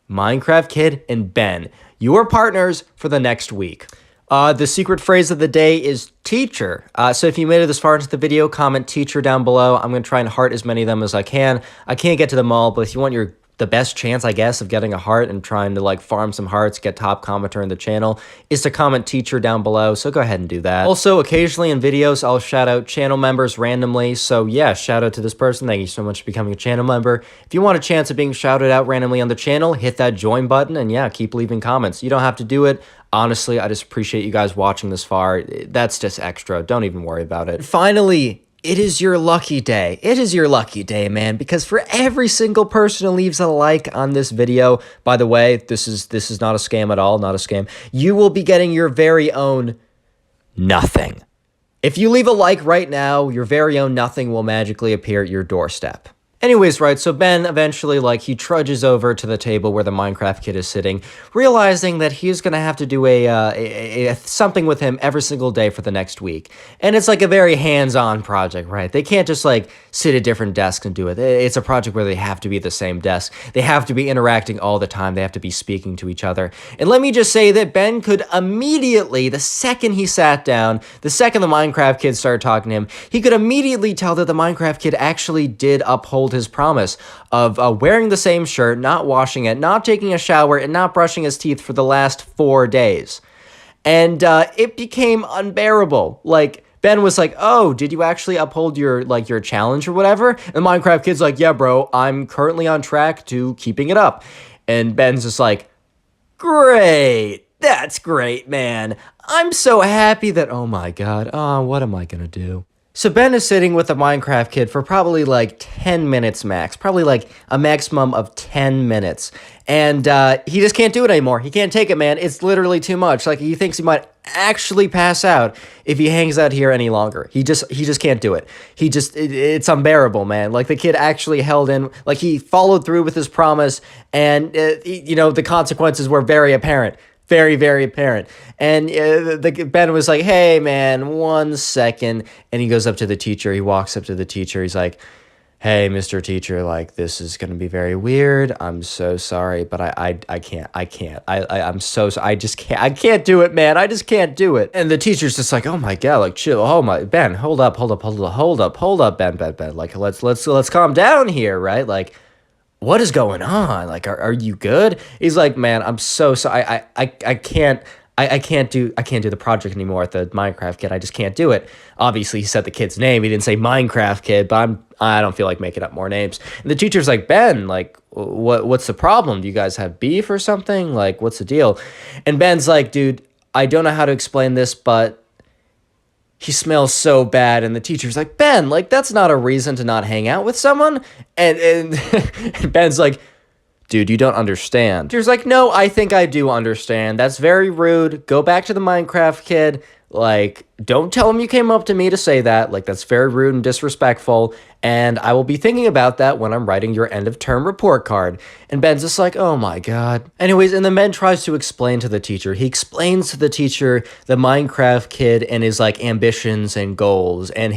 Minecraft kid and Ben, you are partners for the next week." The secret phrase of the day is teacher. So if you made it this far into the video, comment teacher down below. I'm going to try and heart as many of them as I can. I can't get to them all, but if you want your the best chance, I guess, of getting a heart and trying to like farm some hearts, get top commenter in the channel, is to comment teacher down below. So go ahead and do that. Also, occasionally in videos, I'll shout out channel members randomly. So yeah, shout out to this person. Thank you so much for becoming a channel member. If you want a chance of being shouted out randomly on the channel, hit that join button and yeah, keep leaving comments. You don't have to do it. Honestly, I just appreciate you guys watching this far. That's just extra. Don't even worry about it. Finally, it is your lucky day. It is your lucky day, man, because for every single person who leaves a like on this video, by the way, this is not a scam at all, not a scam, you will be getting your very own nothing. If you leave a like right now, your very own nothing will magically appear at your doorstep. Anyways, right, so Ben eventually, like, he trudges over to the table where the Minecraft kid is sitting, realizing that he's going to have to do something with him every single day for the next week. And it's like a very hands-on project, right? They can't just, like, sit at different desks and do it. It's a project where they have to be at the same desk. They have to be interacting all the time. They have to be speaking to each other. And let me just say that Ben could immediately, the second he sat down, the second the Minecraft kid started talking to him, he could immediately tell that the Minecraft kid actually did uphold his promise of wearing the same shirt, not washing it, not taking a shower, and not brushing his teeth for the last 4 days. And it became unbearable. Like, Ben was like, oh, did you actually uphold your challenge or whatever? And the Minecraft kid's like, yeah, bro, I'm currently on track to keeping it up. And Ben's just like, great. That's great, man. I'm so happy that, oh my God, what am I gonna do? So Ben is sitting with the Minecraft kid for probably like 10 minutes max, probably like a maximum of 10 minutes. And he just can't do it anymore. He can't take it, man. It's literally too much. Like, he thinks he might actually pass out if he hangs out here any longer. He just can't do it. It's unbearable, man. Like, the kid actually held in, like, he followed through with his promise, and the consequences were very apparent. Very, very apparent. And Ben was like, hey, man, 1 second. And he goes up to the teacher. He walks up to the teacher. He's like, hey, Mr. Teacher, like, this is going to be very weird. I'm so sorry, but I can't. I'm so sorry. I can't do it, man. I just can't do it. And the teacher's just like, oh my God, like, chill. Oh my, Ben, hold up, Ben. Like, let's calm down here, right? Like, what is going on? Like, are you good? He's like, man, I'm so sorry. I can't do the project anymore at the Minecraft kid. I just can't do it. Obviously, he said the kid's name. He didn't say Minecraft kid, but I don't feel like making up more names. And the teacher's like, Ben, like, what's the problem? Do you guys have beef or something? Like, what's the deal? And Ben's like, dude, I don't know how to explain this, but he smells so bad. And the teacher's like, Ben, like, that's not a reason to not hang out with someone. And Ben's like, dude, you don't understand. Teacher's like, no, I think I do understand. That's very rude. Go back to the Minecraft kid. Like, don't tell him you came up to me to say that. Like, that's very rude and disrespectful. And I will be thinking about that when I'm writing your end of term report card. And Ben's just like, oh my God. Anyways, and then Ben tries to explain to the teacher. He explains to the teacher the Minecraft kid and his like ambitions and goals and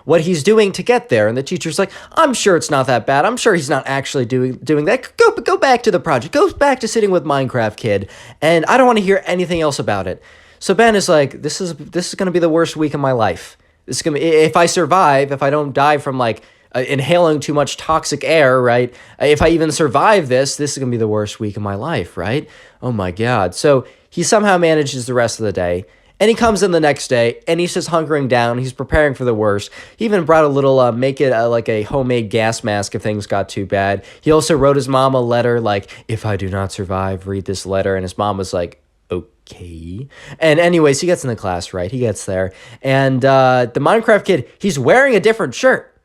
what he's doing to get there. And the teacher's like, I'm sure it's not that bad. I'm sure he's not actually doing that. Go back to the project. Go back to sitting with Minecraft kid. And I don't want to hear anything else about it. So Ben is like, this is going to be the worst week of my life. This is going to be, if I survive, if I don't die from like inhaling too much toxic air, right? If I even survive this is going to be the worst week of my life, right? Oh my God. So he somehow manages the rest of the day. And he comes in the next day, and he's just hunkering down. He's preparing for the worst. He even brought a little, make it like a homemade gas mask if things got too bad. He also wrote his mom a letter, like, if I do not survive, read this letter. And his mom was like, okay. And anyways, he gets in the class, right? He gets there. And the Minecraft kid, he's wearing a different shirt.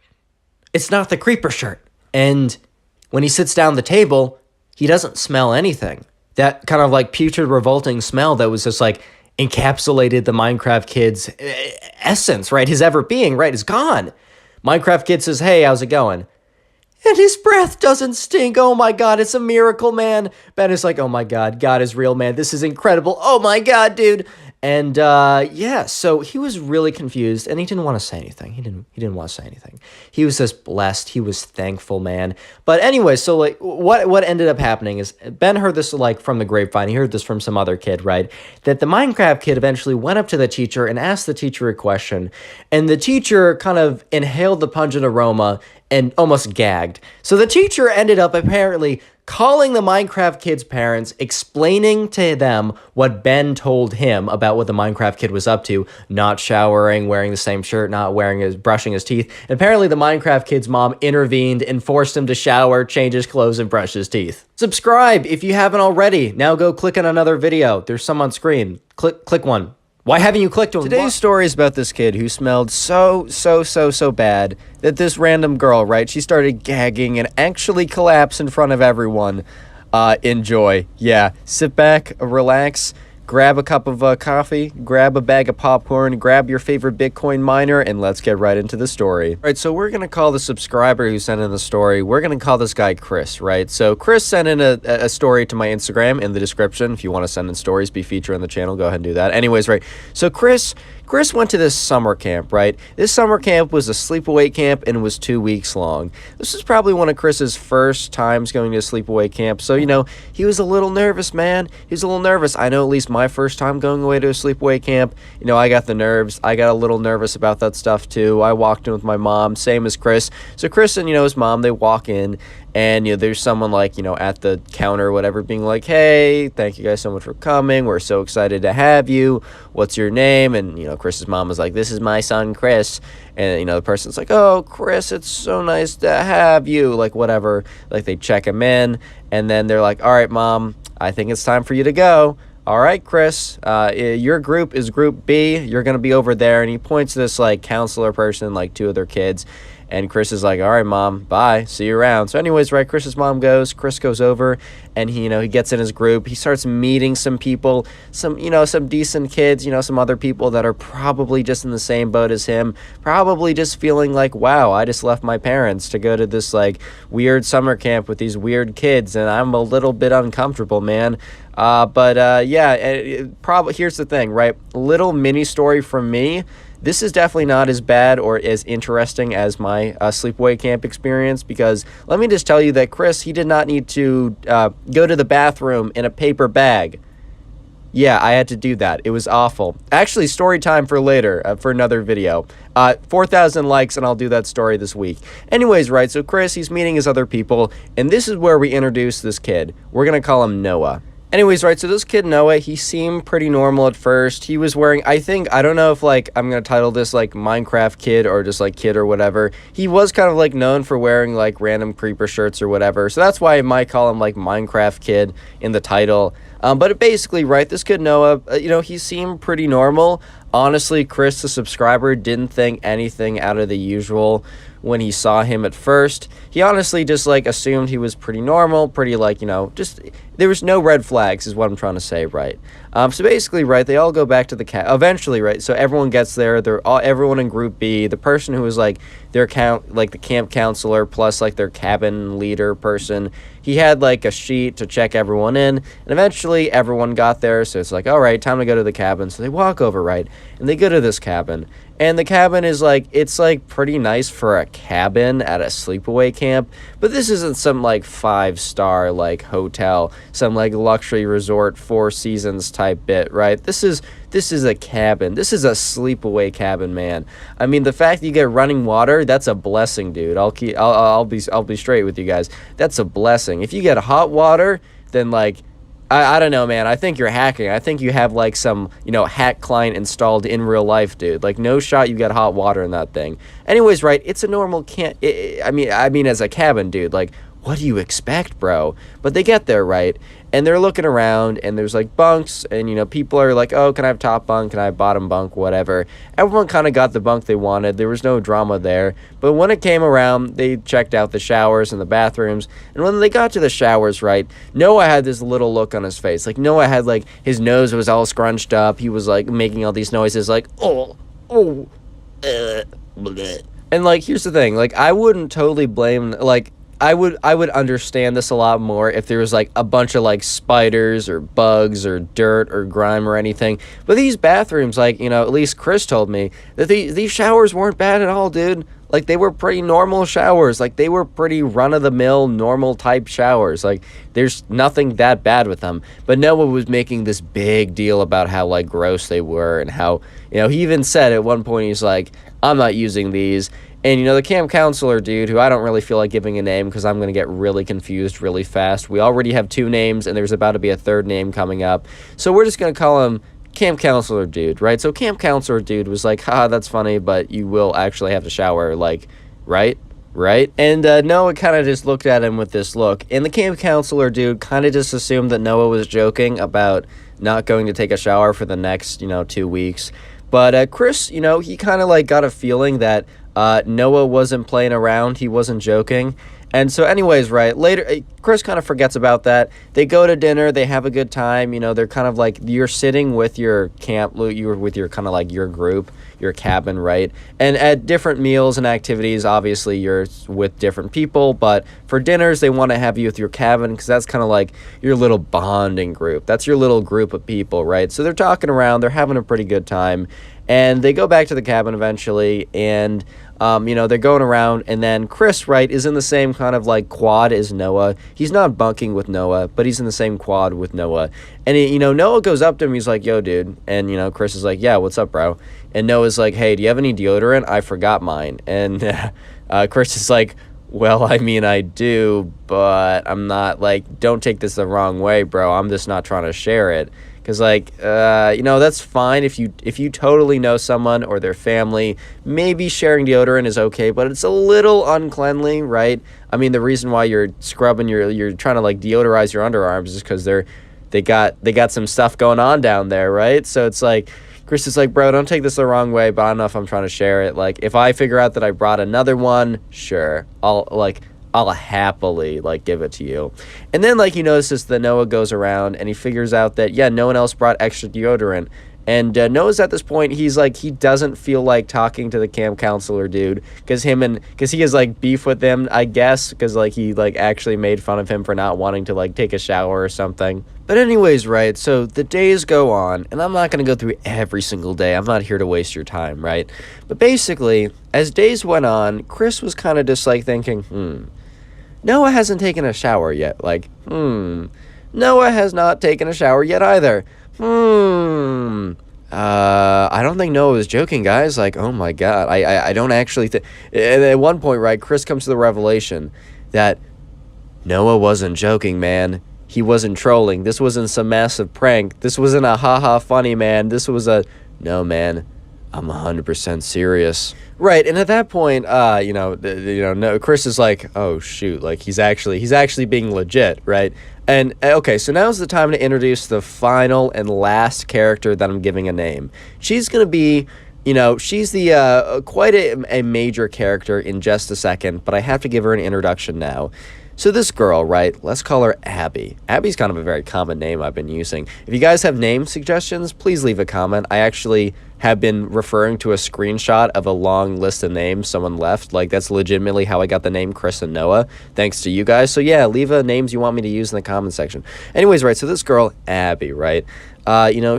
It's not the creeper shirt. And when he sits down at the table, he doesn't smell anything. That kind of like putrid, revolting smell that was just like encapsulated the Minecraft kid's essence, right? His ever being, right, is gone. Minecraft kid says, hey, how's it going? And his breath doesn't stink. Oh my God, it's a miracle, man. Ben is like, oh my God, God is real, man. This is incredible. Oh my God, dude. And yeah, so he was really confused, and he didn't want to say anything. He didn't want to say anything. He was just blessed. He was thankful, man. But anyway, so like what ended up happening is Ben heard this like from the grapevine. He heard this from some other kid, right? That the Minecraft kid eventually went up to the teacher and asked the teacher a question, and the teacher kind of inhaled the pungent aroma and almost gagged. So the teacher ended up apparently calling the Minecraft kid's parents, explaining to them what Ben told him about what the Minecraft kid was up to, not showering, wearing the same shirt, not brushing his teeth. And apparently the Minecraft kid's mom intervened and forced him to shower, change his clothes, and brush his teeth. Subscribe if you haven't already. Now go click on another video. There's some on screen. Click one. Why haven't you clicked on Today's story is about this kid who smelled so bad that this random girl, right, she started gagging and actually collapsed in front of everyone. Enjoy. Yeah, sit back, relax, grab a cup of coffee, grab a bag of popcorn, grab your favorite Bitcoin miner, and let's get right into the story. All right, so we're going to call the subscriber who sent in the story, we're going to call this guy Chris, right? So Chris sent in a story to my Instagram in the description. If you want to send in stories, be featured on the channel, go ahead and do that. Anyways, right, so Chris went to this summer camp, right? This summer camp was a sleepaway camp and was 2 weeks long. This was probably one of Chris's first times going to a sleepaway camp. So, you know, he was a little nervous, man. He was a little nervous. I know at least my first time going away to a sleepaway camp, you know, I got the nerves. I got a little nervous about that stuff too. I walked in with my mom, same as Chris. So Chris and, you know, his mom, they walk in. And, you know, there's someone like, you know, at the counter or whatever being like, hey, thank you guys so much for coming. We're so excited to have you. What's your name? And, you know, Chris's mom was like, this is my son, Chris. And, you know, the person's like, oh, Chris, it's so nice to have you. Like, whatever. Like, they check him in. And then they're like, all right, Mom, I think it's time for you to go. All right, Chris, your group is Group B. You're going to be over there. And he points to this, like, counselor person, like, two of their kids. And Chris is like, all right, Mom, bye, see you around. So anyways, right, Chris's mom goes, Chris goes over, and he, you know, he gets in his group. He starts meeting some people, some decent kids, you know, some other people that are probably just in the same boat as him, probably just feeling like, wow, I just left my parents to go to this, like, weird summer camp with these weird kids, and I'm a little bit uncomfortable, man. Yeah, probably, here's the thing, right? Little mini story from me. This is definitely not as bad or as interesting as my sleepaway camp experience, because let me just tell you that Chris, he did not need to go to the bathroom in a paper bag. Yeah, I had to do that. It was awful. Actually, story time for later, for another video. 4,000 likes, and I'll do that story this week. Anyways, right, so Chris, he's meeting his other people, and this is where we introduce this kid. We're going to call him Noah. Anyways, right, so this kid, Noah, he seemed pretty normal at first. He was wearing, I don't know if, like, I'm going to title this, like, Minecraft kid or just, like, kid or whatever. He was kind of, like, known for wearing, like, random creeper shirts or whatever. So that's why I might call him, like, Minecraft kid in the title. But basically, right, this kid, Noah, you know, he seemed pretty normal. Honestly, Chris, the subscriber, didn't think anything out of the usual when he saw him at first. He honestly just, like, assumed he was pretty normal, pretty, like, you know, just, there was no red flags is what I'm trying to say, right? So basically, right, they all go back to the eventually, right, so everyone gets there, everyone in Group B, the person who was, like, their the camp counselor plus, like, their cabin leader person, he had, like, a sheet to check everyone in, and eventually everyone got there, so it's like, all right, time to go to the cabin. So they walk over, right, and they go to this cabin, and the cabin is, like, it's, like, pretty nice for a cabin at a sleepaway camp, but this isn't some, like, 5-star, like, hotel, some, like, luxury resort, Four Seasons type bit, right? This is a cabin. This is a sleepaway cabin, man. I mean, the fact that you get running water, that's a blessing, dude. I'll be straight with you guys. That's a blessing. If you get hot water, then, like, I don't know, man. I think you're hacking. I think you have, like, some, you know, hack client installed in real life, dude. Like, no shot you get hot water in that thing. Anyways, right, it's a normal camp. I mean, as a cabin, dude, like, what do you expect, bro? But they get there, right, and they're looking around, and there's, like, bunks, and, you know, people are like, oh, can I have top bunk, can I have bottom bunk, whatever. Everyone kind of got the bunk they wanted. There was no drama there. But when it came around, they checked out the showers and the bathrooms, and when they got to the showers, right, Noah had this little look on his face. Like, Noah had, like, his nose was all scrunched up. He was, like, making all these noises, like, bleh. And, like, here's the thing. Like, I wouldn't totally blame, like, I would understand this a lot more if there was like a bunch of like spiders or bugs or dirt or grime or anything. But these bathrooms, like, you know, at least Chris told me that these showers weren't bad at all, dude. Like, they were pretty normal showers. Like, they were pretty run-of-the-mill, normal-type showers. Like, there's nothing that bad with them. But Noah was making this big deal about how, like, gross they were and how, you know, he even said at one point, he's like, I'm not using these. And, you know, the camp counselor dude, who I don't really feel like giving a name because I'm going to get really confused really fast. We already have 2 names, and there's about to be a 3rd name coming up. So we're just going to call him Camp Counselor Dude, right? So Camp Counselor Dude was like, haha, that's funny, but you will actually have to shower, like, right? And Noah kind of just looked at him with this look, and the Camp Counselor Dude kind of just assumed that Noah was joking about not going to take a shower for the next, you know, 2 weeks. But Chris, you know, he kind of, like, got a feeling that Noah wasn't playing around, he wasn't joking. And so anyways, right, later, Chris kind of forgets about that. They go to dinner, they have a good time, you know, they're kind of like, you're sitting with your camp, you're with your kind of like your group, your cabin, right? And at different meals and activities, obviously you're with different people, but for dinners, they want to have you with your cabin because that's kind of like your little bonding group. That's your little group of people, right? So they're talking around, they're having a pretty good time, and they go back to the cabin eventually, and you know, they're going around, and then Chris, right, is in the same kind of, like, quad as Noah. He's not bunking with Noah, but he's in the same quad with Noah. And, you know, Noah goes up to him, he's like, yo, dude. And, you know, Chris is like, yeah, what's up, bro? And Noah's like, hey, do you have any deodorant? I forgot mine. And Chris is like, well, I mean, I do, but I'm not, like, don't take this the wrong way, bro. I'm just not trying to share it. Because, like, you know, that's fine if you totally know someone or their family. Maybe sharing deodorant is okay, but it's a little uncleanly, right? I mean, the reason why you're scrubbing you're trying to, like, deodorize your underarms is because they got some stuff going on down there, right? So it's like, Chris is like, bro, don't take this the wrong way, but I don't know if I'm trying to share it. Like, if I figure out that I brought another one, sure, I'll happily, like, give it to you. And then, like, he notices that Noah goes around and he figures out that, yeah, no one else brought extra deodorant. And Noah's at this point, he's like, he doesn't feel like talking to the camp counselor dude because he has, like, beef with him, I guess, because, like, he, like, actually made fun of him for not wanting to, like, take a shower or something. But anyways, right, so the days go on, and I'm not going to go through every single day. I'm not here to waste your time, right? But basically, as days went on, Chris was kind of just, like, thinking, Noah hasn't taken a shower yet. Like, Noah has not taken a shower yet either. I don't think Noah was joking, guys. Like, oh my God. I don't actually think... And at one point, right, Chris comes to the revelation that Noah wasn't joking, man. He wasn't trolling. This wasn't some massive prank. This wasn't a haha funny, man. This was a, no, man, I'm 100% serious. Right, and at that point, no, Chris is like, oh shoot, like he's actually being legit, right? And okay, so now's the time to introduce the final and last character that I'm giving a name. She's gonna be, you know, she's the quite a major character in just a second, but I have to give her an introduction now. So this girl, right, let's call her Abby. Abby's kind of a very common name I've been using. If you guys have name suggestions, please leave a comment. I actually have been referring to a screenshot of a long list of names someone left. Like, that's legitimately how I got the name Chris and Noah, thanks to you guys. So yeah, leave names you want me to use in the comment section. Anyways, right, so this girl, Abby, right, you know,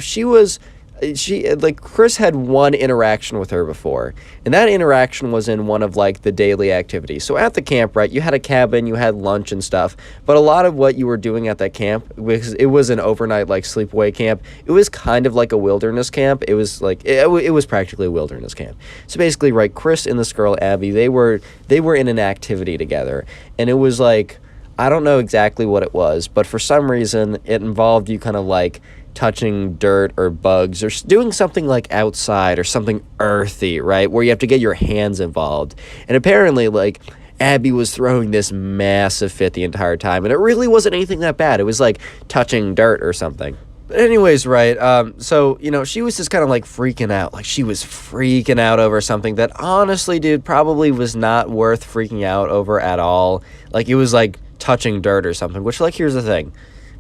Chris had one interaction with her before, and that interaction was in one of, like, the daily activities. So at the camp, right, you had a cabin, you had lunch and stuff, but a lot of what you were doing at that camp, because it was an overnight, like, sleepaway camp, it was kind of like a wilderness camp. It was like, it was practically a wilderness camp. So basically, right, Chris and this girl, Abby, they were in an activity together, and it was like, I don't know exactly what it was, but for some reason, it involved you kind of, like, touching dirt or bugs or doing something like outside or something earthy, right, where you have to get your hands involved. And apparently, like, Abby was throwing this massive fit the entire time, and it really wasn't anything that bad. It was like touching dirt or something. But anyways, right, so, you know, she was just kind of, like, freaking out. Like, she was freaking out over something that, honestly, dude, probably was not worth freaking out over at all. Like, it was, like, touching dirt or something, which, like, here's the thing.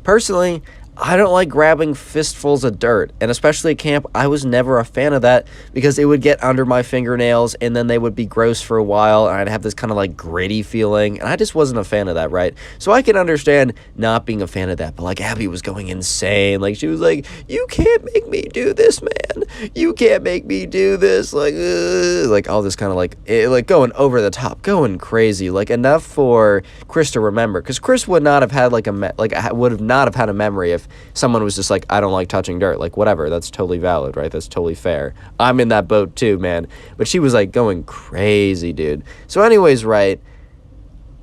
Personally, I don't like grabbing fistfuls of dirt, and especially at camp, I was never a fan of that because it would get under my fingernails and then they would be gross for a while and I'd have this kind of like gritty feeling, and I just wasn't a fan of that, right? So I can understand not being a fan of that, but like Abby was going insane. Like she was like, you can't make me do this, man. You can't make me do this. Like all this kind of like going over the top, going crazy, like enough for Chris to remember, because Chris would not have had would have not have had a memory if someone was just like, I don't like touching dirt, like whatever, that's totally valid, right? That's totally fair. I'm in that boat too, man. But she was like going crazy, dude. So anyways, right,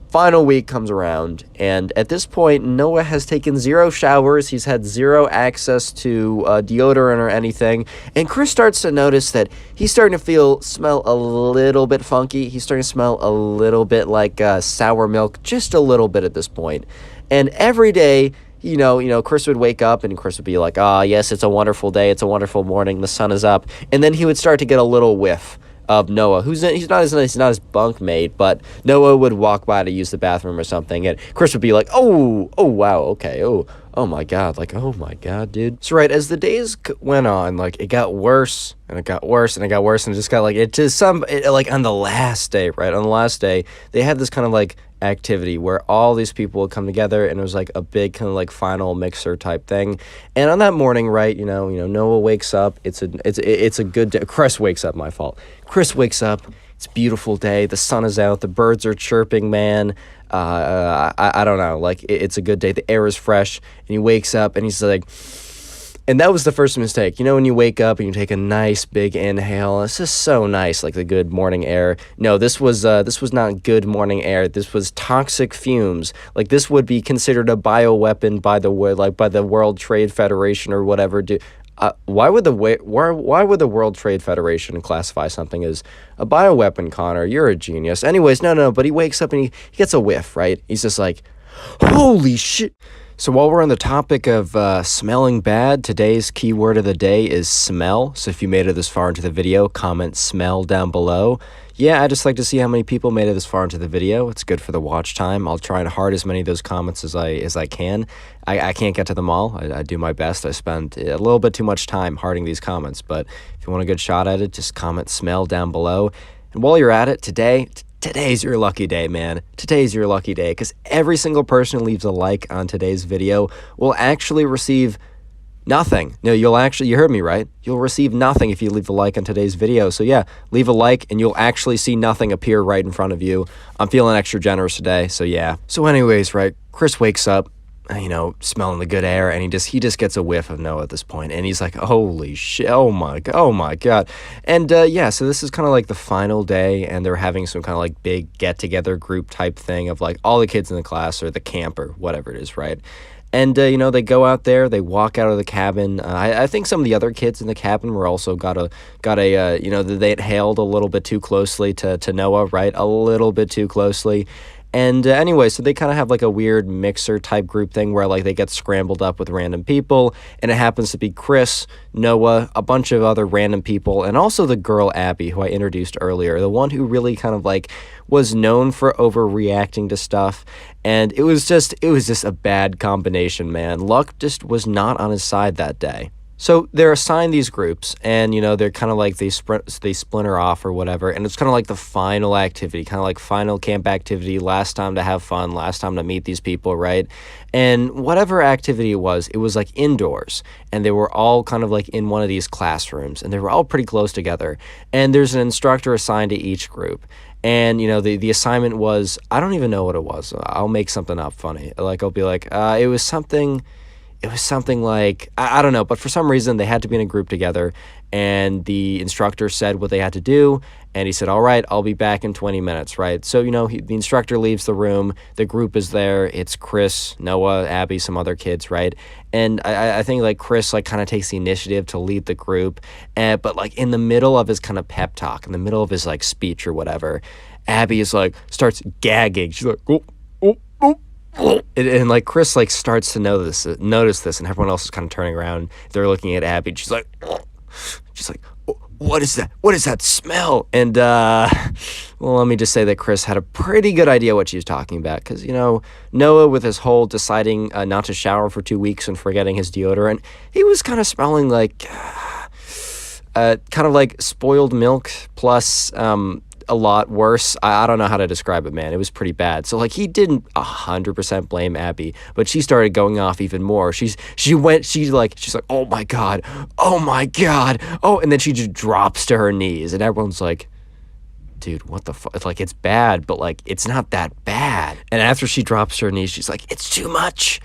final week comes around, and at this point, Noah has taken 0 showers. He's had 0 access to deodorant or anything. And Chris starts to notice that he's starting to smell a little bit funky. He's starting to smell a little bit like sour milk, just a little bit at this point. And every day, you know, Chris would wake up and Chris would be like, yes, it's a wonderful day. It's a wonderful morning. The sun is up. And then he would start to get a little whiff of Noah, he's not his bunk mate, but Noah would walk by to use the bathroom or something, and Chris would be like, oh wow, okay, oh my god, like, oh my god, dude. So right, as the days went on, like, it got worse, and it got worse, and it got worse, and it just got, like, like, on the last day, right, on the last day, they had this kind of, like, activity where all these people would come together, and it was like a big kind of like final mixer type thing. And on that morning, right, you know Noah wakes up. It's a good day. Chris wakes up. My fault. Chris wakes up. It's a beautiful day. The sun is out. The birds are chirping, man. I don't know. Like, it's a good day. The air is fresh, and he wakes up and he's like. And that was the first mistake. You know, when you wake up and you take a nice big inhale, it's just so nice, like the good morning air. No, this was not good morning air. This was toxic fumes. Like, this would be considered a bioweapon by the World Trade Federation or whatever. Why would the World Trade Federation classify something as a bioweapon, Connor? You're a genius. Anyways, no. But he wakes up and he gets a whiff, right? He's just like, holy shit. So while we're on the topic of smelling bad, today's keyword of the day is smell. So if you made it this far into the video, comment smell down below. Yeah, I just like to see how many people made it this far into the video. It's good for the watch time. I'll try to heart as many of those comments as I can. I can't get to them all. I do my best. I spend a little bit too much time hearting these comments. But if you want a good shot at it, just comment smell down below. And while you're at it, today's your lucky day, man. Today's your lucky day, because every single person who leaves a like on today's video will actually receive nothing. No, you heard me right. You'll receive nothing if you leave a like on today's video. So yeah, leave a like and you'll actually see nothing appear right in front of you. I'm feeling extra generous today, so yeah. So anyways, right, Chris wakes up, smelling the good air, and he just gets a whiff of Noah at this point, and he's like, holy shit, oh my god. And yeah, so this is kind of like the final day, and they're having some kind of like big get-together group type thing of like all the kids in the class or the camp or whatever it is, right? And they go out there, they walk out of the cabin. I think some of the other kids in the cabin were also they hailed a little bit too closely to Noah, right? A little bit too closely. And anyway, so they kind of have like a weird mixer type group thing where like they get scrambled up with random people, and it happens to be Chris, Noah, a bunch of other random people, and also the girl Abby, who I introduced earlier, the one who really kind of like was known for overreacting to stuff. And it was just a bad combination, man. Luck just was not on his side that day. So they're assigned these groups, and they're kind of like they splinter off or whatever, and it's kind of like the final activity, kind of like final camp activity, last time to have fun, last time to meet these people, right? And whatever activity it was like indoors, and they were all kind of like in one of these classrooms, and they were all pretty close together, and there's an instructor assigned to each group. And, the assignment was, I don't even know what it was. I'll make something up funny. Like, I'll be like, it was something like, I don't know, but for some reason they had to be in a group together, and the instructor said what they had to do, and he said, all right, I'll be back in 20 minutes, right? So, the instructor leaves the room, the group is there, it's Chris, Noah, Abby, some other kids, right? And I think, like, Chris, like, kind of takes the initiative to lead the group, but, like, in the middle of his kind of pep talk, in the middle of his, like, speech or whatever, Abby is, like, starts gagging. She's like, oh. And like Chris like starts to notice this, and everyone else is kind of turning around. They're looking at Abby, and she's like, what is that? What is that smell? And, well, let me just say that Chris had a pretty good idea what she was talking about. Because, you know, Noah, with his whole deciding not to shower for 2 weeks and forgetting his deodorant, he was kind of smelling like, kind of like spoiled milk plus, a lot worse. I don't know how to describe it, man. It was pretty bad. So like he didn't 100% blame Abby, but she started going off even more. She's like, oh my god, oh, and then she just drops to her knees, and everyone's like, dude, what the fuck? It's like, it's bad, but like it's not that bad. And after she drops to her knees, she's like, it's too much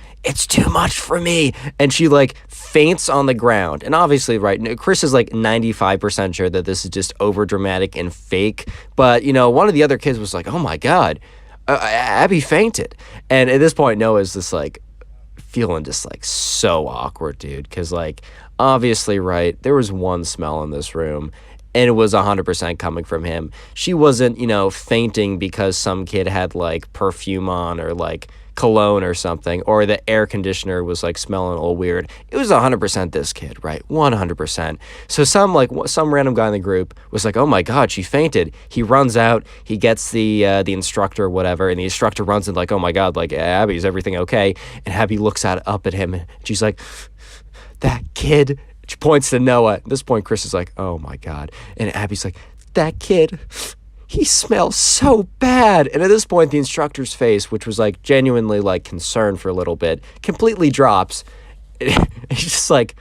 for me, and she like faints on the ground. And obviously, right, Chris is like 95% sure that this is just over dramatic and fake, but you know, one of the other kids was like, oh my god, Abby fainted. And at this point, Noah's just like feeling just like so awkward, dude, because like obviously, right, there was one smell in this room, and it was 100% coming from him. She wasn't, you know, fainting because some kid had like perfume on or like cologne or something, or the air conditioner was like smelling a little weird. It was 100% this kid, right? 100%. So some random guy in the group was like, oh my god, she fainted. He runs out, he gets the instructor or whatever, and the instructor runs in like, oh my god, like, Abby, is everything okay? And Abby looks up at him, and she's like, that kid. She points to Noah. At this point, Chris is like, oh my god. And Abby's like, that kid, he smells so bad. And at this point, the instructor's face, which was like genuinely like concerned for a little bit, completely drops. He's just like,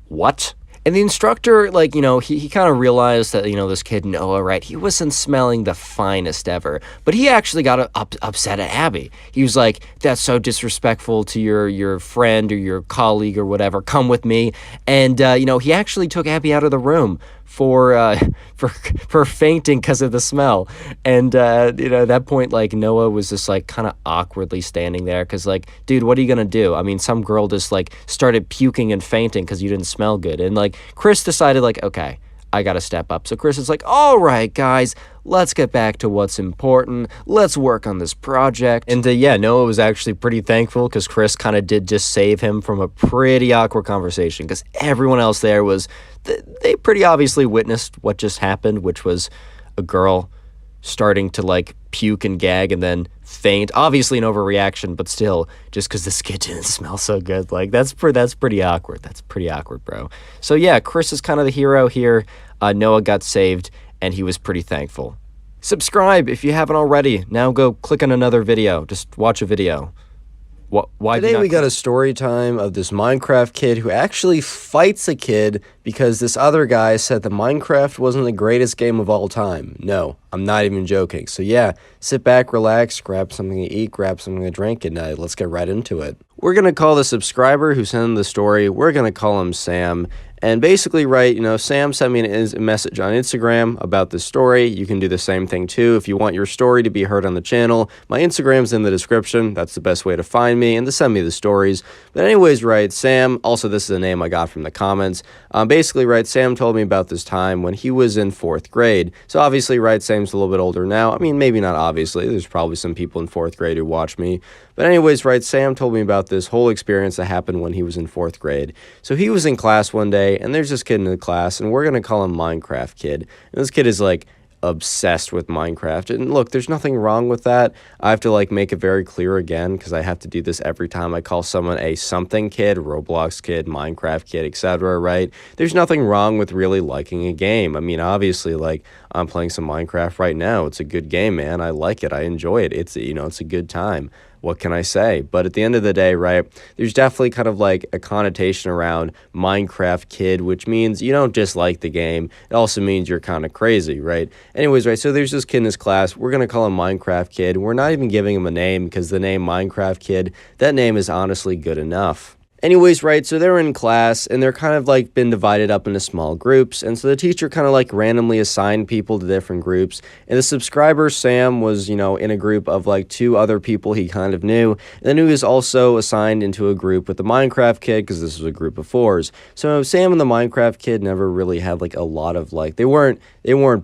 what? And the instructor, like, you know, he kind of realized that, you know, this kid Noah, right, he wasn't smelling the finest ever, but he actually got upset at Abby. He was like, that's so disrespectful to your friend or your colleague or whatever. Come with me. And, you know, he actually took Abby out of the room for fainting because of the smell. And, you know, at that point, like, Noah was just, like, kind of awkwardly standing there because, like, dude, what are you going to do? I mean, some girl just, like, started puking and fainting because you didn't smell good. And, like, Chris decided, like, okay, I got to step up. So Chris is like, all right, guys, let's get back to what's important. Let's work on this project. And yeah, Noah was actually pretty thankful because Chris kind of did just save him from a pretty awkward conversation because everyone else there was, they pretty obviously witnessed what just happened, which was a girl starting to like puke and gag and then faint. Obviously an overreaction, but still, just because this kid didn't smell so good, like that's pretty awkward. That's pretty awkward, bro. So yeah, Chris is kind of the hero here. Noah got saved, and he was pretty thankful. Subscribe if you haven't already. Now go click on another video. Just watch a video. Why Today we got a story time of this Minecraft kid who actually fights a kid because this other guy said that Minecraft wasn't the greatest game of all time. No, I'm not even joking. So yeah, sit back, relax, grab something to eat, grab something to drink, and let's get right into it. We're going to call the subscriber who sent in the story, we're going to call him Sam. And basically, right, you know, Sam sent me a message on Instagram about this story. You can do the same thing too if you want your story to be heard on the channel. My Instagram's in the description. That's the best way to find me and to send me the stories. But anyways, right, Sam, also this is a name I got from the comments. Basically, right, Sam told me about this time when he was in 4th grade. So obviously, right, Sam's a little bit older now. I mean, maybe not obviously. There's probably some people in 4th grade who watch me. But anyways, right, Sam told me about this whole experience that happened when he was in 4th grade. So he was in class one day, and there's this kid in the class, and we're going to call him Minecraft Kid. And this kid is, like, obsessed with Minecraft. And look, there's nothing wrong with that. I have to, like, make it very clear again, because I have to do this every time I call someone a something kid, Roblox kid, Minecraft kid, etc., right? There's nothing wrong with really liking a game. I mean, obviously, like, I'm playing some Minecraft right now. It's a good game, man. I like it. I enjoy it. It's, you know, it's a good time. What can I say? But at the end of the day, right, there's definitely kind of like a connotation around Minecraft Kid, which means you don't just like the game. It also means you're kind of crazy, right? Anyways, right, so there's this kid in this class. We're going to call him Minecraft Kid. We're not even giving him a name because the name Minecraft Kid, that name is honestly good enough. Anyways, right, so they're in class, and they're kind of, like, been divided up into small groups, and so the teacher kind of, like, randomly assigned people to different groups, and the subscriber, Sam, was, you know, in a group of, like, 2 other people he kind of knew, and then he was also assigned into a group with the Minecraft kid, because this was a group of 4s. So Sam and the Minecraft kid never really had, like, a lot of, like, they weren't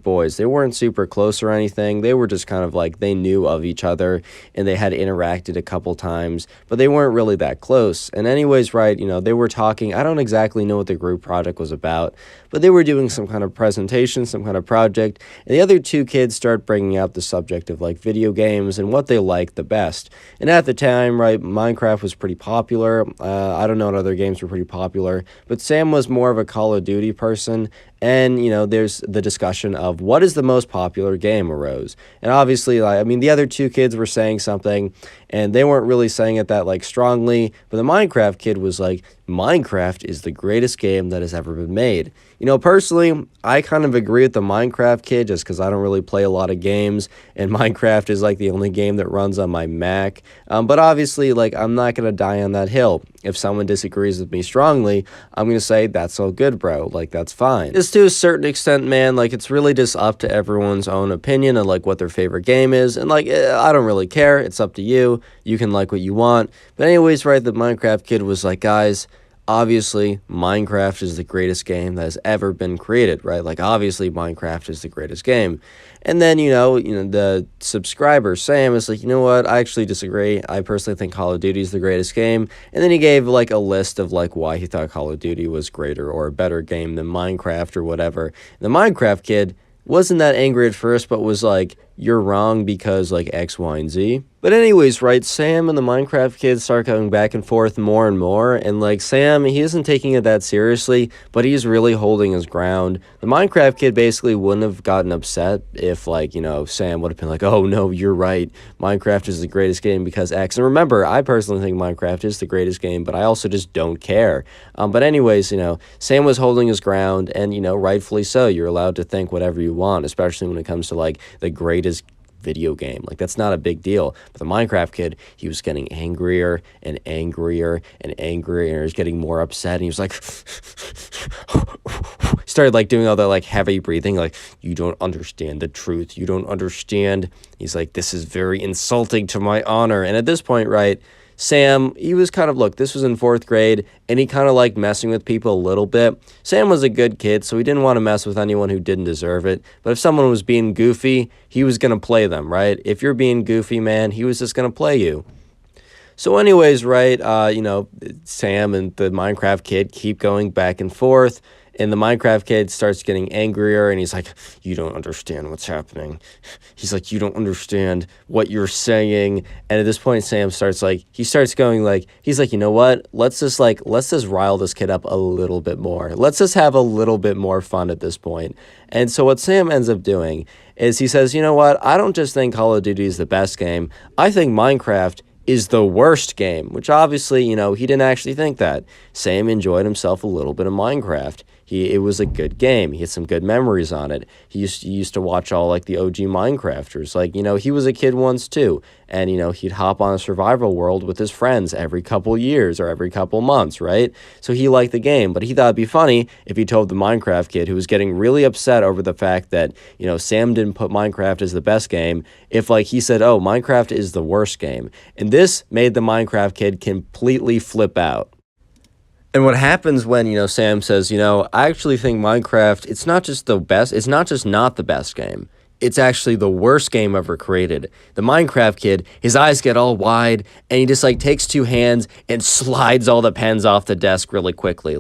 boys, they weren't super close or anything, they were just kind of, like, they knew of each other, and they had interacted a couple times, but they weren't really that close, and anyways, anyways, right, they were talking. I don't exactly know what the group project was about, but they were doing some kind of presentation, some kind of project, and the other two kids start bringing up the subject of like video games and what they liked the best. And at the time, right, Minecraft was pretty popular. I don't know what other games were pretty popular, but Sam was more of a Call of Duty person. And, there's the discussion of what is the most popular game arose. And obviously, the other two kids were saying something, and they weren't really saying it that, strongly. But the Minecraft kid was like, Minecraft is the greatest game that has ever been made. Personally, I kind of agree with the Minecraft kid just because I don't really play a lot of games, and Minecraft is, the only game that runs on my Mac. But obviously, I'm not going to die on that hill. If someone disagrees with me strongly, I'm going to say, that's all good, bro. That's fine. Just to a certain extent, man, it's really just up to everyone's own opinion and, what their favorite game is. And, I don't really care. It's up to you. You can like what you want. But anyways, right, the Minecraft kid was like, guys, obviously, Minecraft is the greatest game that has ever been created, right? Obviously, Minecraft is the greatest game. And then, the subscriber, Sam, is like, you know what? I actually disagree. I personally think Call of Duty is the greatest game. And then he gave, a list of, why he thought Call of Duty was greater or a better game than Minecraft or whatever. The Minecraft kid wasn't that angry at first, but was like, you're wrong because, X, Y, and Z. But anyways, right, Sam and the Minecraft kids start going back and forth more and more, and, Sam, he isn't taking it that seriously, but he's really holding his ground. The Minecraft kid basically wouldn't have gotten upset if, Sam would have been like, oh, no, you're right, Minecraft is the greatest game because X. And remember, I personally think Minecraft is the greatest game, but I also just don't care. But anyways, Sam was holding his ground, and, rightfully so. You're allowed to think whatever you want, especially when it comes to, the greatest video game. That's not a big deal. But the Minecraft kid, he was getting angrier and angrier and angrier, and he was getting more upset, and he was like started doing all that heavy breathing, you don't understand the truth, you don't understand. He's like, this is very insulting to my honor. And at this point, right, Sam, he was kind of, look, this was in 4th grade, and he kind of liked messing with people a little bit. Sam was a good kid, so he didn't want to mess with anyone who didn't deserve it. But if someone was being goofy, he was going to play them, right? If you're being goofy, man, he was just going to play you. So anyways, right, Sam and the Minecraft kid keep going back and forth. And the Minecraft kid starts getting angrier, and he's like, you don't understand what's happening. He's like, you don't understand what you're saying. And at this point, Sam starts going he's like, you know what? Let's just rile this kid up a little bit more. Let's just have a little bit more fun at this point. And so what Sam ends up doing is he says, you know what? I don't just think Call of Duty is the best game. I think Minecraft is the worst game, which obviously, he didn't actually think that. Sam enjoyed himself a little bit of Minecraft. It was a good game. He had some good memories on it. He used to watch all the OG Minecrafters. He was a kid once too. And, he'd hop on a survival world with his friends every couple years or every couple months, right? So he liked the game, but he thought it'd be funny if he told the Minecraft kid, who was getting really upset over the fact that, Sam didn't put Minecraft as the best game, if he said, oh, Minecraft is the worst game. And this made the Minecraft kid completely flip out. And what happens when, Sam says, I actually think Minecraft, it's not just the best, it's not just not the best game. It's actually the worst game ever created. The Minecraft kid, his eyes get all wide, and he just takes 2 hands and slides all the pens off the desk really quickly.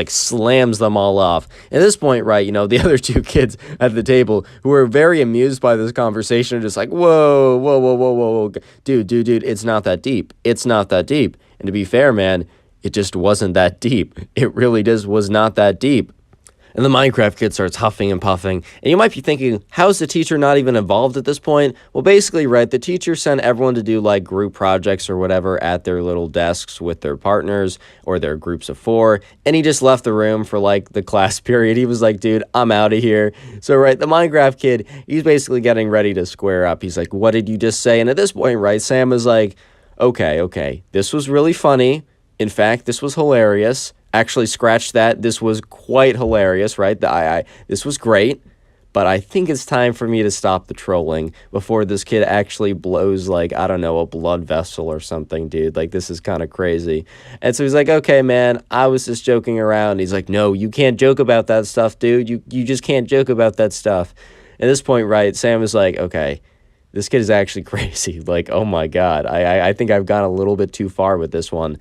Slams them all off. At this point, right, the other 2 kids at the table who were very amused by this conversation are just like, whoa, whoa, whoa, whoa, whoa, dude, it's not that deep. It's not that deep. And to be fair, man, it just wasn't that deep. It really just was not that deep. And the Minecraft kid starts huffing and puffing. And you might be thinking, how is the teacher not even involved at this point? Well, basically, right, the teacher sent everyone to do group projects or whatever at their little desks with their partners or their groups of 4. And he just left the room for the class period. He was like, dude, I'm out of here. So, right, the Minecraft kid, he's basically getting ready to square up. He's like, what did you just say? And at this point, right, Sam is like, okay, this was really funny. In fact, this was hilarious. Actually, scratch that. This was quite hilarious, right? This was great. But I think it's time for me to stop the trolling before this kid actually blows, I don't know, a blood vessel or something, dude. This is kind of crazy. And so he's like, okay, man, I was just joking around. He's like, no, you can't joke about that stuff, dude. You just can't joke about that stuff. At this point, right, Sam is like, okay, this kid is actually crazy. Like, oh my God, I think I've gone a little bit too far with this one.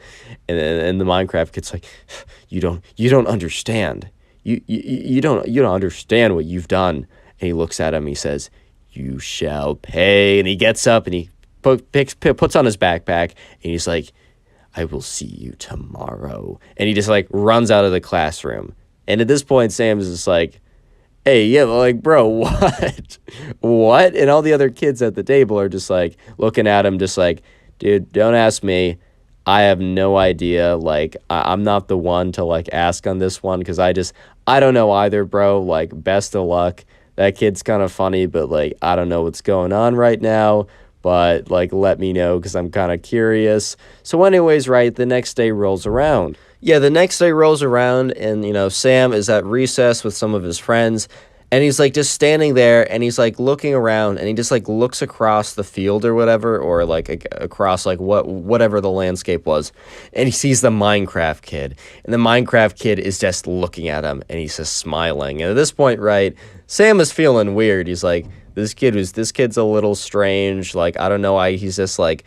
And the Minecraft kid's like, you don't understand. You don't understand what you've done. And he looks at him, he says, you shall pay. And he gets up and he puts on his backpack and he's like, I will see you tomorrow. And he just like runs out of the classroom. And at this point, Sam is just like, hey, yeah, like, bro, what? What? And all the other kids at the table are just like looking at him just like, dude, don't ask me. I have no idea. Like, I'm not the one to like ask on this one because I don't know either, bro. Like, best of luck. That kid's kind of funny, but like, I don't know what's going on right now. But like, let me know because I'm kind of curious. So anyways, right, the next day rolls around. Yeah, the next day rolls around and, you know, Sam is at recess with some of his friends and he's like just standing there and he's like looking around and he just like looks across the field or whatever, or like across like whatever the landscape was, and he sees the Minecraft kid, and the Minecraft kid is just looking at him and he's just smiling. And at this point, right, Sam is feeling weird. He's like, this kid's a little strange. Like, I don't know why he's just like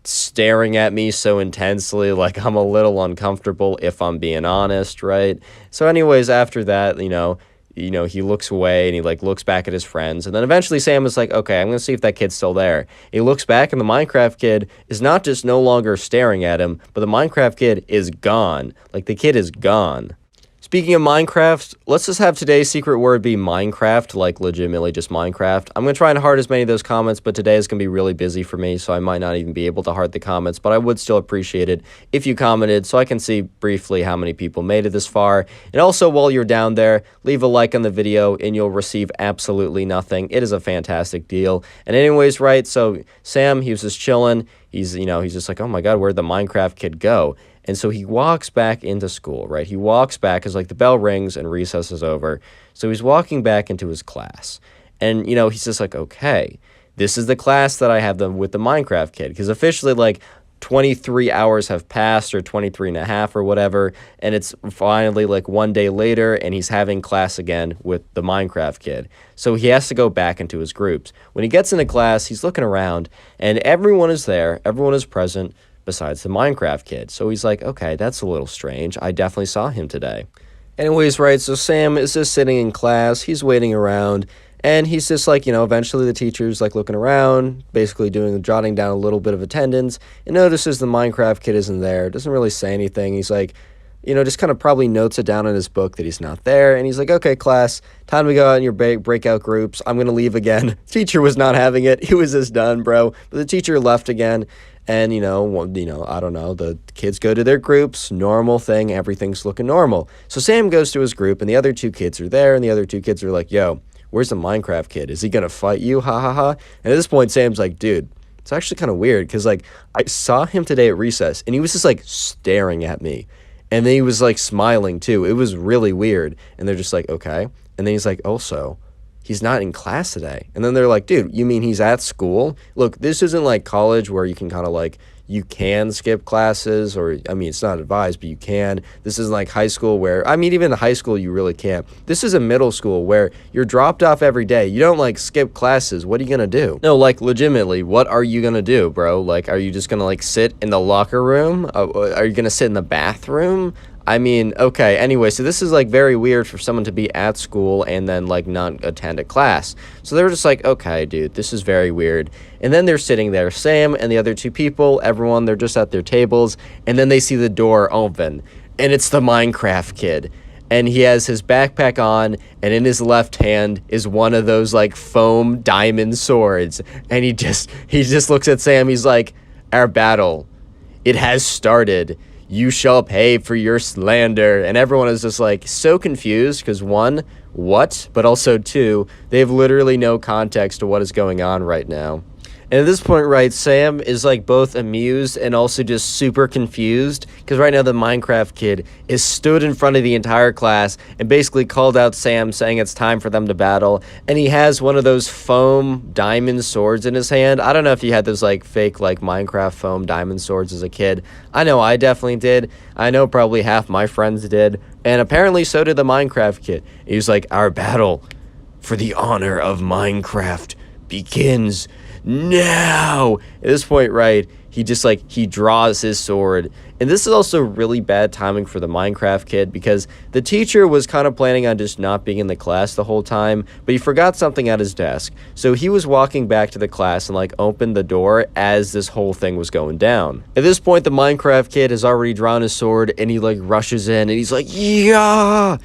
staring at me so intensely. Like, I'm a little uncomfortable if I'm being honest, right? So anyways, after that, you know, he looks away and he like looks back at his friends, and then eventually Sam is like, okay, I'm gonna see if that kid's still there. He looks back and the Minecraft kid is not just no longer staring at him, but the Minecraft kid is gone. Like, the kid is gone. Speaking of Minecraft, let's just have today's secret word be Minecraft, like legitimately just Minecraft. I'm going to try and heart as many of those comments, but today is going to be really busy for me, so I might not even be able to heart the comments, but I would still appreciate it if you commented so I can see briefly how many people made it this far. And also, while you're down there, leave a like on the video and you'll receive absolutely nothing. It is a fantastic deal. And anyways, right, so Sam, he was just chilling. He's just like, oh my God, where'd the Minecraft kid go? And so he walks back into school, right? He walks back because, like, the bell rings and recess is over. So he's walking back into his class. And, you know, he's just like, okay, this is the class that I have with the Minecraft kid. Because officially, like, 23 hours have passed, or 23 and a half or whatever. And it's finally, like, one day later, and he's having class again with the Minecraft kid. So he has to go back into his groups. When he gets into class, he's looking around, and everyone is there. Everyone is present, besides the Minecraft kid. So he's like, okay, that's a little strange. I definitely saw him today. Anyways, right, so Sam is just sitting in class. He's waiting around, and he's just like, you know, eventually the teacher's like looking around, basically jotting down a little bit of attendance, and notices the Minecraft kid isn't there. Doesn't really say anything. He's like, you know, just kind of probably notes it down in his book that he's not there. And he's like, okay, class, time to go out in your breakout groups. I'm going to leave again. Teacher was not having it. He was just done, bro. But the teacher left again. And, I don't know, the kids go to their groups, normal thing, everything's looking normal. So Sam goes to his group, and the other two kids are there, and the other two kids are like, yo, where's the Minecraft kid? Is he going to fight you? Ha, ha, ha. And at this point, Sam's like, dude, it's actually kind of weird, because, like, I saw him today at recess, and he was just, like, staring at me. And then he was, like, smiling, too. It was really weird. And they're just like, okay. And then he's like, also, he's not in class today. And then they're like, dude, you mean he's at school? Look, this isn't like college where you can kind of like, you can skip classes, or, I mean, it's not advised, but you can. This isn't like high school where, I mean, even in high school, you really can't. This is a middle school where you're dropped off every day. You don't like skip classes. What are you going to do? No, like legitimately, what are you going to do, bro? Like, are you just going to like sit in the locker room? Are you going to sit in the bathroom? I mean, okay, anyway, so this is, like, very weird for someone to be at school and then, like, not attend a class. So they were just like, okay, dude, this is very weird. And then they're sitting there, Sam and the other two people, everyone, they're just at their tables, and then they see the door open, and it's the Minecraft kid. And he has his backpack on, and in his left hand is one of those, like, foam diamond swords. And he just looks at Sam, he's like, our battle, it has started. You shall pay for your slander. And everyone is just like so confused because one, what? But also two, they have literally no context to what is going on right now. And at this point, right, Sam is like both amused and also just super confused because right now the Minecraft kid is stood in front of the entire class and basically called out Sam saying it's time for them to battle. And he has one of those foam diamond swords in his hand. I don't know if you had those like fake like Minecraft foam diamond swords as a kid. I know I definitely did. I know probably half my friends did. And apparently so did the Minecraft kid. He was like, our battle for the honor of Minecraft begins now. At this point, right, he just like, he draws his sword. And this is also really bad timing for the Minecraft kid, because the teacher was kind of planning on just not being in the class the whole time, but he forgot something at his desk. So he was walking back to the class and like opened the door as this whole thing was going down. At this point, the Minecraft kid has already drawn his sword, and he like rushes in and he's like, yeah,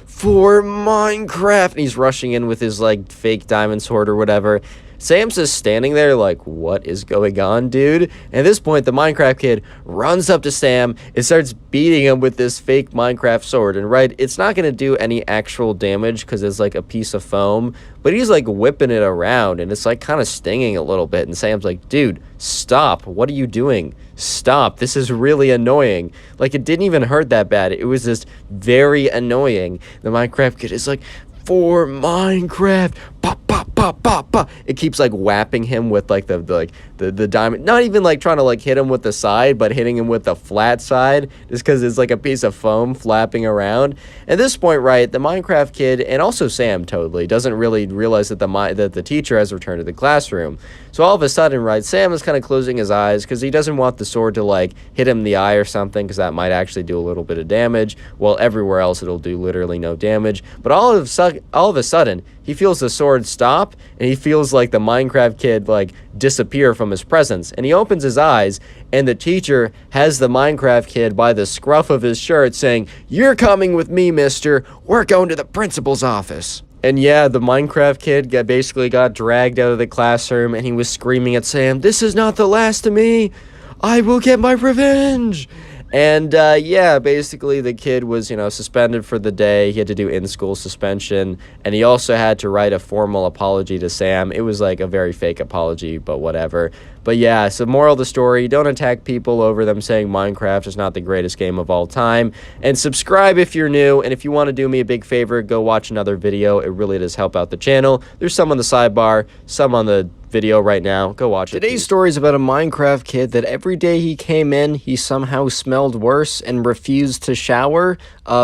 for Minecraft. And he's rushing in with his like fake diamond sword or whatever. Sam's just standing there like, what is going on, dude? And at this point, the Minecraft kid runs up to Sam and starts beating him with this fake Minecraft sword. And right, it's not going to do any actual damage because it's like a piece of foam, but he's like whipping it around and it's like kind of stinging a little bit. And Sam's like, dude, stop. What are you doing? Stop. This is really annoying. Like, it didn't even hurt that bad. It was just very annoying. The Minecraft kid is like, for Minecraft, pop, pop, pop, pop, pop. It keeps like whapping him with like the diamond, not even like trying to like hit him with the side, but hitting him with the flat side, just because it's like a piece of foam flapping around. At this point, right, the Minecraft kid, and also Sam totally doesn't really realize that the teacher has returned to the classroom. So all of a sudden, right, Sam is kind of closing his eyes because he doesn't want the sword to like hit him in the eye or something, because that might actually do a little bit of damage, while everywhere else it'll do literally no damage. But all of a sudden, he feels the sword stop, and he feels like the Minecraft kid like disappear from his presence. And he opens his eyes, and the teacher has the Minecraft kid by the scruff of his shirt saying, "You're coming with me, mister. We're going to the principal's office." And yeah, the Minecraft kid basically got dragged out of the classroom, and he was screaming at Sam, "This is not the last of me. I will get my revenge." And yeah, basically the kid was, suspended for the day. He had to do in-school suspension, and he also had to write a formal apology to Sam. It was like a very fake apology, but whatever. But yeah, so moral of the story, don't attack people over them saying Minecraft is not the greatest game of all time. And subscribe if you're new, and if you want to do me a big favor, go watch another video. It really does help out the channel. There's some on the sidebar, some on the video right now. Go watch it. Today's story is about a Minecraft kid that every day he came in, he somehow smelled worse and refused to shower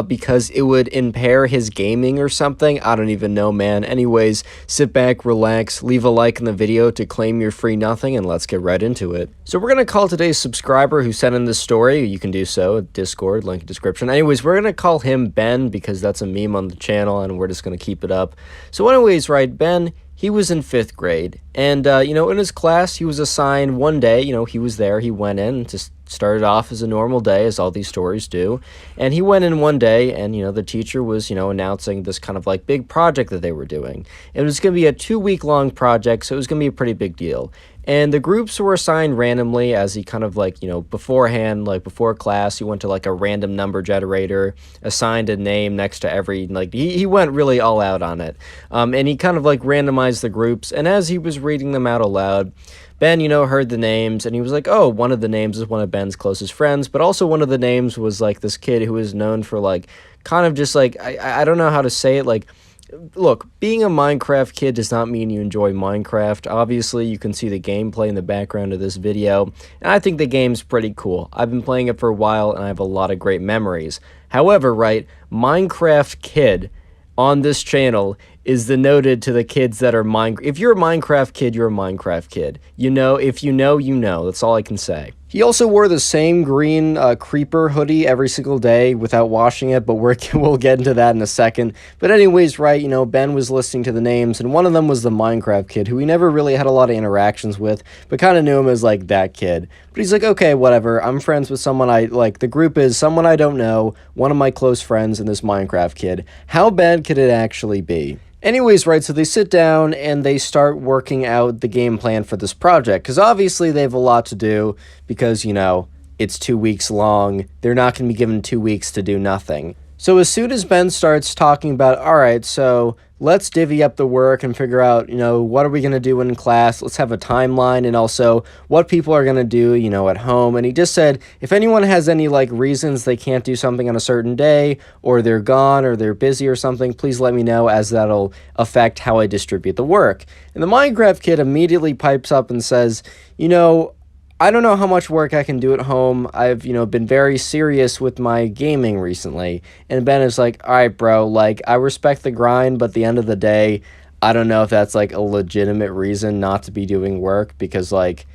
because it would impair his gaming or something. I don't even know, man. Anyways, sit back, relax, leave a like in the video to claim your free nothing, and let's get right into it. So we're going to call today's subscriber who sent in this story. You can do so at Discord, link in description. Anyways, we're going to call him Ben because that's a meme on the channel, and we're just going to keep it up. So anyways, right, Ben, he was in 5th grade, and, in his class, he was assigned one day, he was there, he went in, just started off as a normal day, as all these stories do, and he went in one day, and, the teacher was, announcing this kind of, like, big project that they were doing. It was going to be a 2-week-long project, so it was going to be a pretty big deal. And the groups were assigned randomly as he kind of like, beforehand, like before class, he went to like a random number generator, assigned a name next to every, like he went really all out on it. And he kind of like randomized the groups. And as he was reading them out aloud, Ben, heard the names, and he was like, oh, one of the names is one of Ben's closest friends, but also one of the names was like this kid who was known for like, kind of just like, I don't know how to say it, like, look, being a Minecraft kid does not mean you enjoy Minecraft. Obviously, you can see the gameplay in the background of this video, and I think the game's pretty cool. I've been playing it for a while, and I have a lot of great memories. However, right, Minecraft kid on this channel is denoted to the kids that are If you're a Minecraft kid, you're a Minecraft kid. If you know, you know. That's all I can say. He also wore the same green creeper hoodie every single day without washing it, but we'll get into that in a second. But anyways, right, Ben was listening to the names, and one of them was the Minecraft kid, who he never really had a lot of interactions with, but kind of knew him as, like, that kid. But he's like, okay, whatever, I'm friends with someone the group is someone I don't know, one of my close friends, and this Minecraft kid. How bad could it actually be? Anyways, right, so they sit down and they start working out the game plan for this project, because obviously they have a lot to do, because, it's 2 weeks long. They're not going to be given 2 weeks to do nothing. So as soon as Ben starts talking about, all right, so let's divvy up the work and figure out, what are we going to do in class? Let's have a timeline, and also what people are going to do, at home. And he just said, if anyone has any, like, reasons they can't do something on a certain day, or they're gone, or they're busy or something, please let me know, as that'll affect how I distribute the work. And the Minecraft kid immediately pipes up and says, I don't know how much work I can do at home. I've, been very serious with my gaming recently. And Ben is like, all right, bro, like, I respect the grind, but at the end of the day, I don't know if that's like a legitimate reason not to be doing work, because like,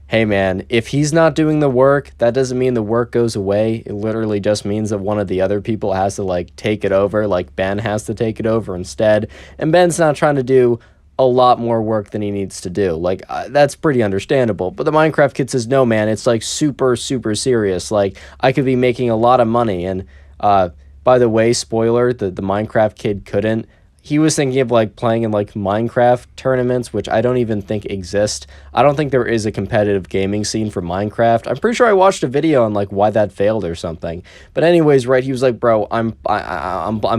hey man, if he's not doing the work, that doesn't mean the work goes away. It literally just means that one of the other people has to like take it over, like Ben has to take it over instead. And Ben's not trying to do a lot more work than he needs to do. Like, that's pretty understandable. But the Minecraft kid says, no, man, it's like super, super serious. Like, I could be making a lot of money. And by the way, spoiler, the Minecraft kid couldn't. He was thinking of like playing in like Minecraft tournaments, which I don't even think exist. I don't think there is a competitive gaming scene for Minecraft. I'm pretty sure I watched a video on like why that failed or something. But anyways, right, he was like, bro, I'm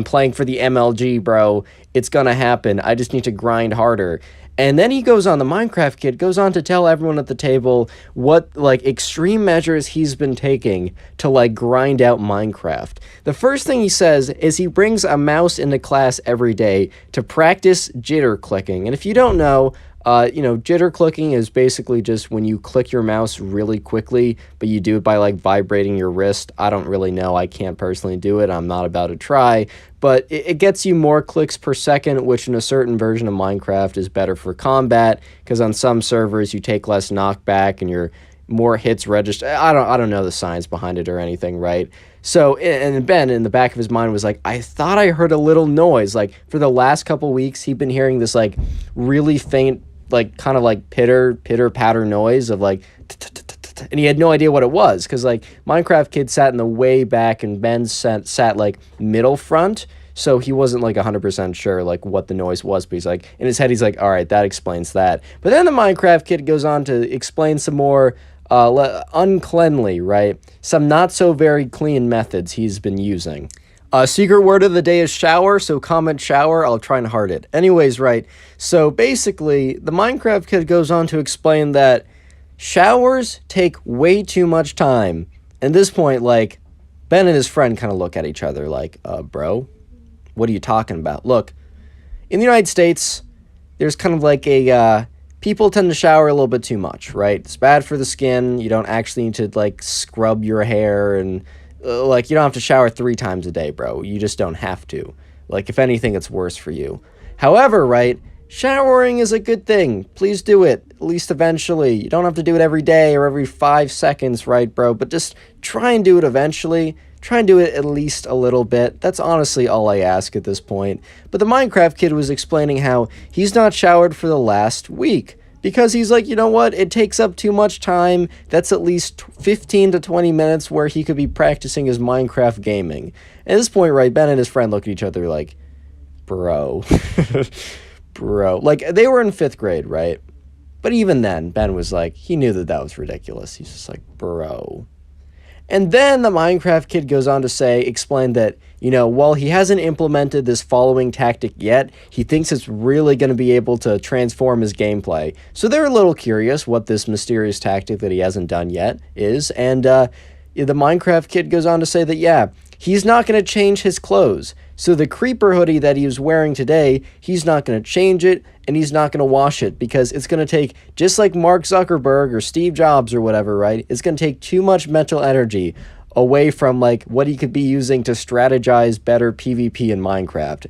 playing for the MLG, bro. It's gonna happen. I just need to grind harder. And then he goes on, the Minecraft kid goes on to tell everyone at the table what, like, extreme measures he's been taking to, like, grind out Minecraft. The first thing he says is he brings a mouse into class every day to practice jitter clicking. And if you don't know, jitter clicking is basically just when you click your mouse really quickly, but you do it by, like, vibrating your wrist. I don't really know. I can't personally do it. I'm not about to try. But it gets you more clicks per second, which in a certain version of Minecraft is better for combat, because on some servers you take less knockback and your more hits register. I don't know the science behind it or anything, right? So, and Ben in the back of his mind was like, I thought I heard a little noise. Like, for the last couple weeks, he'd been hearing this, like, really faint, like, kind of like pitter-patter noise of, like, and he had no idea what it was, because like Minecraft kid sat in the way back and Ben sat like middle front, so he wasn't like 100% sure like what the noise was, but he's like, in his head he's like, all right, that explains that. But then the Minecraft kid goes on to explain some more uncleanly, right, some not so very clean methods he's been using. Secret word of the day is shower, so comment shower, I'll try and heart it. Anyways, right, so basically the Minecraft kid goes on to explain that showers take way too much time. At this point, like, Ben and his friend kind of look at each other like, bro, what are you talking about? Look, in the United States, there's kind of like people tend to shower a little bit too much, right? It's bad for the skin. You don't actually need to, like, scrub your hair, and, like, you don't have to shower 3 times a day, bro. You just don't have to. Like, if anything, it's worse for you. However, right, showering is a good thing. Please do it, at least eventually. You don't have to do it every day or every 5 seconds, right, bro? But just try and do it eventually. Try and do it at least a little bit. That's honestly all I ask at this point. But the Minecraft kid was explaining how he's not showered for the last week, because he's like, you know what? It takes up too much time. That's at least 15 to 20 minutes where he could be practicing his Minecraft gaming. At this point, right, Ben and his friend look at each other like, bro. Bro, like, they were in 5th grade, right? But even then, Ben was like, he knew that was ridiculous. He's just like, bro. And then the Minecraft kid goes on to explain that, while he hasn't implemented this following tactic yet, he thinks it's really going to be able to transform his gameplay. So they're a little curious what this mysterious tactic that he hasn't done yet is. And the Minecraft kid goes on to say that, yeah, he's not going to change his clothes. So the creeper hoodie that he was wearing today, he's not going to change it, and he's not going to wash it, because it's going to take, just like Mark Zuckerberg or Steve Jobs or whatever, right? It's going to take too much mental energy away from, like, what he could be using to strategize better PvP in Minecraft.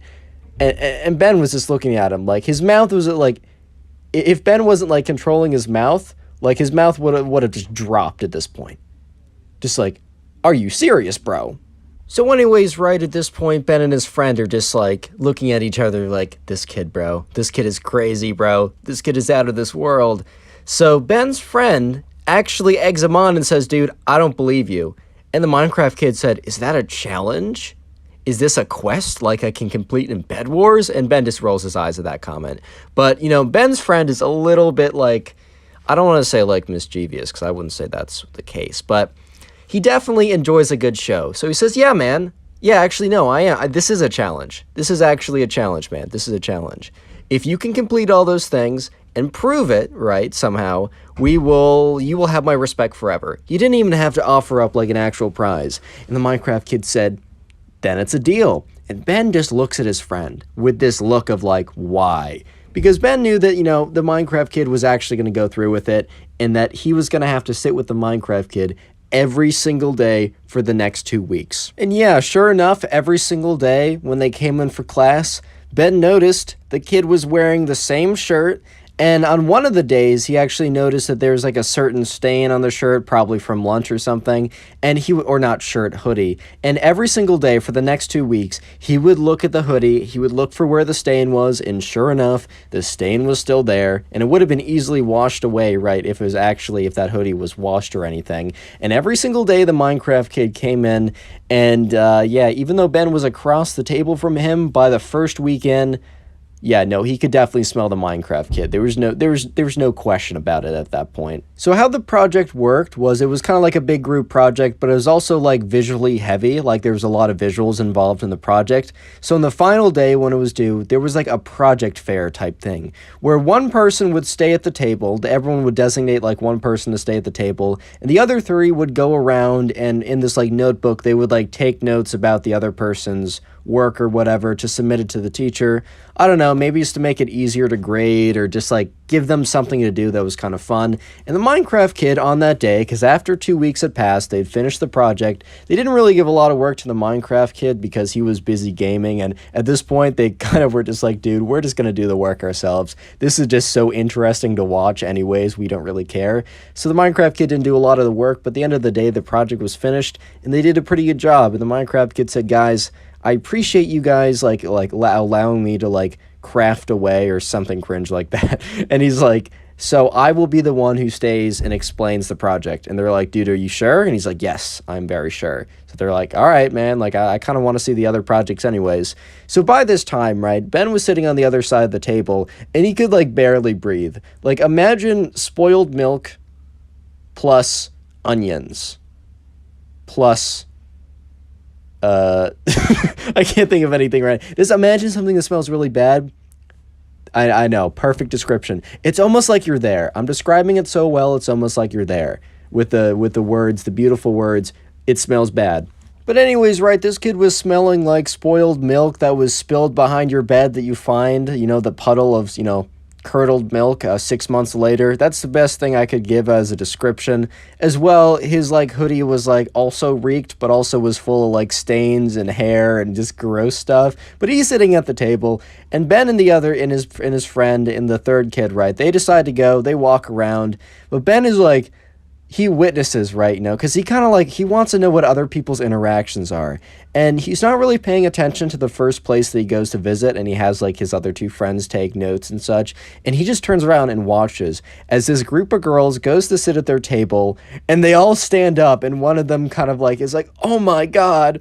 And Ben was just looking at him, like, his mouth was, like, if Ben wasn't, like, controlling his mouth, like, his mouth would have just dropped at this point. Just like, are you serious, bro? So anyways, right at this point, Ben and his friend are just, like, looking at each other like, this kid, bro. This kid is crazy, bro. This kid is out of this world. So Ben's friend actually eggs him on and says, dude, I don't believe you. And the Minecraft kid said, is that a challenge? Is this a quest like I can complete in Bed Wars? And Ben just rolls his eyes at that comment. But, Ben's friend is a little bit, like, I don't want to say, like, mischievous, because I wouldn't say that's the case, but he definitely enjoys a good show. So he says, yeah, man. Yeah, actually, no, I am. This is a challenge. This is actually a challenge, man. This is a challenge. If you can complete all those things and prove it, right, somehow, you will have my respect forever. You didn't even have to offer up, like, an actual prize. And the Minecraft kid said, then it's a deal. And Ben just looks at his friend with this look of, like, why? Because Ben knew that, the Minecraft kid was actually going to go through with it, and that he was going to have to sit with the Minecraft kid every single day for the next 2 weeks. And yeah, sure enough, every single day when they came in for class, Ben noticed the kid was wearing the same shirt, and on one of the days, he actually noticed that there's like a certain stain on the shirt, probably from lunch or something, and or not shirt, hoodie. And every single day for the next 2 weeks, he would look at the hoodie, he would look for where the stain was, and sure enough, the stain was still there, and it would have been easily washed away, right, if that hoodie was washed or anything. And every single day, the Minecraft kid came in, and yeah, even though Ben was across the table from him, by the first weekend, yeah, no, he could definitely smell the Minecraft kid. There was no question about it at that point. So how the project worked was it was kind of like a big group project, but it was also like visually heavy. Like there was a lot of visuals involved in the project. So on the final day when it was due, there was like a project fair type thing where one person would stay at the table. Everyone would designate like one person to stay at the table, and the other three would go around, and in this like notebook, they would like take notes about the other person's work or whatever to submit it to the teacher. I don't know, maybe just to make it easier to grade or just like give them something to do that was kind of fun. And the Minecraft kid on that day, because after 2 weeks had passed, they'd finished the project. They didn't really give a lot of work to the Minecraft kid because he was busy gaming, and at this point they kind of were just like, dude, we're just gonna do the work ourselves. This is just so interesting to watch anyways, we don't really care. So the Minecraft kid didn't do a lot of the work, but at the end of the day the project was finished and they did a pretty good job. And the Minecraft kid said, guys, I appreciate you guys like allowing me to like craft away or something cringe like that. And he's like, so I will be the one who stays and explains the project. And they're like, dude, are you sure? And he's like, yes, I'm very sure. So they're like, all right, man, like I kind of want to see the other projects anyways. So by this time, right, Ben was sitting on the other side of the table and he could like barely breathe. Like imagine spoiled milk plus onions plus I can't think of anything right. Just imagine something that smells really bad. I know, perfect description. It's almost like you're there. I'm describing it so well, it's almost like you're there with the words, the beautiful words. It smells bad. But anyways, right, this kid was smelling like spoiled milk that was spilled behind your bed that you find, you know, the puddle of, you know, curdled milk 6 months later. That's the best thing I could give as a description. As well, his like hoodie was like also reeked, but also was full of like stains and hair and just gross stuff. But he's sitting at the table, and Ben and his friend and the third kid, right, they decide to go. They walk around, but Ben is like, he witnesses, right, you know, because he kind of like, he wants to know what other people's interactions are, and he's not really paying attention to the first place that he goes to visit, and he has like his other two friends take notes and such, and he just turns around and watches as this group of girls goes to sit at their table, and they all stand up, and one of them kind of like is like, oh my god,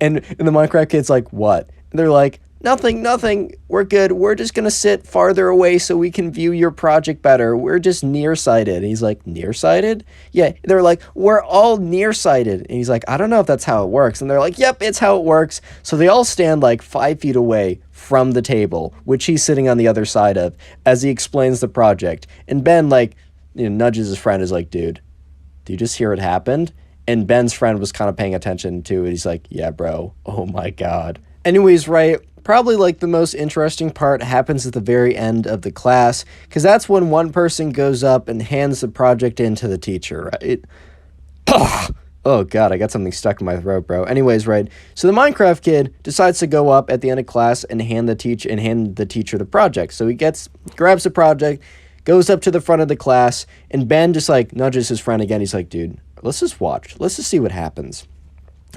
and the Minecraft kid's like, what? And they're like, nothing, we're good, we're just gonna sit farther away so we can view your project better, we're just nearsighted. And he's like, nearsighted? Yeah, they're like, we're all nearsighted. And he's like, I don't know if that's how it works. And they're like, yep, it's how it works. So they all stand like 5 feet away from the table, which he's sitting on the other side of, as he explains the project. And Ben, like, you know, nudges his friend, is like, dude, do you just hear what happened? And Ben's friend was kind of paying attention to it. He's like, yeah, bro, oh my god. Anyways, right, probably like the most interesting part happens at the very end of the class, because that's when one person goes up and hands the project in to the teacher, right? Oh god, I got something stuck in my throat, bro. Anyways, right, so the Minecraft kid decides to go up at the end of class and hand the teacher the project. So he grabs the project, goes up to the front of the class, and Ben just like nudges his friend again. He's like, dude, let's just watch, let's just see what happens.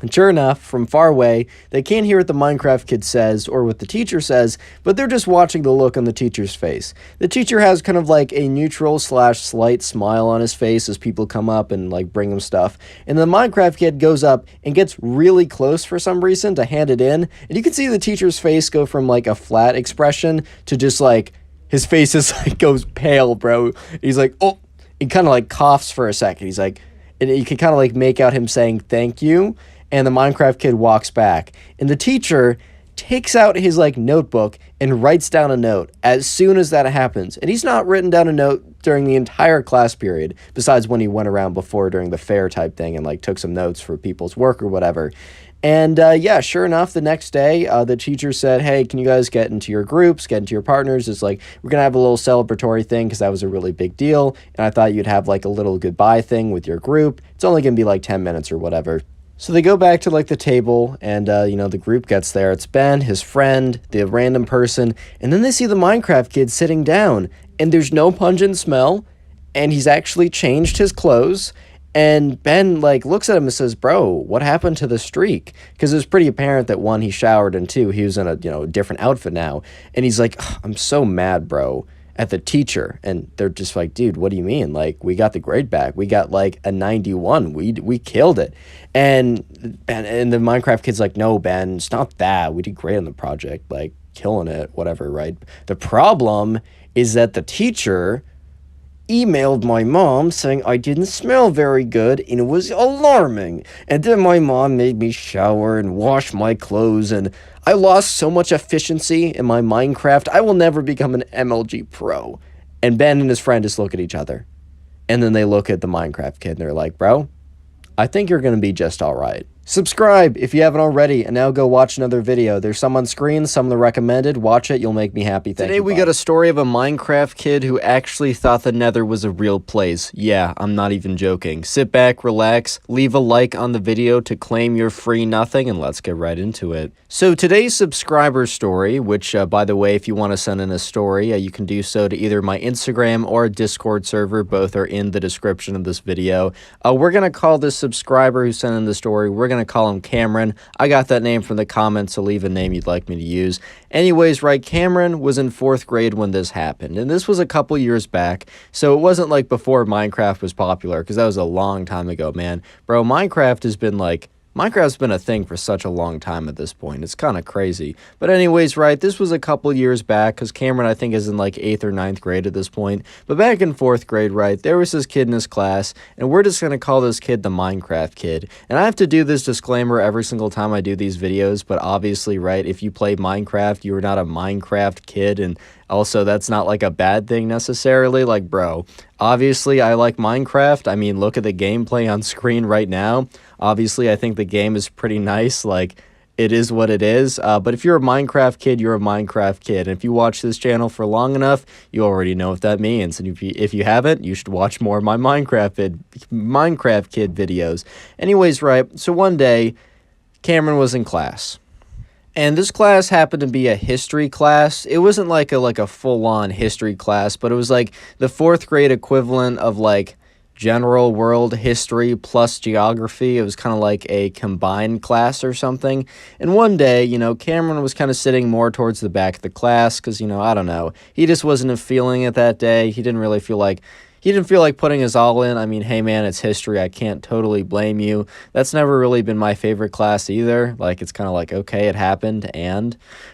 And sure enough, from far away, they can't hear what the Minecraft kid says or what the teacher says, but they're just watching the look on the teacher's face. The teacher has kind of like a neutral / slight smile on his face as people come up and like bring him stuff. And the Minecraft kid goes up and gets really close for some reason to hand it in. And you can see the teacher's face go from like a flat expression to just like, his face is like goes pale, bro. He's like, oh, he kind of like coughs for a second. He's like, and you can kind of like make out him saying thank you. And the Minecraft kid walks back, and the teacher takes out his like notebook and writes down a note as soon as that happens. And he's not written down a note during the entire class period, besides when he went around before during the fair type thing and like took some notes for people's work or whatever. And yeah, sure enough, the next day, the teacher said, hey, can you guys get into your groups, get into your partners? It's like, we're going to have a little celebratory thing because that was a really big deal. And I thought you'd have like a little goodbye thing with your group. It's only going to be like 10 minutes or whatever. So they go back to like the table and, the group gets there. It's Ben, his friend, the random person. And then they see the Minecraft kid sitting down and there's no pungent smell. And he's actually changed his clothes. And Ben like looks at him and says, bro, what happened to the streak? Because it was pretty apparent that one, he showered, and two, he was in a different outfit now. And he's like, I'm so mad, bro, at the teacher. And they're just like, dude, what do you mean? Like, we got the grade back. We got like a 91. We killed it. And the Minecraft kid's like, no, Ben, it's not that. We did great on the project, like killing it, whatever, right? The problem is that the teacher emailed my mom saying I didn't smell very good and it was alarming. And then my mom made me shower and wash my clothes, and I lost so much efficiency in my Minecraft. I will never become an MLG pro. And Ben and his friend just look at each other. And then they look at the Minecraft kid and they're like, bro, I think you're going to be just all right. Subscribe if you haven't already, and now go watch another video. There's some on screen, some of the recommended. Watch it, you'll make me happy. Thank you. Today we got a story of a Minecraft kid who actually thought the Nether was a real place. Yeah, I'm not even joking. Sit back, relax, leave a like on the video to claim your free nothing, and let's get right into it. So today's subscriber story, which by the way, if you want to send in a story, you can do so to either my Instagram or Discord server. Both are in the description of this video. We're going to call this subscriber who sent in the story, we're going to call him Cameron. I got that name from the comments, so leave a name you'd like me to use. Anyways, right, Cameron was in 4th grade when this happened, and this was a couple years back, so it wasn't like before Minecraft was popular, because that was a long time ago, man. Bro, Minecraft's been a thing for such a long time at this point. It's kind of crazy. But anyways, right, this was a couple years back, because Cameron, I think, is in like 8th or 9th grade at this point. But back in 4th grade, right, there was this kid in his class, and we're just going to call this kid the Minecraft kid. And I have to do this disclaimer every single time I do these videos, but obviously, right, if you play Minecraft, you are not a Minecraft kid, and also, that's not like a bad thing necessarily. Like, bro, obviously I like Minecraft. I mean, look at the gameplay on screen right now. Obviously, I think the game is pretty nice. Like, it is what it is. But if you're a Minecraft kid, you're a Minecraft kid. And if you watch this channel for long enough, you already know what that means. And if you haven't, you should watch more of my Minecraft kid videos. Anyways, right, so one day, Cameron was in class. And this class happened to be a history class. It wasn't like a full-on history class, but it was like the 4th grade equivalent of like general world history plus geography. It was kind of like a combined class or something. And one day, Cameron was kind of sitting more towards the back of the class because, I don't know. He just wasn't feeling it that day. He didn't feel like putting his all in. I mean, hey man, it's history. I can't totally blame you. That's never really been my favorite class either. Like, it's kind of like, okay, it happened,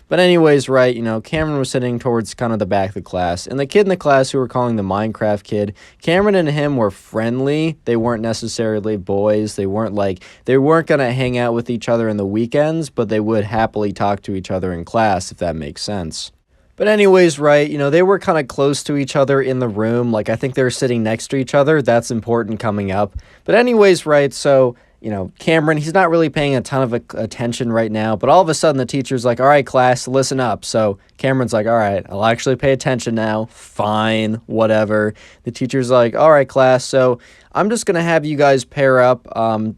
But anyways, right, Cameron was sitting towards kind of the back of the class. And the kid in the class who we're calling the Minecraft kid, Cameron and him were friendly. They weren't necessarily boys. They weren't going to hang out with each other in the weekends, but they would happily talk to each other in class, if that makes sense. But anyways, right, they were kind of close to each other in the room. Like, I think they were sitting next to each other. That's important coming up. But anyways, right, so, Cameron, he's not really paying a ton of attention right now. But all of a sudden, the teacher's like, all right, class, listen up. So Cameron's like, all right, I'll actually pay attention now. Fine, whatever. The teacher's like, all right, class, so I'm just going to have you guys pair up.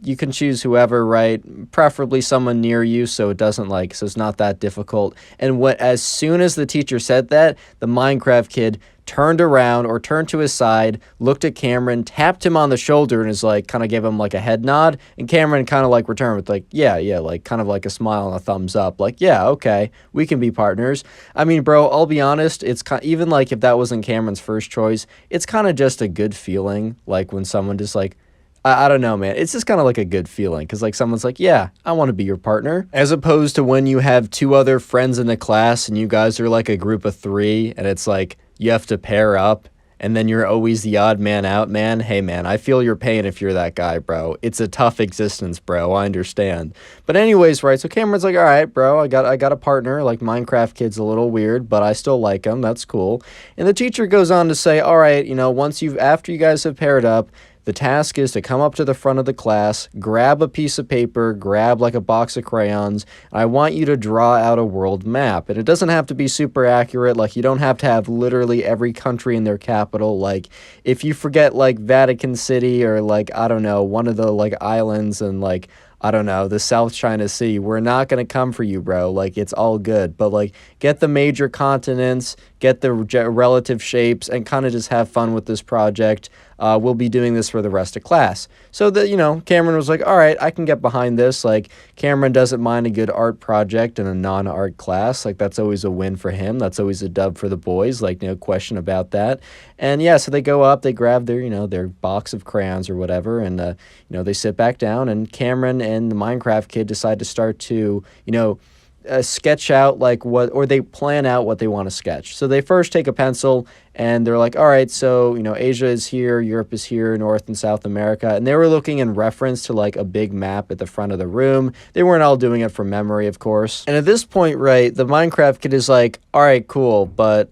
You can choose whoever, right? Preferably someone near you so it's not that difficult. And as soon as the teacher said that, the Minecraft kid turned around or turned to his side, looked at Cameron, tapped him on the shoulder, and is like, kind of gave him like a head nod. And Cameron kind of like returned with like, yeah, like kind of like a smile and a thumbs up. Like, yeah, okay, we can be partners. I mean, bro, I'll be honest, it's even like if that wasn't Cameron's first choice, it's kind of just a good feeling. Like when someone just like, I don't know, man. It's just kind of like a good feeling because like someone's like, yeah, I want to be your partner. As opposed to when you have 2 other friends in the class and you guys are like a group of 3 and it's like you have to pair up and then you're always the odd man out, man. Hey, man, I feel your pain if you're that guy, bro. It's a tough existence, bro. I understand. But anyways, right, so Cameron's like, all right, bro, I got a partner. Like, Minecraft kid's a little weird, but I still like him. That's cool. And the teacher goes on to say, all right, after you guys have paired up, the task is to come up to the front of the class, grab a piece of paper, grab like a box of crayons, and I want you to draw out a world map. And it doesn't have to be super accurate, like you don't have to have literally every country in their capital. Like if you forget like Vatican City or like, I don't know, one of the like islands and like I don't know, the South China Sea. We're not going to come for you, bro. Like, it's all good. But, like, get the major continents, get the relative shapes, and kind of just have fun with this project. We'll be doing this for the rest of class. So, Cameron was like, all right, I can get behind this. Like, Cameron doesn't mind a good art project in a non-art class. Like, that's always a win for him. That's always a dub for the boys. Like, no question about that. And, yeah, so they go up, they grab their, their box of crayons or whatever, and, they sit back down, and Cameron and the Minecraft kid decide to start to, sketch out or they plan out what they want to sketch. So they first take a pencil and they're like, all right, so, Asia is here, Europe is here, North and South America. And they were looking in reference to like a big map at the front of the room. They weren't all doing it from memory, of course. And at this point, right, the Minecraft kid is like, all right, cool, but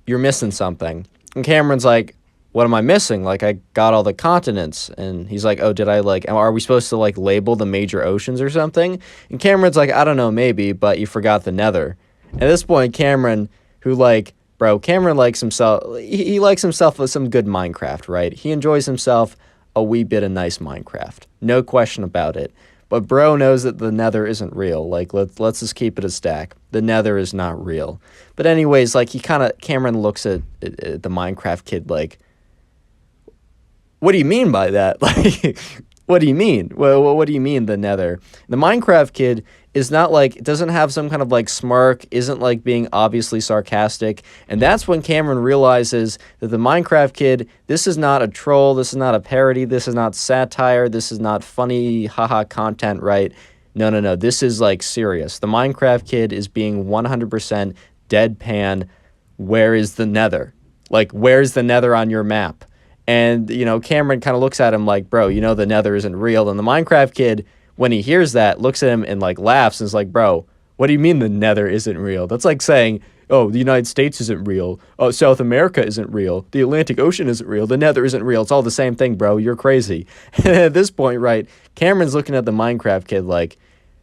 you're missing something. And Cameron's like, what am I missing? Like, I got all the continents. And he's like, oh, did I, are we supposed to, label the major oceans or something? And Cameron's like, I don't know, maybe, but you forgot the nether. At this point, Cameron, Cameron likes himself, he likes himself with some good Minecraft, right? He enjoys himself a wee bit of nice Minecraft. No question about it. But bro knows that the nether isn't real. Like, let's just keep it a stack. The nether is not real. But anyways, Cameron looks at the Minecraft kid like, what do you mean by that? Like, what do you mean? Well, what do you mean, the nether? The Minecraft kid is not doesn't have some kind of smirk, isn't being obviously sarcastic. And that's when Cameron realizes that the Minecraft kid, this is not a troll, this is not a parody, this is not satire, this is not funny, haha content, right? No, this is serious. The Minecraft kid is being 100% deadpan. Where is the nether? Where's the nether on your map? And, Cameron kind of looks at him like, bro, the nether isn't real. And the Minecraft kid, when he hears that, looks at him and, laughs and is like, bro, what do you mean the nether isn't real? That's like saying, oh, the United States isn't real. Oh, South America isn't real. The Atlantic Ocean isn't real. The nether isn't real. It's all the same thing, bro. You're crazy. And at this point, right, Cameron's looking at the Minecraft kid like,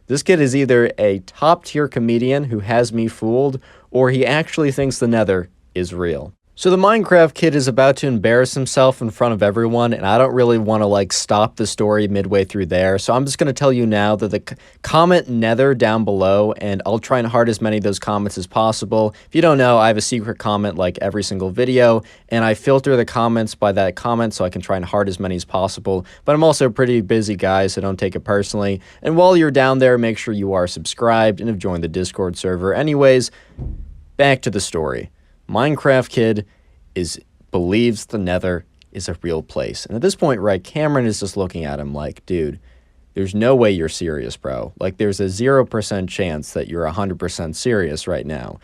this kid is either a top-tier comedian who has me fooled, or he actually thinks the nether is real. So the Minecraft kid is about to embarrass himself in front of everyone, and I don't really want to stop the story midway through there. So I'm just going to tell you now that comment nether down below, and I'll try and heart as many of those comments as possible. If you don't know, I have a secret comment every single video, and I filter the comments by that comment so I can try and heart as many as possible. But I'm also a pretty busy guy, so don't take it personally. And while you're down there, make sure you are subscribed and have joined the Discord server. Anyways, back to the story. Minecraft kid believes the nether is a real place. And at this point, right, Cameron is just looking at him like, dude, there's no way you're serious, bro. There's a 0% chance that you're 100% serious right now.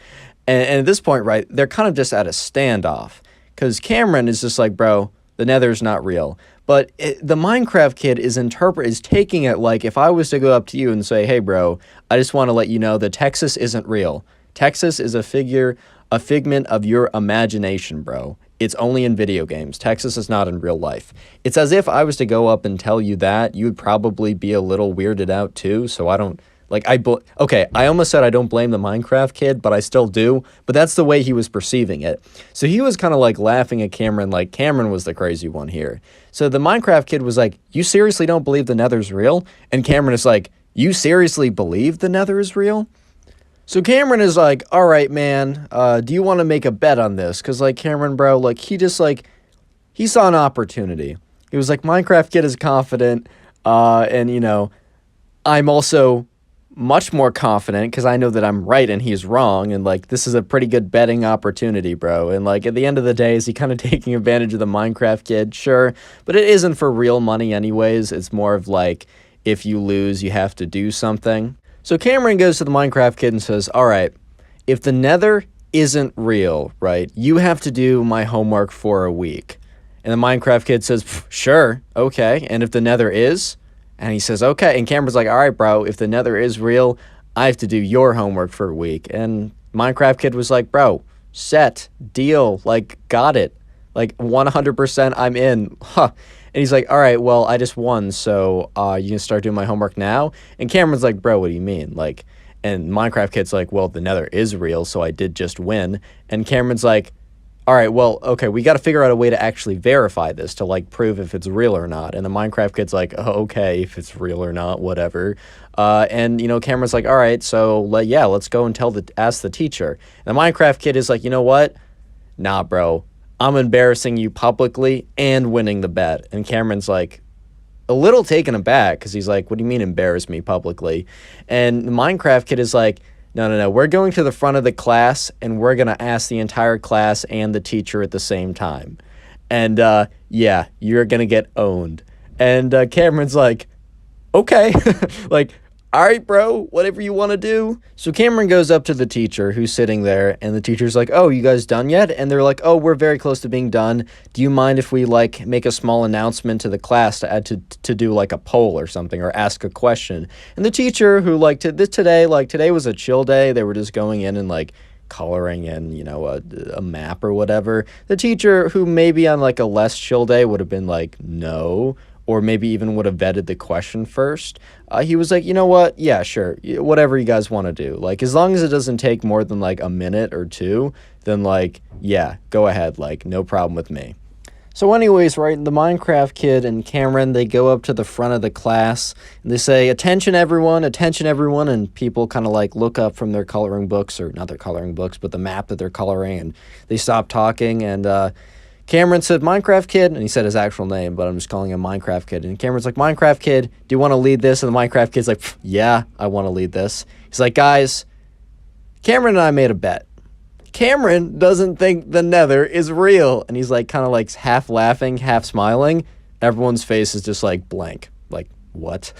And at this point, right, they're kind of just at a standoff. Because Cameron is just like, bro, the nether's not real. But the Minecraft kid is taking it like if I was to go up to you and say, hey, bro, I just want to let you know that Texas isn't real. Texas is a figment of your imagination, bro. It's only in video games. Texas is not in real life. It's as if I was to go up and tell you that, you would probably be a little weirded out too, so I don't, okay, I almost said I don't blame the Minecraft kid, but I still do, but that's the way he was perceiving it. So he was kind of laughing at Cameron like Cameron was the crazy one here. So the Minecraft kid was like, you seriously don't believe the nether's real? And Cameron is like, you seriously believe the nether is real? So Cameron is like, all right, man, do you want to make a bet on this? Because, Cameron, bro, he saw an opportunity. He was like, Minecraft kid is confident, and, I'm also much more confident because I know that I'm right and he's wrong, and, this is a pretty good betting opportunity, bro. And, at the end of the day, is he kind of taking advantage of the Minecraft kid? Sure, but it isn't for real money anyways. It's more of, if you lose, you have to do something. So Cameron goes to the Minecraft kid and says, all right, if the nether isn't real, right, you have to do my homework for a week. And the Minecraft kid says, sure, okay. And if the nether is? And he says, okay. And Cameron's like, all right, bro, if the nether is real, I have to do your homework for a week. And Minecraft kid was like, bro, set, deal, got it. 100% I'm in. Huh. And he's like, all right, well, I just won, so you can start doing my homework now? And Cameron's like, bro, what do you mean? And Minecraft kid's like, well, the nether is real, so I did just win. And Cameron's like, all right, well, okay, we got to figure out a way to actually verify this to like prove if it's real or not. And the Minecraft kid's like, oh, okay, if it's real or not, whatever. And you know, Cameron's like, all right, so yeah, let's go and ask the teacher. And the Minecraft kid is like, you know what? Nah, bro, I'm embarrassing you publicly and winning the bet. And Cameron's like a little taken aback because he's like, what do you mean embarrass me publicly? And the Minecraft kid is like, no, we're going to the front of the class and we're going to ask the entire class and the teacher at the same time. And yeah, you're going to get owned. And Cameron's like, okay, like, all right, bro, whatever you want to do. So Cameron goes up to the teacher who's sitting there, and the teacher's like, oh, you guys done yet? And they're like, oh, we're very close to being done. Do you mind if we like make a small announcement to the class to add to do like a poll or something or ask a question? And the teacher who today was a chill day. They were just going in and like coloring in, you know, a map or whatever. The teacher who maybe on like a less chill day would have been like, no, or maybe even would have vetted the question first. He was like, you know what? Yeah, sure. Whatever you guys want to do. Like, as long as it doesn't take more than like a minute or two, then like, yeah, go ahead. Like, no problem with me. So anyways, right, the Minecraft kid and Cameron, they go up to the front of the class and they say, attention everyone, and people kind of like look up from their coloring books, or not their coloring books, but the map that they're coloring, and they stop talking, and Cameron said, Minecraft kid, and he said his actual name, but I'm just calling him Minecraft kid. And Cameron's like, Minecraft kid, do you want to lead this? And the Minecraft kid's like, yeah, I want to lead this. He's like, guys, Cameron and I made a bet. Cameron doesn't think the Nether is real. And he's like, kind of like half laughing, half smiling. Everyone's face is just like blank. Like, what?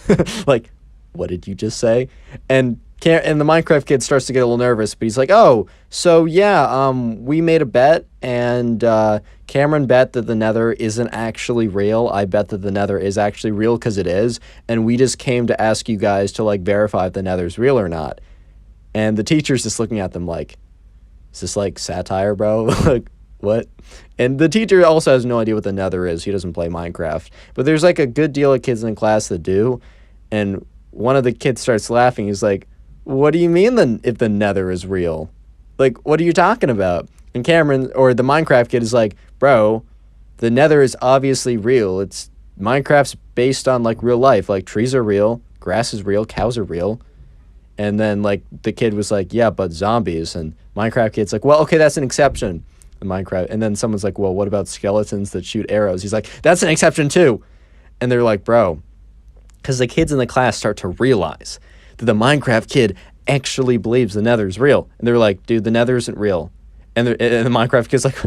Like, what did you just say? And the Minecraft kid starts to get a little nervous, but he's like, oh, so yeah, we made a bet, and Cameron bet that the Nether isn't actually real. I bet that the Nether is actually real because it is, and we just came to ask you guys to like verify if the Nether's real or not. And the teacher's just looking at them like, is this like satire, bro? Like, what? And the teacher also has no idea what the Nether is. He doesn't play Minecraft. But there's like a good deal of kids in the class that do, and one of the kids starts laughing. He's like, what do you mean then if the Nether is real? Like, what are you talking about? And Cameron, or the Minecraft kid, is like, bro, the Nether is obviously real. It's Minecraft's based on like real life. Like, trees are real, grass is real, cows are real. And then like the kid was like, yeah, but zombies. And Minecraft kid's like, well, okay, that's an exception. And then someone's like, well, what about skeletons that shoot arrows? He's like, that's an exception too. And they're like, bro, because the kids in the class start to realize that the Minecraft kid actually believes the Nether is real. And they're like, dude, the Nether isn't real. And the Minecraft kid's like,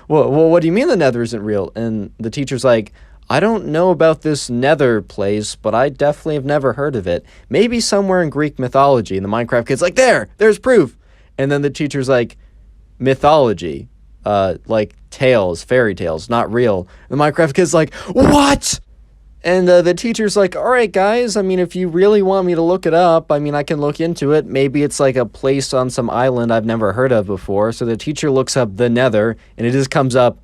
well, what do you mean the Nether isn't real? And the teacher's like, I don't know about this Nether place, but I definitely have never heard of it. Maybe somewhere in Greek mythology. And the Minecraft kid's like, there's proof. And then the teacher's like, mythology, like tales, fairy tales, not real. And the Minecraft kid's like, what? And the teacher's like, all right, guys, I mean, if you really want me to look it up, I mean, I can look into it. Maybe it's like a place on some island I've never heard of before. So the teacher looks up the Nether, and it just comes up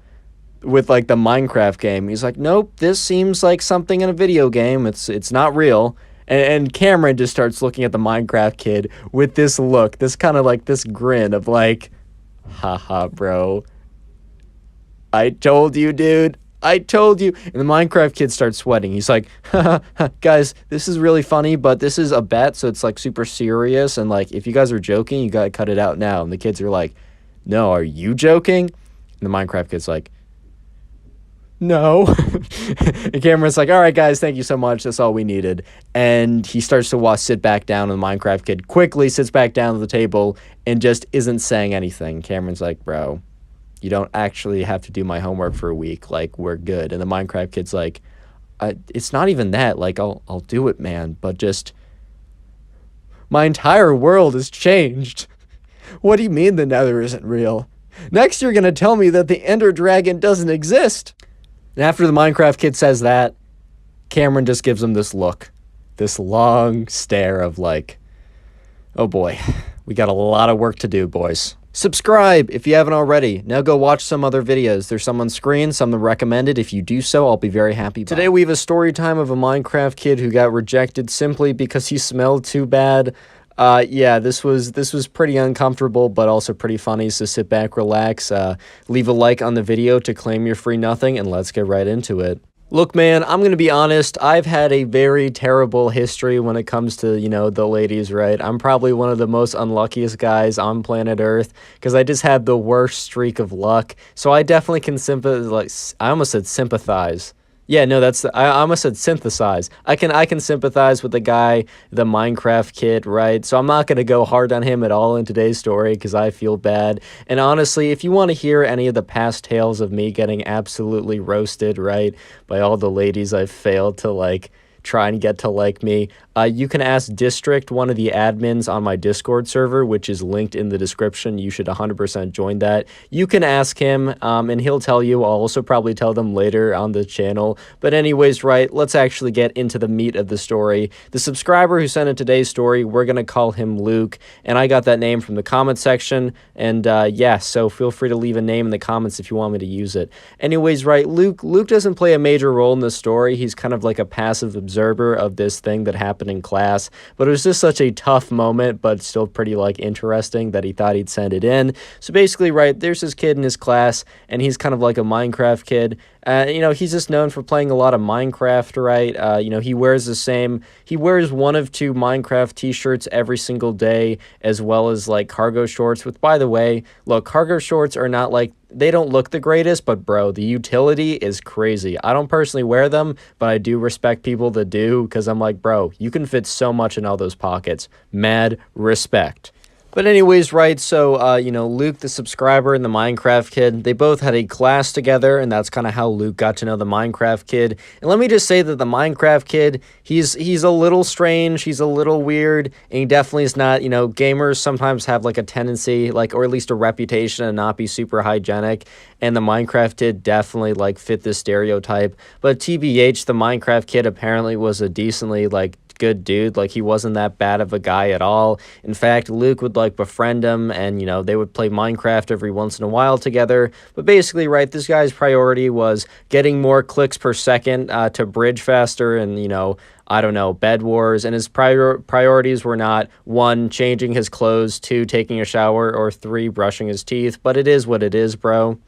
with like the Minecraft game. He's like, nope, this seems like something in a video game. It's not real. And Cameron just starts looking at the Minecraft kid with this look, this kind of like this grin of like, haha, bro. I told you, dude. I told you. And the Minecraft kid starts sweating. He's like, guys, this is really funny, but this is a bet, so it's like super serious. And like, if you guys are joking, you gotta cut it out now. And the kids are like, no, are you joking? And the Minecraft kid's like, no. And Cameron's like, all right, guys, thank you so much. That's all we needed. And he starts to sit back down, and the Minecraft kid quickly sits back down at the table and just isn't saying anything. Cameron's like, bro, you don't actually have to do my homework for a week. Like, we're good. And the Minecraft kid's like, it's not even that. Like, I'll do it, man. But just, my entire world has changed. What do you mean the Nether isn't real? Next, you're going to tell me that the Ender Dragon doesn't exist. And after the Minecraft kid says that, Cameron just gives him this look. This long stare of like, oh boy, we got a lot of work to do, boys. Subscribe if you haven't already. Now go watch some other videos. There's some on screen, some recommended. If you do so, I'll be very happy. Today we have a story time of a Minecraft kid who got rejected simply because he smelled too bad. Yeah, this was pretty uncomfortable, but also pretty funny. So sit back, relax, leave a like on the video to claim your free nothing, and let's get right into it. Look, man, I'm going to be honest. I've had a very terrible history when it comes to, you know, the ladies, right? I'm probably one of the most unluckiest guys on planet Earth because I just had the worst streak of luck. So I definitely can sympathize. I almost said sympathize. Yeah, no, I almost said synthesize. I can sympathize with the guy, the Minecraft kid, right? So I'm not going to go hard on him at all in today's story because I feel bad. And honestly, if you want to hear any of the past tales of me getting absolutely roasted, right, by all the ladies I've failed to, like, try and get to like me, you can ask District, one of the admins on my Discord server, which is linked in the description. You should 100% join that. You can ask him, and he'll tell you. I'll also probably tell them later on the channel. But anyways, right, let's actually get into the meat of the story. The subscriber who sent in today's story, we're going to call him Luke, and I got that name from the comment section. And yeah, so feel free to leave a name in the comments if you want me to use it. Anyways, right, Luke doesn't play a major role in the story. He's kind of like a passive observer of this thing that happened in class, but it was just such a tough moment, but still pretty, like, interesting that he thought he'd send it in. So basically, right, there's this kid in his class, and he's kind of like a Minecraft kid. You know, he's just known for playing a lot of Minecraft, right? You know, he wears one of two Minecraft t-shirts every single day, as well as, like, cargo shorts, which, by the way, look, cargo shorts are not, like, they don't look the greatest, but bro, the utility is crazy. I don't personally wear them, but I do respect people that do, because I'm like, bro, you can fit so much in all those pockets. Mad respect. But anyways, right, so, you know, Luke, the subscriber, and the Minecraft kid, they both had a class together, and that's kind of how Luke got to know the Minecraft kid. And let me just say that the Minecraft kid, he's a little strange, he's a little weird, and he definitely is not, you know, gamers sometimes have, like, a tendency, like, or at least a reputation to not be super hygienic, and the Minecraft kid definitely, like, fit this stereotype. But TBH, the Minecraft kid apparently was a decently, like, good dude. Like, he wasn't that bad of a guy at all. In fact, Luke would, like, befriend him, and, you know, they would play Minecraft every once in a while together. But basically, right, this guy's priority was getting more clicks per second to bridge faster, and, you know, I don't know, Bed Wars, and his priorities were not 1, changing his clothes, 2, taking a shower, or 3, brushing his teeth. But it is what it is, bro.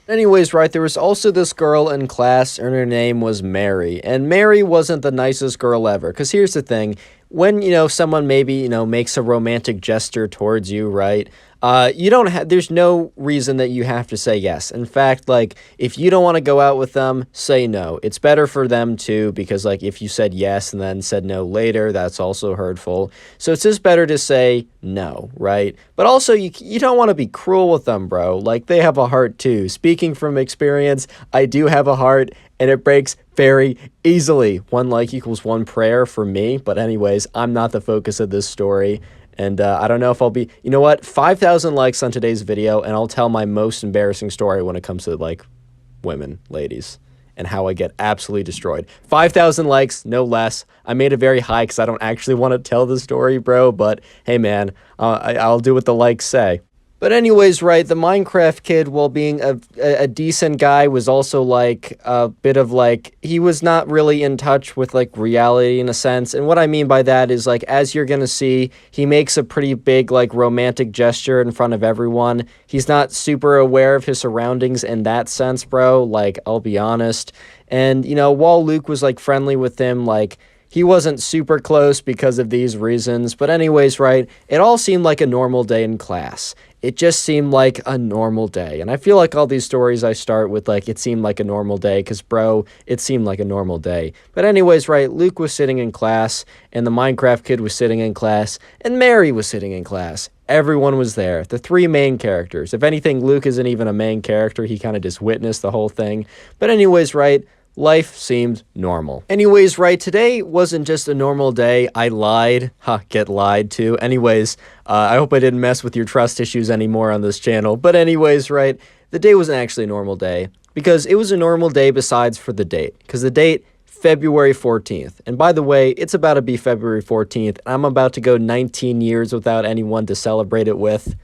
Anyways, right, there was also this girl in class, and her name was Mary. And Mary wasn't the nicest girl ever, because here's the thing. When, you know, someone maybe, you know, makes a romantic gesture towards you, right, you don't have, there's no reason that you have to say yes. In fact, like, if you don't want to go out with them, say no. It's better for them too, because, like, if you said yes and then said no later, that's also hurtful. So it's just better to say no, right? But also, you don't want to be cruel with them, bro. Like, they have a heart too. Speaking from experience, I do have a heart, and it breaks very easily. 1 like equals 1 prayer for me. But anyways, I'm not the focus of this story. And I don't know if I'll be, you know what, 5,000 likes on today's video, and I'll tell my most embarrassing story when it comes to, like, women, ladies, and how I get absolutely destroyed. 5,000 likes, no less. I made it very high because I don't actually want to tell the story, bro, but hey, man, I'll do what the likes say. But anyways, right, the Minecraft kid, while being a decent guy, was also, like, a bit of, like, he was not really in touch with, like, reality in a sense. And what I mean by that is, like, as you're gonna see, he makes a pretty big, like, romantic gesture in front of everyone. He's not super aware of his surroundings in that sense, bro, like, I'll be honest. And, you know, while Luke was, like, friendly with him, like, he wasn't super close because of these reasons. But anyways, right, it all seemed like a normal day in class. It just seemed like a normal day. And I feel like all these stories I start with, like, it seemed like a normal day, because, bro, it seemed like a normal day. But anyways, right, Luke was sitting in class, and the Minecraft kid was sitting in class, and Mary was sitting in class. Everyone was there. The 3 main characters. If anything, Luke isn't even a main character. He kind of just witnessed the whole thing. But anyways, right, life seemed normal. Anyways, right, today wasn't just a normal day. I lied. Get lied to. Anyways, I hope I didn't mess with your trust issues anymore on this channel. But anyways, right, the day wasn't actually a normal day, because it was a normal day besides for the date. Because the date, February 14th. And by the way, it's about to be February 14th. I'm about to go 19 years without anyone to celebrate it with.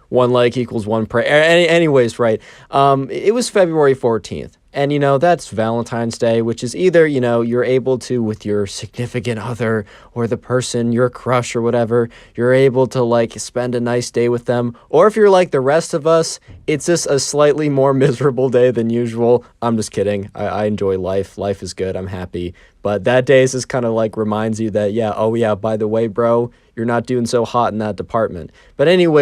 1 like equals 1 prayer. Anyways, right, it was February 14th. And, that's Valentine's Day, which is either, you're able to, with your significant other or the person, your crush or whatever, you're able to, like, spend a nice day with them. Or if you're like the rest of us, it's just a slightly more miserable day than usual. I'm just kidding. I enjoy life. Life is good. I'm happy. But that day is just kind of like reminds you that, yeah, oh, yeah, by the way, bro, you're not doing so hot in that department. But anyway,